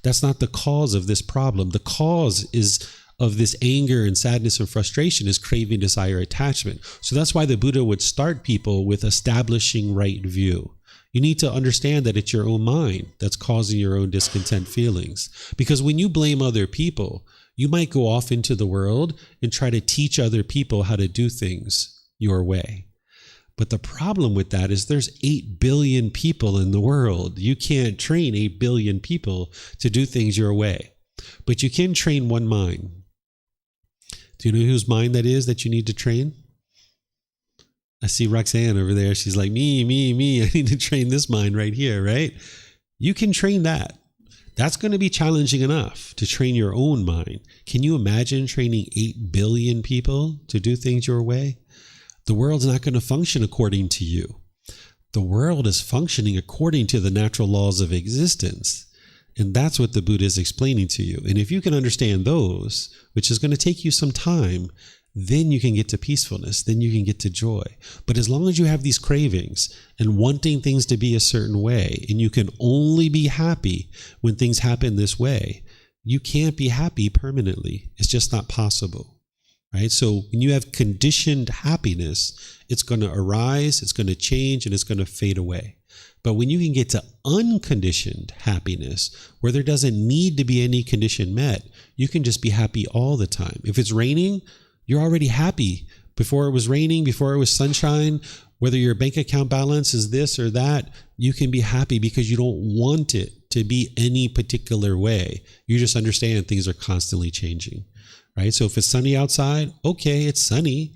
That's not the cause of this problem. The cause of this anger and sadness and frustration is craving, desire, attachment. So that's why the Buddha would start people with establishing right view. You need to understand that it's your own mind that's causing your own discontent feelings. Because when you blame other people, you might go off into the world and try to teach other people how to do things your way. But the problem with that is there's 8 billion people in the world. You can't train 8 billion people to do things your way. But you can train one mind. Do you know whose mind that is that you need to train? I see Roxanne over there. She's like, me. I need to train this mind right here, right? You can train that. That's going to be challenging enough to train your own mind. Can you imagine training 8 billion people to do things your way? The world's not going to function according to you. The world is functioning according to the natural laws of existence. And that's what the Buddha is explaining to you. And if you can understand those, which is going to take you some time, then you can get to peacefulness. Then you can get to joy. But as long as you have these cravings and wanting things to be a certain way, and you can only be happy when things happen this way, you can't be happy permanently. It's just not possible. Right? So when you have conditioned happiness, it's going to arise, it's going to change, and it's going to fade away. But when you can get to unconditioned happiness, where there doesn't need to be any condition met, you can just be happy all the time. If it's raining, you're already happy. Before it was raining, before it was sunshine, whether your bank account balance is this or that, you can be happy because you don't want it to be any particular way. You just understand things are constantly changing. Right? So if it's sunny outside, okay, it's sunny,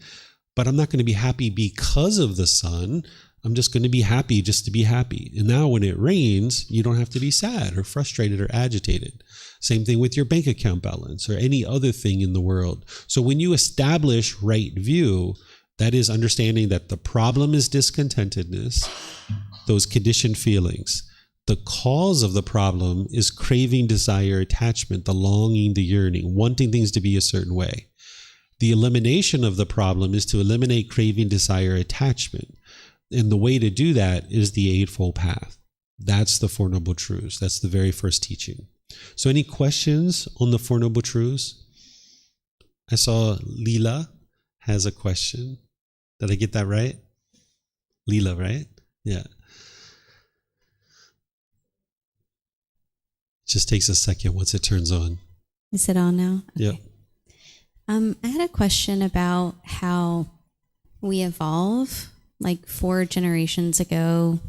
but I'm not going to be happy because of the sun. I'm just going to be happy just to be happy. And now when it rains, you don't have to be sad or frustrated or agitated. Same thing with your bank account balance or any other thing in the world. So when you establish right view, that is understanding that the problem is discontentedness, those conditioned feelings. The cause of the problem is craving, desire, attachment, the longing, the yearning, wanting things to be a certain way. The elimination of the problem is to eliminate craving, desire, attachment. And the way to do that is the Eightfold Path. That's the Four Noble Truths. That's the very first teaching. So any questions on the Four Noble Truths? I saw Leela has a question. Did I get that right? Leela, right? Yeah. Just takes a second once it turns on. Is it on now? Okay. Yep. I had a question about how we evolve. Like 4 generations ago,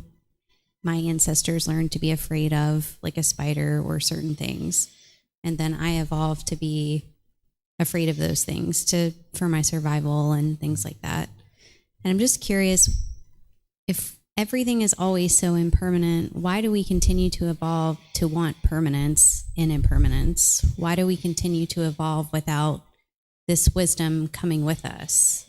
my ancestors learned to be afraid of like a spider or certain things. And then I evolved to be afraid of those things for my survival and things like that. And I'm just curious, if everything is always so impermanent, why do we continue to evolve to want permanence in impermanence? Why do we continue to evolve without this wisdom coming with us?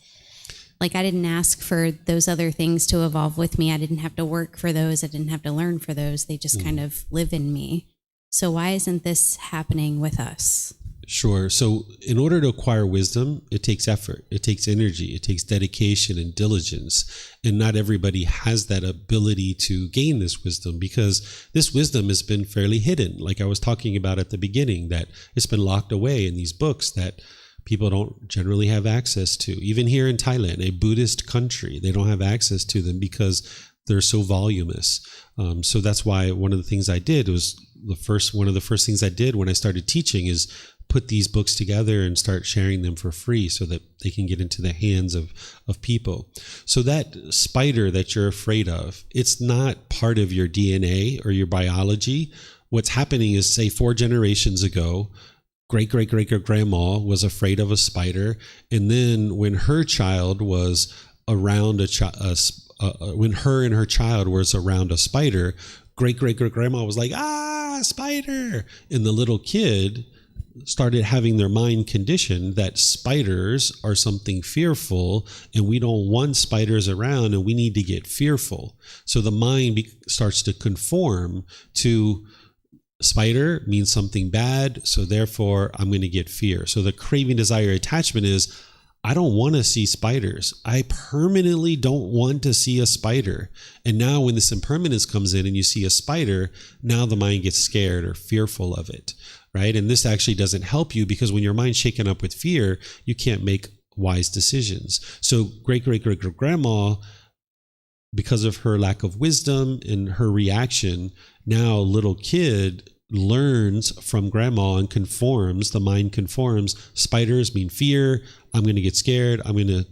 Like, I didn't ask for those other things to evolve with me. I didn't have to work for those. I didn't have to learn for those. They just kind of live in me. So why isn't this happening with us? Sure. So in order to acquire wisdom, it takes effort, it takes energy, it takes dedication and diligence. And not everybody has that ability to gain this wisdom because this wisdom has been fairly hidden. Like I was talking about at the beginning, that it's been locked away in these books that people don't generally have access to. Even here in Thailand, a Buddhist country, they don't have access to them because they're so voluminous. So that's why one of the things I did was one of the first things I did when I started teaching is put these books together and start sharing them for free so that they can get into the hands of people. So that spider that you're afraid of, it's not part of your DNA or your biology. What's happening is, say, 4 generations ago, great-great-great-grandma was afraid of a spider, and then when her child was around when her and her child was around a spider, great-great-great-grandma was like, spider, and the little kid started having their mind conditioned that spiders are something fearful and we don't want spiders around and we need to get fearful. So the mind starts to conform to spider means something bad, so therefore I'm going to get fear. So the craving, desire, attachment is, I don't want to see spiders. I permanently don't want to see a spider. And now when this impermanence comes in and you see a spider, now the mind gets scared or fearful of it, right? And this actually doesn't help you because when your mind's shaken up with fear, you can't make wise decisions. So great-great-great-grandma, because of her lack of wisdom and her reaction, now little kid learns from grandma and conforms, the mind conforms. Spiders mean fear. I'm going to get scared. I'm going to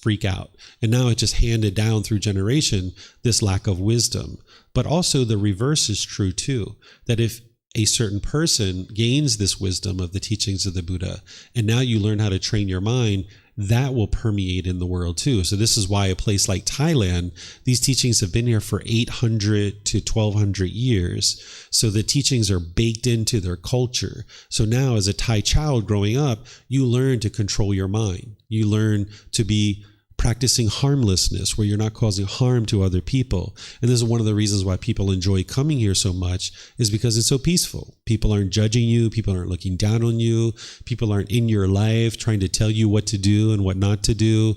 freak out. And now it's just handed down through generation, this lack of wisdom. But also the reverse is true too, that if a certain person gains this wisdom of the teachings of the Buddha, and now you learn how to train your mind, that will permeate in the world too. So this is why a place like Thailand, these teachings have been here for 800 to 1200 years. So the teachings are baked into their culture. So now as a Thai child growing up, you learn to control your mind. You learn to be practicing harmlessness, where you're not causing harm to other people. And this is one of the reasons why people enjoy coming here so much, is because it's so peaceful. People aren't judging you. People aren't looking down on you. People aren't in your life trying to tell you what to do and what not to do.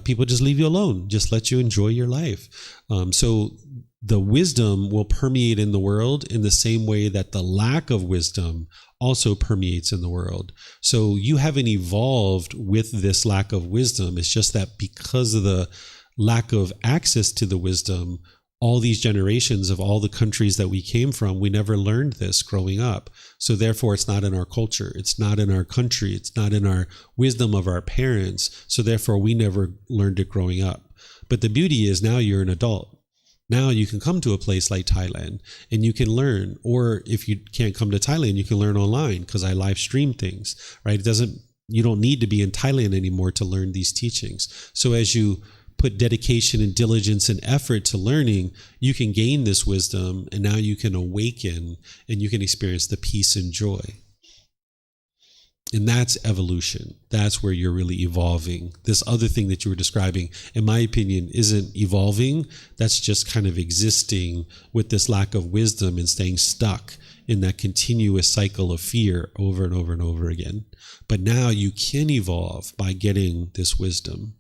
People just leave you alone, just let you enjoy your life. So the wisdom will permeate in the world in the same way that the lack of wisdom also permeates in the world. So you haven't evolved with this lack of wisdom. It's just that because of the lack of access to the wisdom, all these generations of all the countries that we came from, we never learned this growing up. So therefore, it's not in our culture. It's not in our country. It's not in our wisdom of our parents. So therefore, we never learned it growing up. But the beauty is now you're an adult. Now you can come to a place like Thailand and you can learn, or if you can't come to Thailand, you can learn online, because I live stream things, right? You don't need to be in Thailand anymore to learn these teachings. So as you put dedication and diligence and effort to learning, you can gain this wisdom, and now you can awaken and you can experience the peace and joy. And that's evolution. That's where you're really evolving. This other thing that you were describing, in my opinion, isn't evolving. That's just kind of existing with this lack of wisdom and staying stuck in that continuous cycle of fear over and over and over again. But now you can evolve by getting this wisdom.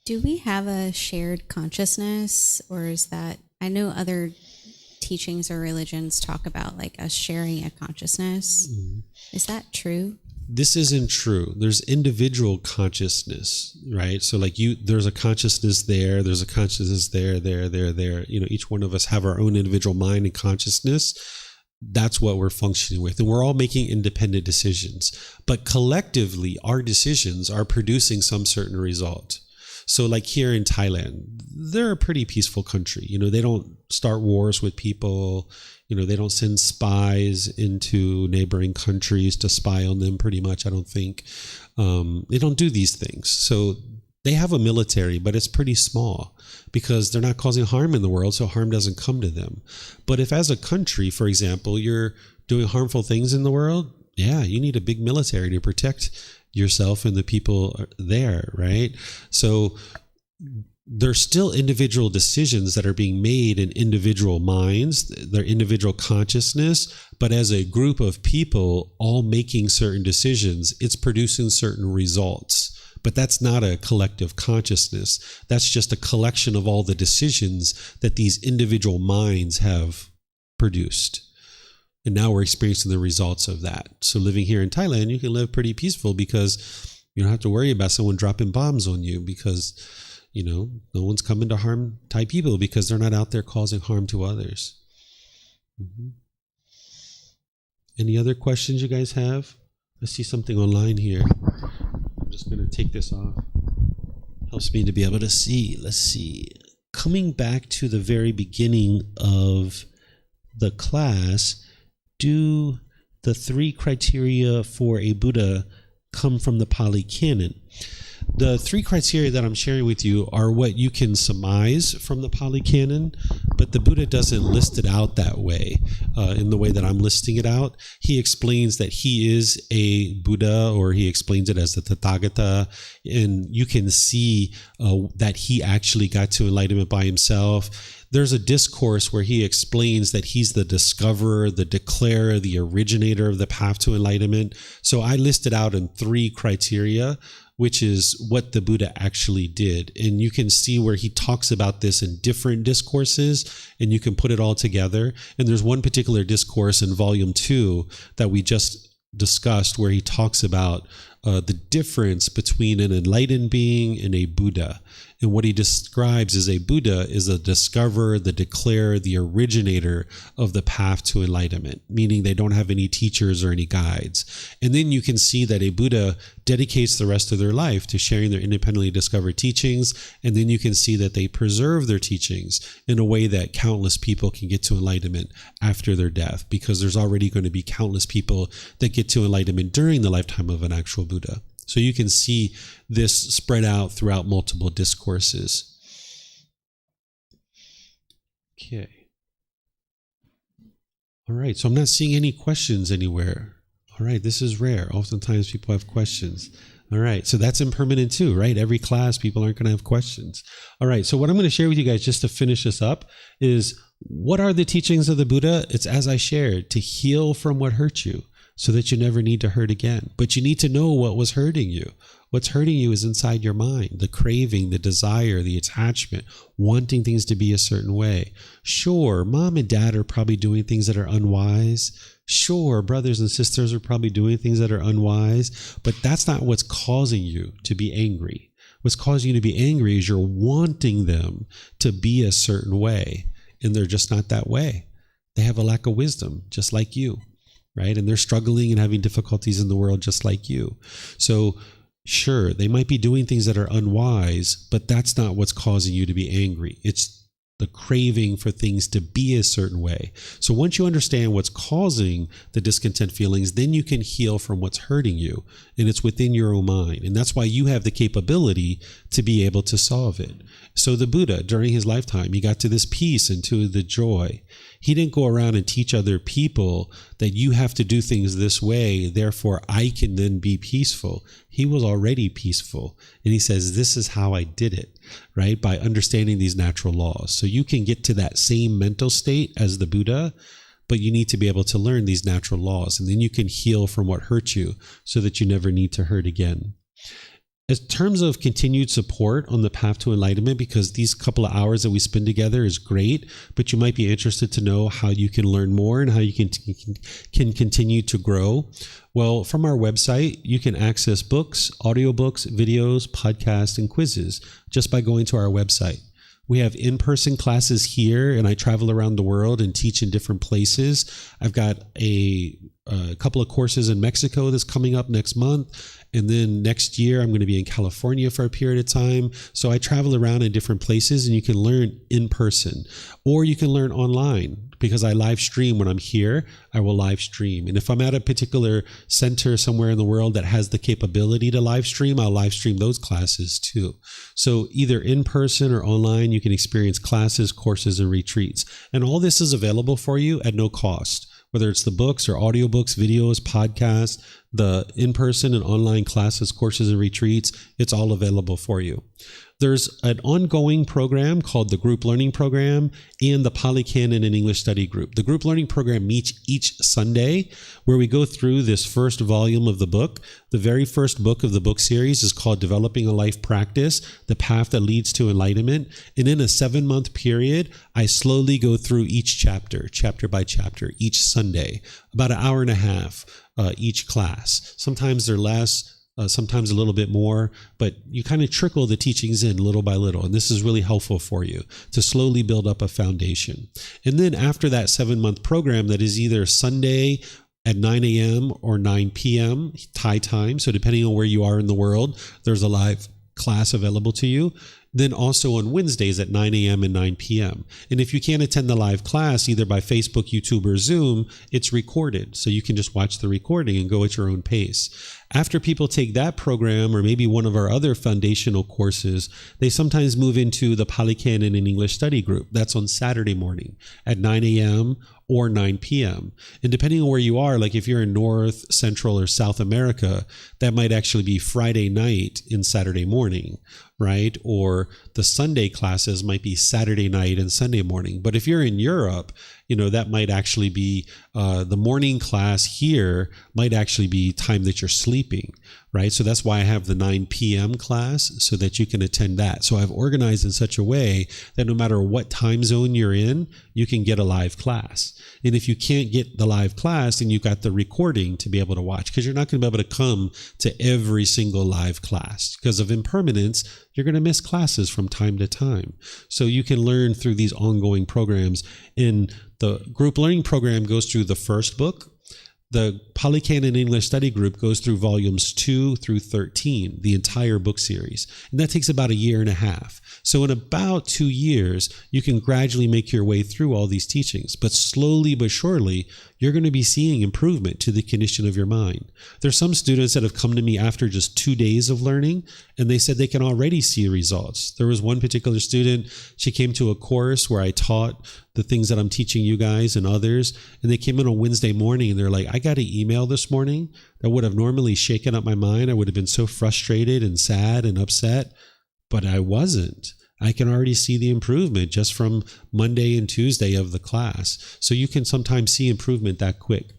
Do we have a shared consciousness, or is that, I know other teachings or religions talk about like us sharing a consciousness. Is that true? This isn't true. There's individual consciousness, right? So like there's a consciousness there's a consciousness there. Each one of us have our own individual mind and consciousness. That's what we're functioning with. And we're all making independent decisions. But collectively, our decisions are producing some certain result. So like here in Thailand, they're a pretty peaceful country. They don't start wars with people. They don't send spies into neighboring countries to spy on them pretty much, I don't think. They don't do these things. So they have a military, but it's pretty small because they're not causing harm in the world, so harm doesn't come to them. But if as a country, for example, you're doing harmful things in the world, yeah, you need a big military to protect yourself and the people there, right? So there's still individual decisions that are being made in individual minds, their individual consciousness, but as a group of people all making certain decisions, it's producing certain results. But that's not a collective consciousness. That's just a collection of all the decisions that these individual minds have produced. And now we're experiencing the results of that. So living here in Thailand, you can live pretty peaceful because you don't have to worry about someone dropping bombs on you, because, no one's coming to harm Thai people because they're not out there causing harm to others. Any other questions you guys have? I see something online here. I'm just going to take this off. Helps me to be able to see. Let's see. Coming back to the very beginning of the class, do the 3 criteria for a Buddha come from the Pali Canon? The 3 criteria that I'm sharing with you are what you can surmise from the Pali Canon, but the Buddha doesn't list it out that way, in the way that I'm listing it out. He explains that he is a Buddha, or he explains it as the Tathagata, and you can see that he actually got to enlightenment by himself. There's a discourse where he explains that he's the discoverer, the declarer, the originator of the path to enlightenment. So I listed out in 3 criteria, which is what the Buddha actually did. And you can see where he talks about this in different discourses, and you can put it all together. And there's one particular discourse in volume 2 that we just discussed where he talks about the difference between an enlightened being and a Buddha. And what he describes as a Buddha is a discoverer, the declarer, the originator of the path to enlightenment, meaning they don't have any teachers or any guides. And then you can see that a Buddha dedicates the rest of their life to sharing their independently discovered teachings. And then you can see that they preserve their teachings in a way that countless people can get to enlightenment after their death, because there's already going to be countless people that get to enlightenment during the lifetime of an actual Buddha. So you can see this spread out throughout multiple discourses. Okay. All right, so I'm not seeing any questions anywhere. All right, this is rare. Oftentimes people have questions. All right, so that's impermanent too, right? Every class, people aren't going to have questions. All right, so what I'm going to share with you guys just to finish this up is, what are the teachings of the Buddha? It's as I shared, to heal from what hurt you, so that you never need to hurt again. But you need to know what was hurting you. What's hurting you is inside your mind, the craving, the desire, the attachment, wanting things to be a certain way. Sure, mom and dad are probably doing things that are unwise. Sure, brothers and sisters are probably doing things that are unwise, but that's not what's causing you to be angry. What's causing you to be angry is you're wanting them to be a certain way, and they're just not that way. They have a lack of wisdom, just like you. Right? And they're struggling and having difficulties in the world just like you. So sure, they might be doing things that are unwise, but that's not what's causing you to be angry. It's the craving for things to be a certain way. So once you understand what's causing the discontent feelings, then you can heal from what's hurting you. And it's within your own mind. And that's why you have the capability to be able to solve it. So the Buddha, during his lifetime, he got to this peace and to the joy. He didn't go around and teach other people that you have to do things this way, therefore I can then be peaceful. He was already peaceful. And he says, this is how I did it, right? By understanding these natural laws. So you can get to that same mental state as the Buddha, but you need to be able to learn these natural laws. And then you can heal from what hurt you so that you never need to hurt again. In terms of continued support on the path to enlightenment, because these couple of hours that we spend together is great, but you might be interested to know how you can learn more and how you can continue to grow. Well, from our website, you can access books, audiobooks, videos, podcasts, and quizzes just by going to our website. We have in-person classes here, and I travel around the world and teach in different places. I've got a couple of courses in Mexico that's coming up next month. And then next year, I'm going to be in California for a period of time. So I travel around in different places, and you can learn in person, or you can learn online. Because I live stream when I'm here, I will live stream. And if I'm at a particular center somewhere in the world that has the capability to live stream, I'll live stream those classes too. So either in person or online, you can experience classes, courses, and retreats. And all this is available for you at no cost. Whether it's the books or audiobooks, videos, podcasts, the in-person and online classes, courses, and retreats, it's all available for you. There's an ongoing program called the Group Learning Program and the Pali Canon and English Study Group. The Group Learning Program meets each Sunday, where we go through this first volume of the book. The very first book of the book series is called Developing a Life Practice, The Path That Leads to Enlightenment. And in a 7-month period, I slowly go through each chapter, chapter by chapter, each Sunday, about an hour and a half each class. Sometimes they're less, sometimes a little bit more, but you kind of trickle the teachings in little by little. And this is really helpful for you to slowly build up a foundation. And then after that 7-month program, that is either Sunday at 9 a.m. or 9 p.m. Thai time. So depending on where you are in the world, there's a live class available to you. Then also on Wednesdays at 9 a.m. and 9 p.m. And if you can't attend the live class, either by Facebook, YouTube, or Zoom, it's recorded. So you can just watch the recording and go at your own pace. After people take that program, or maybe one of our other foundational courses, they sometimes move into the Pali Canon and English Study Group. That's on Saturday morning at 9 a.m. or 9 p.m. And depending on where you are, like if you're in North, Central, or South America, that might actually be Friday night and Saturday morning, right? Or the Sunday classes might be Saturday night and Sunday morning. But if you're in Europe, that might actually be the morning class here might actually be time that you're sleeping, right? So that's why I have the 9 p.m. class so that you can attend that. So I've organized in such a way that no matter what time zone you're in, you can get a live class. And if you can't get the live class, then you've got the recording to be able to watch, because you're not going to be able to come to every single live class. Because of impermanence, you're going to miss classes from time to time. So you can learn through these ongoing programs. And the group learning program goes through the first book. The Polycanon English Study Group goes through volumes 2 through 13, the entire book series. And that takes about a year and a half. So in about 2 years, you can gradually make your way through all these teachings. But slowly but surely, you're going to be seeing improvement to the condition of your mind. There's some students that have come to me after just 2 days of learning, and they said they can already see results. There was one particular student, she came to a course where I taught the things that I'm teaching you guys and others, and they came in on Wednesday morning and they're like, I got an email this morning that would have normally shaken up my mind. I would have been so frustrated and sad and upset, but I wasn't. I can already see the improvement just from Monday and Tuesday of the class. So you can sometimes see improvement that quick.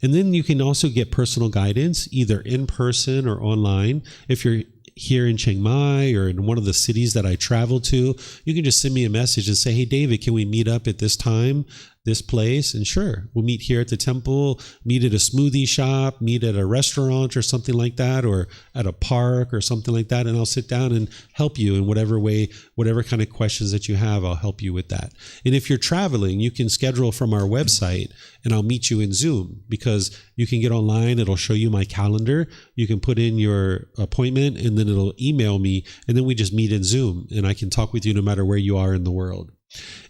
And then you can also get personal guidance, either in person or online. If you're here in Chiang Mai or in one of the cities that I travel to, you can just send me a message and say, hey, David, can we meet up at this time, this place? And sure, we'll meet here at the temple, meet at a smoothie shop, meet at a restaurant or something like that, or at a park or something like that. And I'll sit down and help you in whatever way, whatever kind of questions that you have, I'll help you with that. And if you're traveling, you can schedule from our website and I'll meet you in Zoom, because you can get online. It'll show you my calendar. You can put in your appointment and then it'll email me. And then we just meet in Zoom and I can talk with you no matter where you are in the world.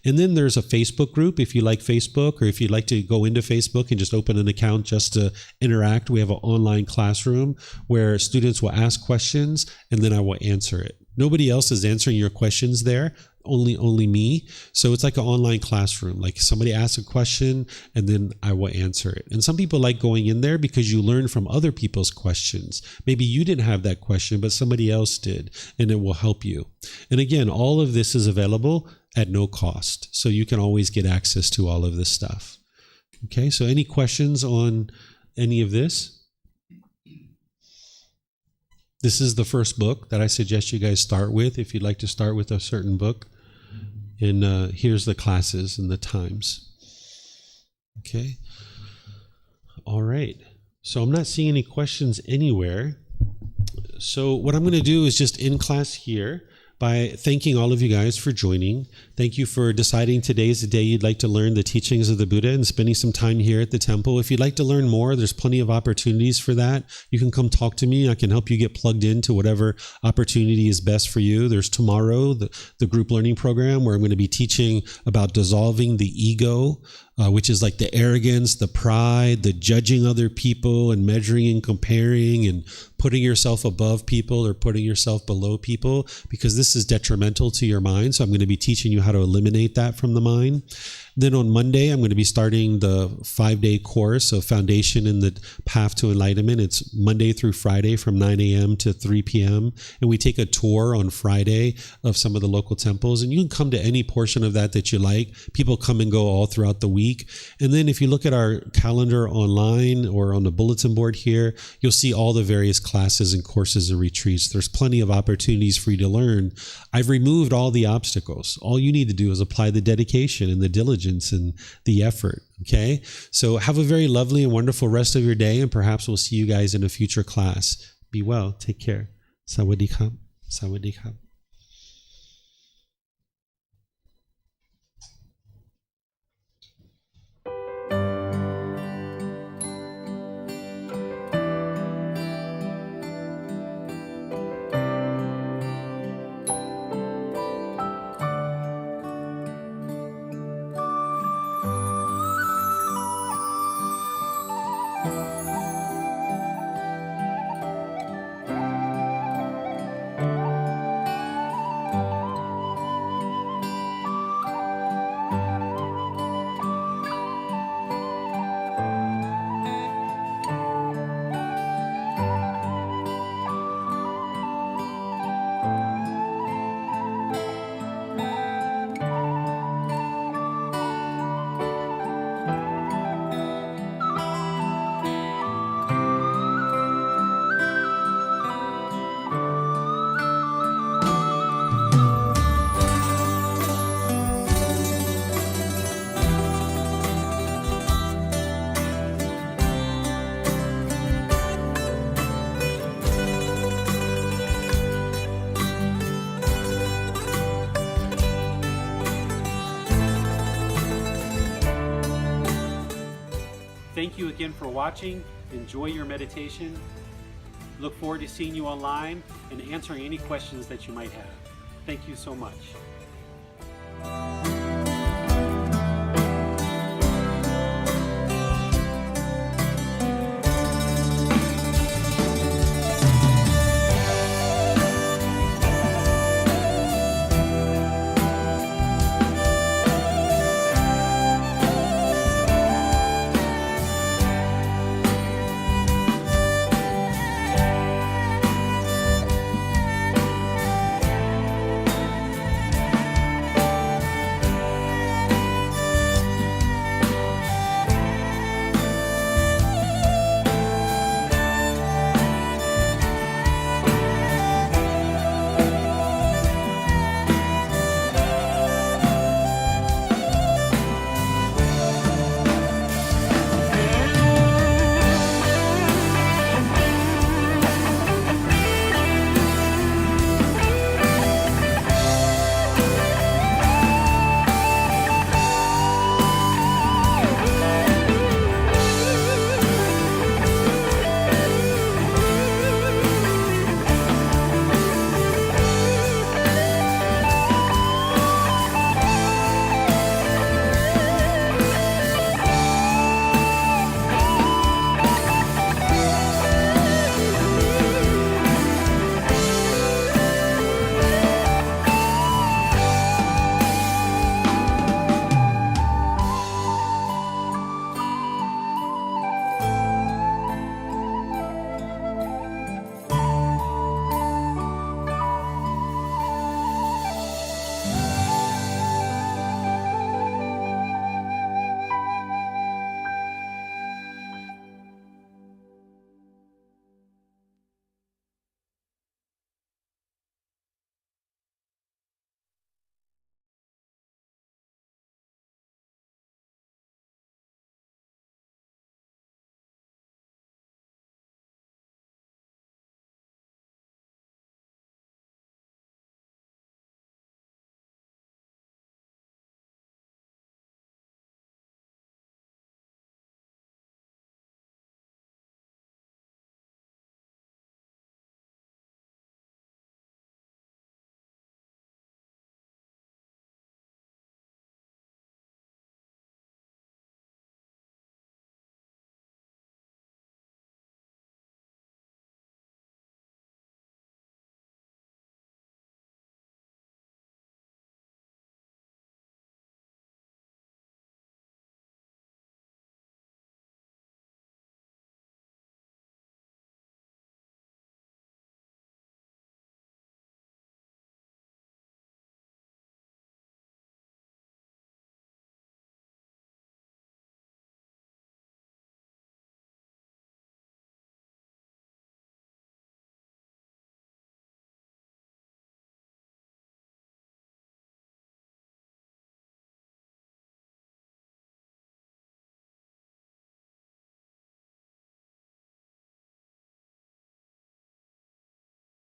And then there's a Facebook group if you like Facebook, or if you'd like to go into Facebook and just open an account just to interact. We have an online classroom where students will ask questions and then I will answer it. Nobody else is answering your questions there, only me. So it's like an online classroom. Like somebody asks a question and then I will answer it. And some people like going in there because you learn from other people's questions. Maybe you didn't have that question, but somebody else did, and it will help you. And again, all of this is available at no cost. So you can always get access to all of this stuff. Okay, so any questions on any of this? This is the first book that I suggest you guys start with if you'd like to start with a certain book. And here's the classes and the times. Okay. All right. So I'm not seeing any questions anywhere. So what I'm going to do is just end class here by thanking all of you guys for joining. Thank you for deciding today is the day you'd like to learn the teachings of the Buddha and spending some time here at the temple. If you'd like to learn more, there's plenty of opportunities for that. You can come talk to me. I can help you get plugged into whatever opportunity is best for you. There's tomorrow, the group learning program, where I'm going to be teaching about dissolving the ego, which is like the arrogance, the pride, the judging other people and measuring and comparing and putting yourself above people or putting yourself below people, because this is detrimental to your mind. So I'm going to be teaching you how to eliminate that from the mind. Then on Monday, I'm going to be starting the 5-day course of Foundation in the Path to Enlightenment. It's Monday through Friday from 9 a.m. to 3 p.m. And we take a tour on Friday of some of the local temples. And you can come to any portion of that you like. People come and go all throughout the week. And then if you look at our calendar online or on the bulletin board here, you'll see all the various classes and courses and retreats. There's plenty of opportunities for you to learn. I've removed all the obstacles. All you need to do is apply the dedication and the diligence and the effort. Okay. So have a very lovely and wonderful rest of your day. And perhaps we'll see you guys in a future class. Be well. Take care. Sawadee khap. Sawadee khap. Thank you again for watching. Enjoy your meditation. Look forward to seeing you online and answering any questions that you might have. Thank you so much.